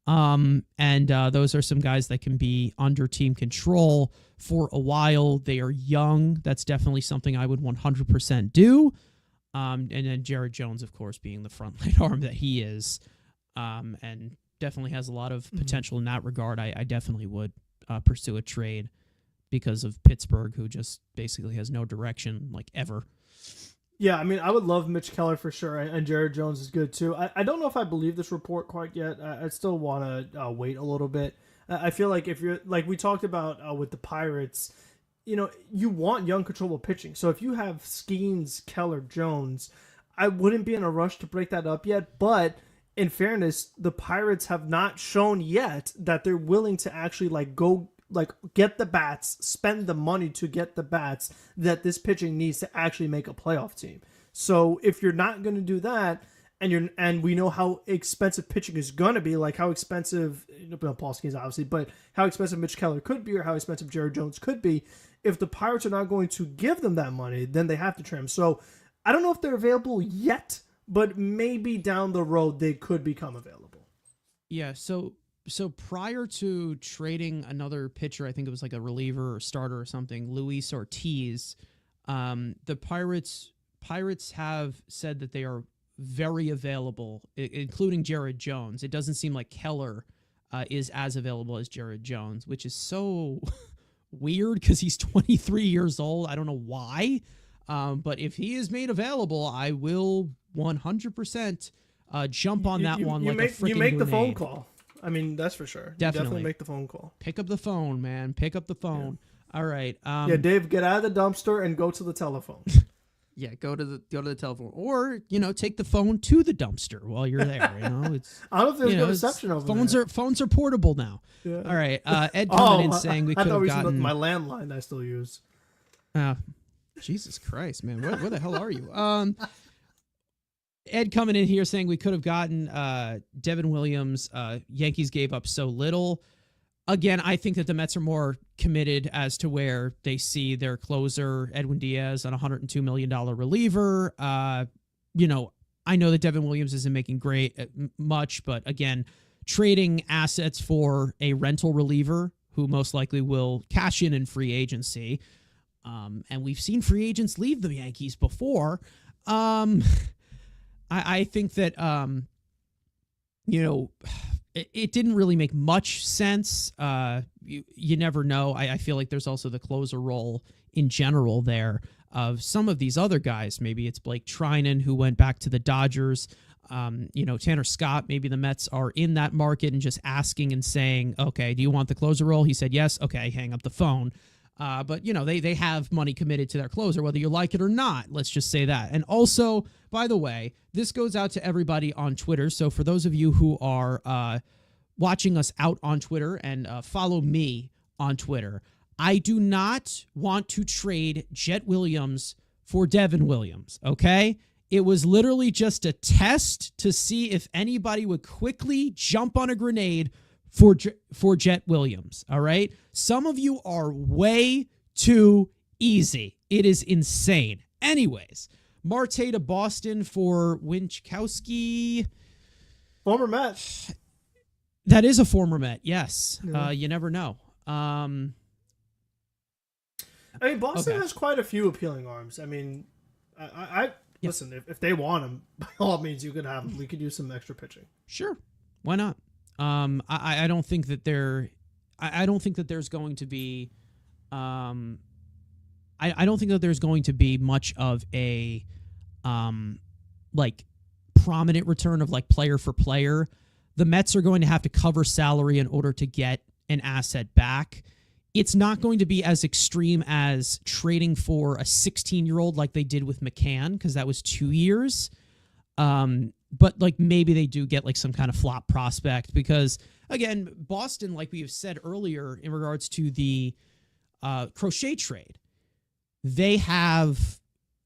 And those are some guys that can be under team control for a while. They are young. That's definitely something I would 100% do. And then Jared Jones, of course, being the front line arm that he is, and definitely has a lot of potential in that regard. I definitely would pursue a trade because of Pittsburgh, who just basically has no direction, like ever. Yeah, I mean, I would love Mitch Keller for sure, and Jared Jones is good too. I don't know if I believe this report quite yet. I still want to wait a little bit. I feel like if you're, like we talked about with the Pirates, you want young, controllable pitching. So if you have Skeens, Keller, Jones, I wouldn't be in a rush to break that up yet. But in fairness, the Pirates have not shown yet that they're willing to actually go get the bats, spend the money to get the bats that this pitching needs to actually make a playoff team. So if you're not going to do that, and we know how expensive pitching is going to be, like how expensive Paul Skeens obviously, but how expensive Mitch Keller could be or how expensive Jared Jones could be, if the Pirates are not going to give them that money, then they have to trim. So I don't know if they're available yet, but maybe down the road they could become available. Yeah, so prior to trading another pitcher, I think it was like a reliever or starter or something, Luis Ortiz, the Pirates have said that they are very available, including Jared Jones. It doesn't seem like Keller is as available as Jared Jones, which is so weird because he's 23 years old. I don't know why, but if he is made available, I will 100% jump on that one like a freaking You make the phone grenade. call. I mean, that's for sure. Definitely. You definitely make the phone call. Pick up the phone, man. Pick up the phone. Yeah. All right. Yeah, Dave, get out of the dumpster and go to the telephone. Yeah, go to the telephone, or take the phone to the dumpster while you're there. It's I don't know if there's good reception over there. Phones are portable now. Yeah. All right. Ed coming in saying we I could thought have we gotten my landline I still use. Jesus Christ, man, where the hell are you? Ed coming in here saying we could have gotten Devin Williams. Yankees gave up so little. Again, I think that the Mets are more committed as to where they see their closer, Edwin Diaz, on a $102 million reliever. I know that Devin Williams isn't making much, but again, trading assets for a rental reliever who most likely will cash in free agency. And we've seen free agents leave the Yankees before. I think that, it didn't really make much sense. You never know. I feel like there's also the closer role in general there of some of these other guys. Maybe it's Blake Trinan, who went back to the Dodgers. Tanner Scott, maybe the Mets are in that market and just asking and saying, okay, do you want the closer role? He said, yes. Okay, hang up the phone. But they have money committed to their closer, whether you like it or not. Let's just say that. And also, by the way, this goes out to everybody on Twitter. So for those of you who are watching us out on Twitter and follow me on Twitter, I do not want to trade Jet Williams for Devin Williams, okay? It was literally just a test to see if anybody would quickly jump on a grenade for Jet Williams, all right? Some of you are way too easy. It is insane. Anyways, Marte to Boston for Winchkowski. Former Met. That is a former Met, yes. Yeah. You never know. Boston has quite a few appealing arms. Listen, if they want him, by all means, you could have him. We could use some extra pitching. Sure. Why not? I don't think that I don't think that there's going to be I don't think that there's going to be much of a prominent return of player for player. The Mets are going to have to cover salary in order to get an asset back. It's not going to be as extreme as trading for a 16-year-old like they did with McCann, because that was 2 years. But maybe they do get some kind of flop prospect, because again, Boston, like we have said earlier in regards to the Crochet trade, they have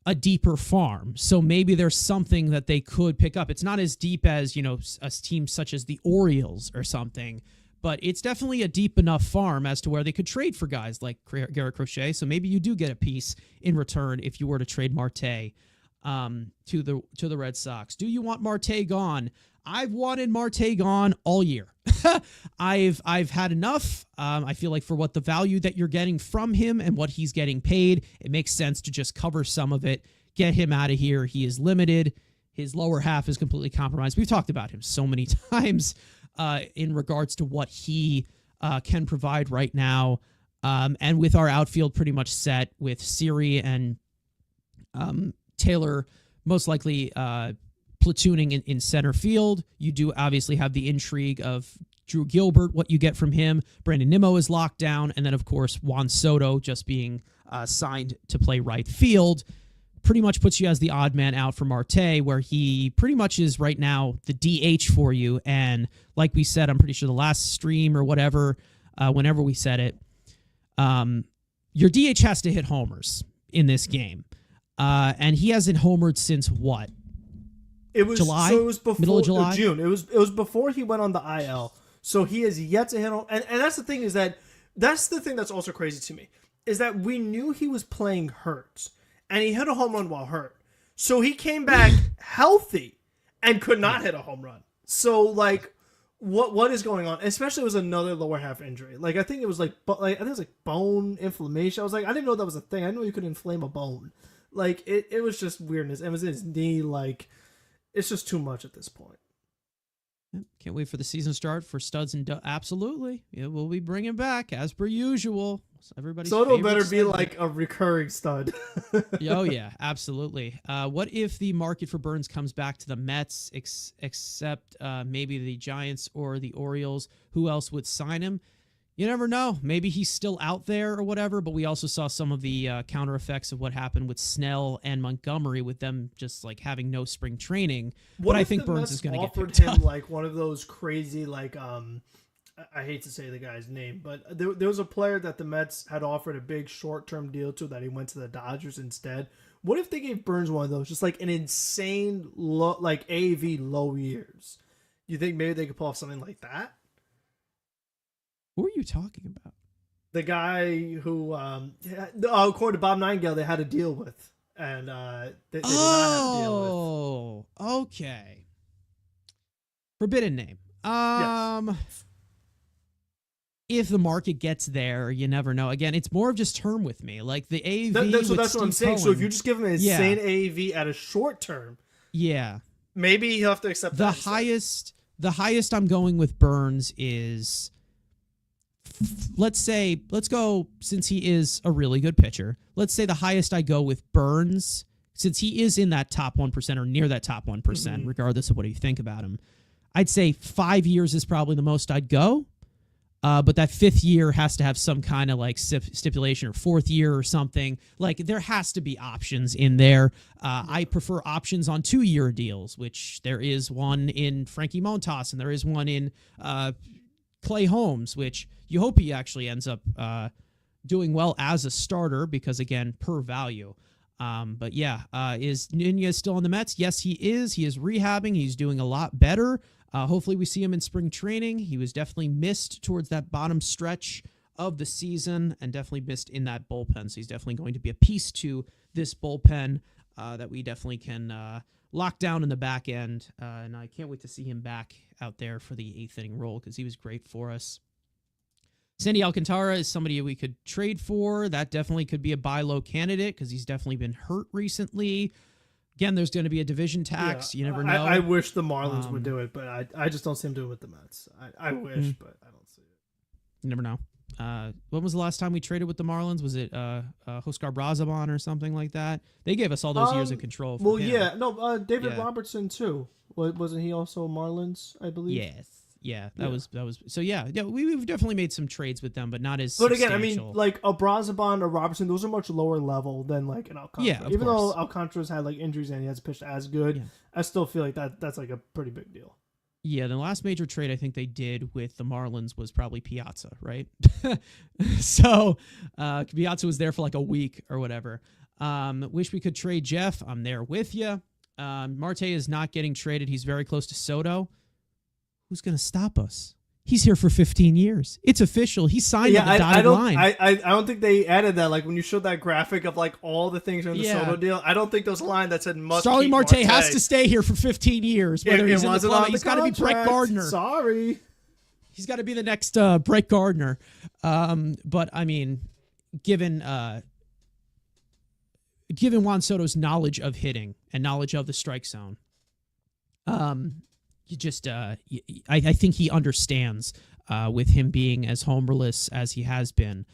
a deeper farm. So maybe there's something that they could pick up. It's not as deep as, a team such as the Orioles or something, but it's definitely a deep enough farm as to where they could trade for guys like Garrett Crochet. So maybe you do get a piece in return if you were to trade Marte to the Red Sox. Do you want Marte gone? I've wanted Marte gone all year. I've had enough. I feel like for what the value that you're getting from him and what he's getting paid, it makes sense to just cover some of it, get him out of here. He is limited. His lower half is completely compromised. We've talked about him so many times in regards to what he can provide right now. And with our outfield pretty much set with Siri and Taylor most likely platooning in center field, you do obviously have the intrigue of Drew Gilbert, what you get from him. Brandon Nimmo is locked down. And then, of course, Juan Soto just being signed to play right field pretty much puts you as the odd man out for Marte, where he pretty much is right now the DH for you. And like we said, I'm pretty sure the last stream or whatever, whenever we said it, your DH has to hit homers in this game. And he hasn't homered since what? It was July? So it was before Middle of July? June. It was before he went on the IL. So he has yet to hit home. And that's the thing that's the thing that's also crazy to me, is that we knew he was playing hurt, and he hit a home run while hurt. So he came back healthy and could not hit a home run. So what is going on? Especially it was another lower half injury. I think it was I think it was bone inflammation. I was I didn't know that was a thing. I didn't know you could inflame a bone. It was just weirdness. It was his knee. It's just too much at this point. Can't wait for the season start for studs and absolutely. Yeah, we'll be bringing back as per usual. Everybody's Soto better be a recurring stud. Oh yeah, absolutely. What if the market for Burns comes back to the Mets, except maybe the Giants or the Orioles? Who else would sign him? You never know. Maybe he's still out there or whatever, but we also saw some of the counter effects of what happened with Snell and Montgomery, with them just having no spring training. But I think Burns is going to get picked him up. One of those crazy I hate to say the guy's name, but there was a player that the Mets had offered a big short-term deal to that he went to the Dodgers instead. What if they gave Burns one of those, just an insane low, AAV low years? You think maybe they could pull off something like that? Who are you talking about? The guy who, according to Bob Nightingale, they had a deal with. and they did not have to deal with. Oh, okay. Forbidden name. Yes. If the market gets there, you never know. Again, it's more of just term with me. Like the AAV. That's with what I'm Steve saying. So Cohen, if you just give him an insane AAV at a short term, maybe he'll have to accept the that highest. The highest I'm going with Burns is, let's go, since he is a really good pitcher, let's say the highest I go with Burns, since he is in that top 1% or near that top 1%, regardless of what you think about him, I'd say 5 years is probably the most I'd go. But that 5th year has to have some kind of like stipulation, or 4th year or something. Like there has to be options in there. I prefer options on 2-year deals, which there is one in Frankie Montas and there is one in Clay Holmes, which you hope he actually ends up doing well as a starter because, again, per value. But yeah, is Nunez still on the Mets? Yes, he is. He is rehabbing. He's doing a lot better. Hopefully we see him in spring training. He was definitely missed towards that bottom stretch of the season and definitely missed in that bullpen. So he's definitely going to be a piece to this bullpen that we definitely can lock down in the back end. And I can't wait to see him back out there for the 8th inning role because he was great for us. Sandy Alcantara is somebody we could trade for. That definitely could be a buy low candidate because he's definitely been hurt recently. Again, there's going to be a division tax. You never know. I wish the Marlins would do it, but I just don't see him doing it with the Mets. I wish, but I don't see it. You never know. When was the last time we traded with the Marlins? Was it Huascar Brazaban or something like that? They gave us all those years of control. David Robertson too. Wasn't he also Marlins? I believe. Yes. Yeah, that was so. Yeah, we've definitely made some trades with them, but not as. But again, I mean, like a Brazaban or Robertson, those are much lower level than like an Alcantara. Yeah, even though Alcantara's had like injuries and he hasn't pitched as good, I still feel like that's like a pretty big deal. Yeah, the last major trade I think they did with the Marlins was probably Piazza, right? So Piazza was there for like a week or whatever. Wish we could trade Jeff. I'm there with you. Marte is not getting traded. He's very close to Soto. Who's going to stop us? He's here for 15 years. It's official. He signed on the dotted line. I don't think they added that. Like when you showed that graphic of like all the things in the Soto deal, I don't think there's a line that said must Starling keep Marte has to stay here for 15 years. Whether he's in the club, he's got to be Brett Gardner. Sorry. He's got to be the next Brett Gardner. But I mean, given Juan Soto's knowledge of hitting and knowledge of the strike zone, you just, I think he understands with him being as homerless as he has been,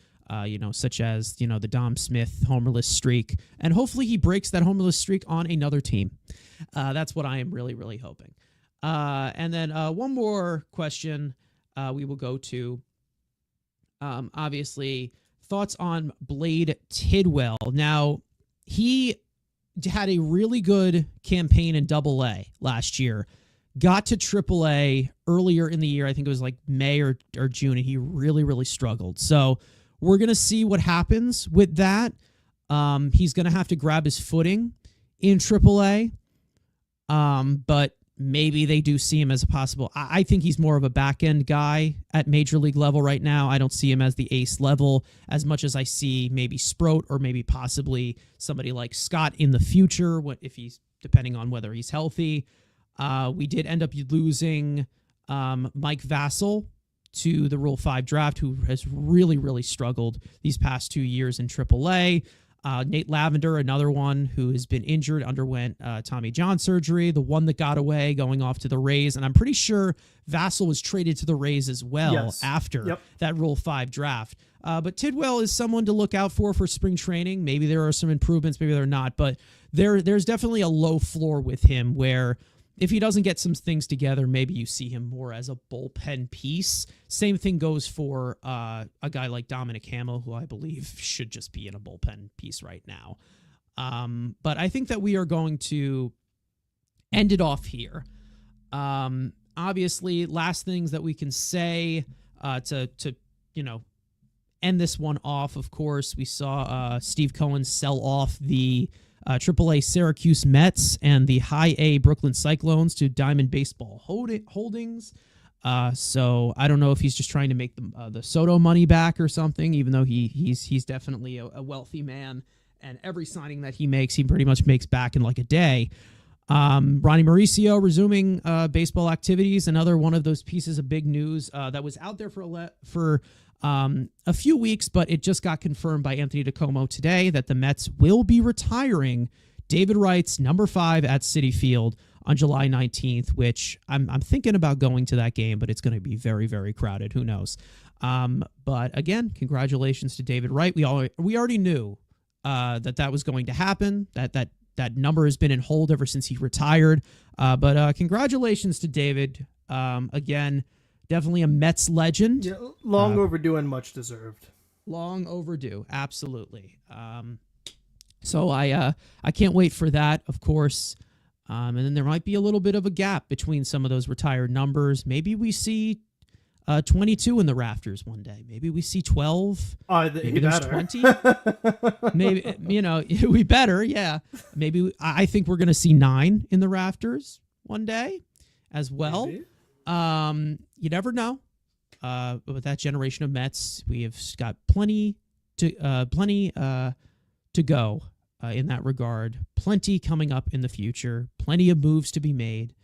such as, the Dom Smith homerless streak. And hopefully he breaks that homerless streak on another team. That's what I am really, really hoping. And then one more question we will go to. Obviously, thoughts on Blade Tidwell. Now, he had a really good campaign in Double-A last year. Got to AAA earlier in the year. I think it was like May or June, and he really, really struggled. So we're going to see what happens with that. He's going to have to grab his footing in AAA. But maybe they do see him as a possible. I think he's more of a back-end guy at major league level right now. I don't see him as the ace level as much as I see maybe Sproat or maybe possibly somebody like Scott in the future, if he's depending on whether he's healthy. We did end up losing Mike Vassell to the Rule 5 draft, who has really, really struggled these past 2 years in AAA. Nate Lavender, another one who has been injured, underwent Tommy John surgery, the one that got away going off to the Rays. And I'm pretty sure Vassell was traded to the Rays as well after that Rule 5 draft. But Tidwell is someone to look out for spring training. Maybe there are some improvements, maybe they're not. But there's definitely a low floor with him where if he doesn't get some things together, maybe you see him more as a bullpen piece. Same thing goes for a guy like Dominic Hamill, who I believe should just be in a bullpen piece right now. But I think that we are going to end it off here. Obviously, last things that we can say to end this one off, of course, we saw Steve Cohen sell off the AAA Syracuse Mets and the High A Brooklyn Cyclones to Diamond Baseball Holdings. So I don't know if he's just trying to make the Soto money back or something, even though he's definitely a wealthy man and every signing that he makes, he pretty much makes back in like a day. Ronnie Mauricio resuming baseball activities, another one of those pieces of big news that was out there for a few weeks, but it just got confirmed by Anthony DiComo today that the Mets will be retiring David Wright's number 5 at Citi Field on July 19th, which I'm thinking about going to that game, but it's going to be very, very crowded. Who knows? But again, congratulations to David Wright. We already knew that was going to happen, that number has been in hold ever since he retired. But congratulations to David. Again, definitely a Mets legend. Yeah, long overdue and much deserved. Long overdue, absolutely. So I can't wait for that, of course. And then there might be a little bit of a gap between some of those retired numbers. Maybe we see 22 in the rafters one day. Maybe we see 12. Maybe there's 20. Maybe, we better, yeah. Maybe I think we're going to see 9 in the rafters one day as well. Maybe. You never know. With that generation of Mets, we have got plenty to go in that regard. Plenty coming up in the future. Plenty of moves to be made.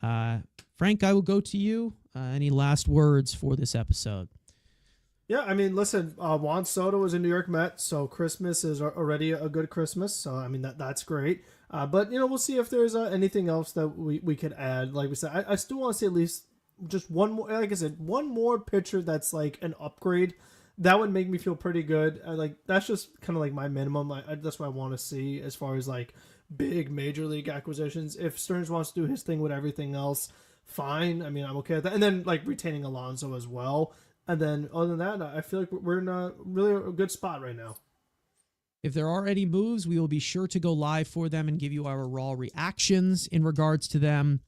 Frank, I will go to you. Any last words for this episode? Yeah, I mean, listen, Juan Soto is a New York Met, so Christmas is already a good Christmas. So, I mean, that's great. But, we'll see if there's anything else that we could add. Like we said, I still want to see at least just one more, like I said, one more pitcher that's like an upgrade. That would make me feel pretty good. That's just kind of like my minimum. That's what I want to see as far as like big major league acquisitions. If Stearns wants to do his thing with everything else, fine. I mean, I'm okay with that. And then like retaining Alonso as well. And then other than that, I feel like we're in a really good spot right now. If there are any moves, we will be sure to go live for them and give you our raw reactions in regards to them.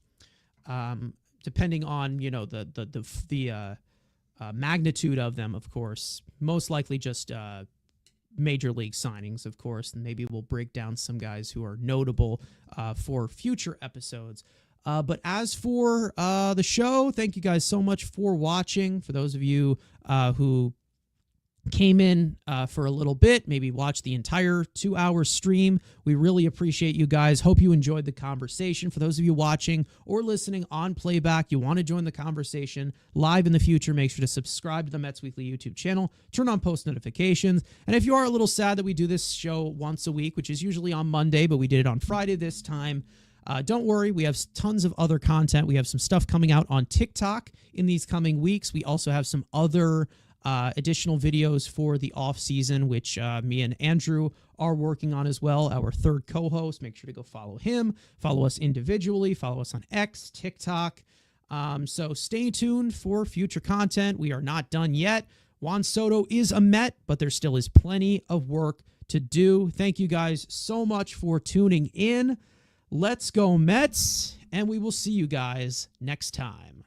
Depending on, the magnitude of them, of course. Most likely just major league signings, of course. And maybe we'll break down some guys who are notable for future episodes. But as for the show, thank you guys so much for watching. For those of you who came in for a little bit, maybe watched the entire 2-hour stream, we really appreciate you guys. Hope you enjoyed the conversation. For those of you watching or listening on playback, you want to join the conversation live in the future, make sure to subscribe to the Mets Weekly YouTube channel, turn on post notifications. And if you are a little sad that we do this show once a week, which is usually on Monday, but we did it on Friday this time, don't worry, we have tons of other content. We have some stuff coming out on TikTok in these coming weeks. We also have some other additional videos for the off season, which me and Andrew are working on as well. Our third co-host, make sure to go follow him, follow us individually, follow us on X, TikTok. So stay tuned for future content. We are not done yet. Juan Soto is a Met, but there still is plenty of work to do. Thank you guys so much for tuning in. Let's go Mets, and we will see you guys next time.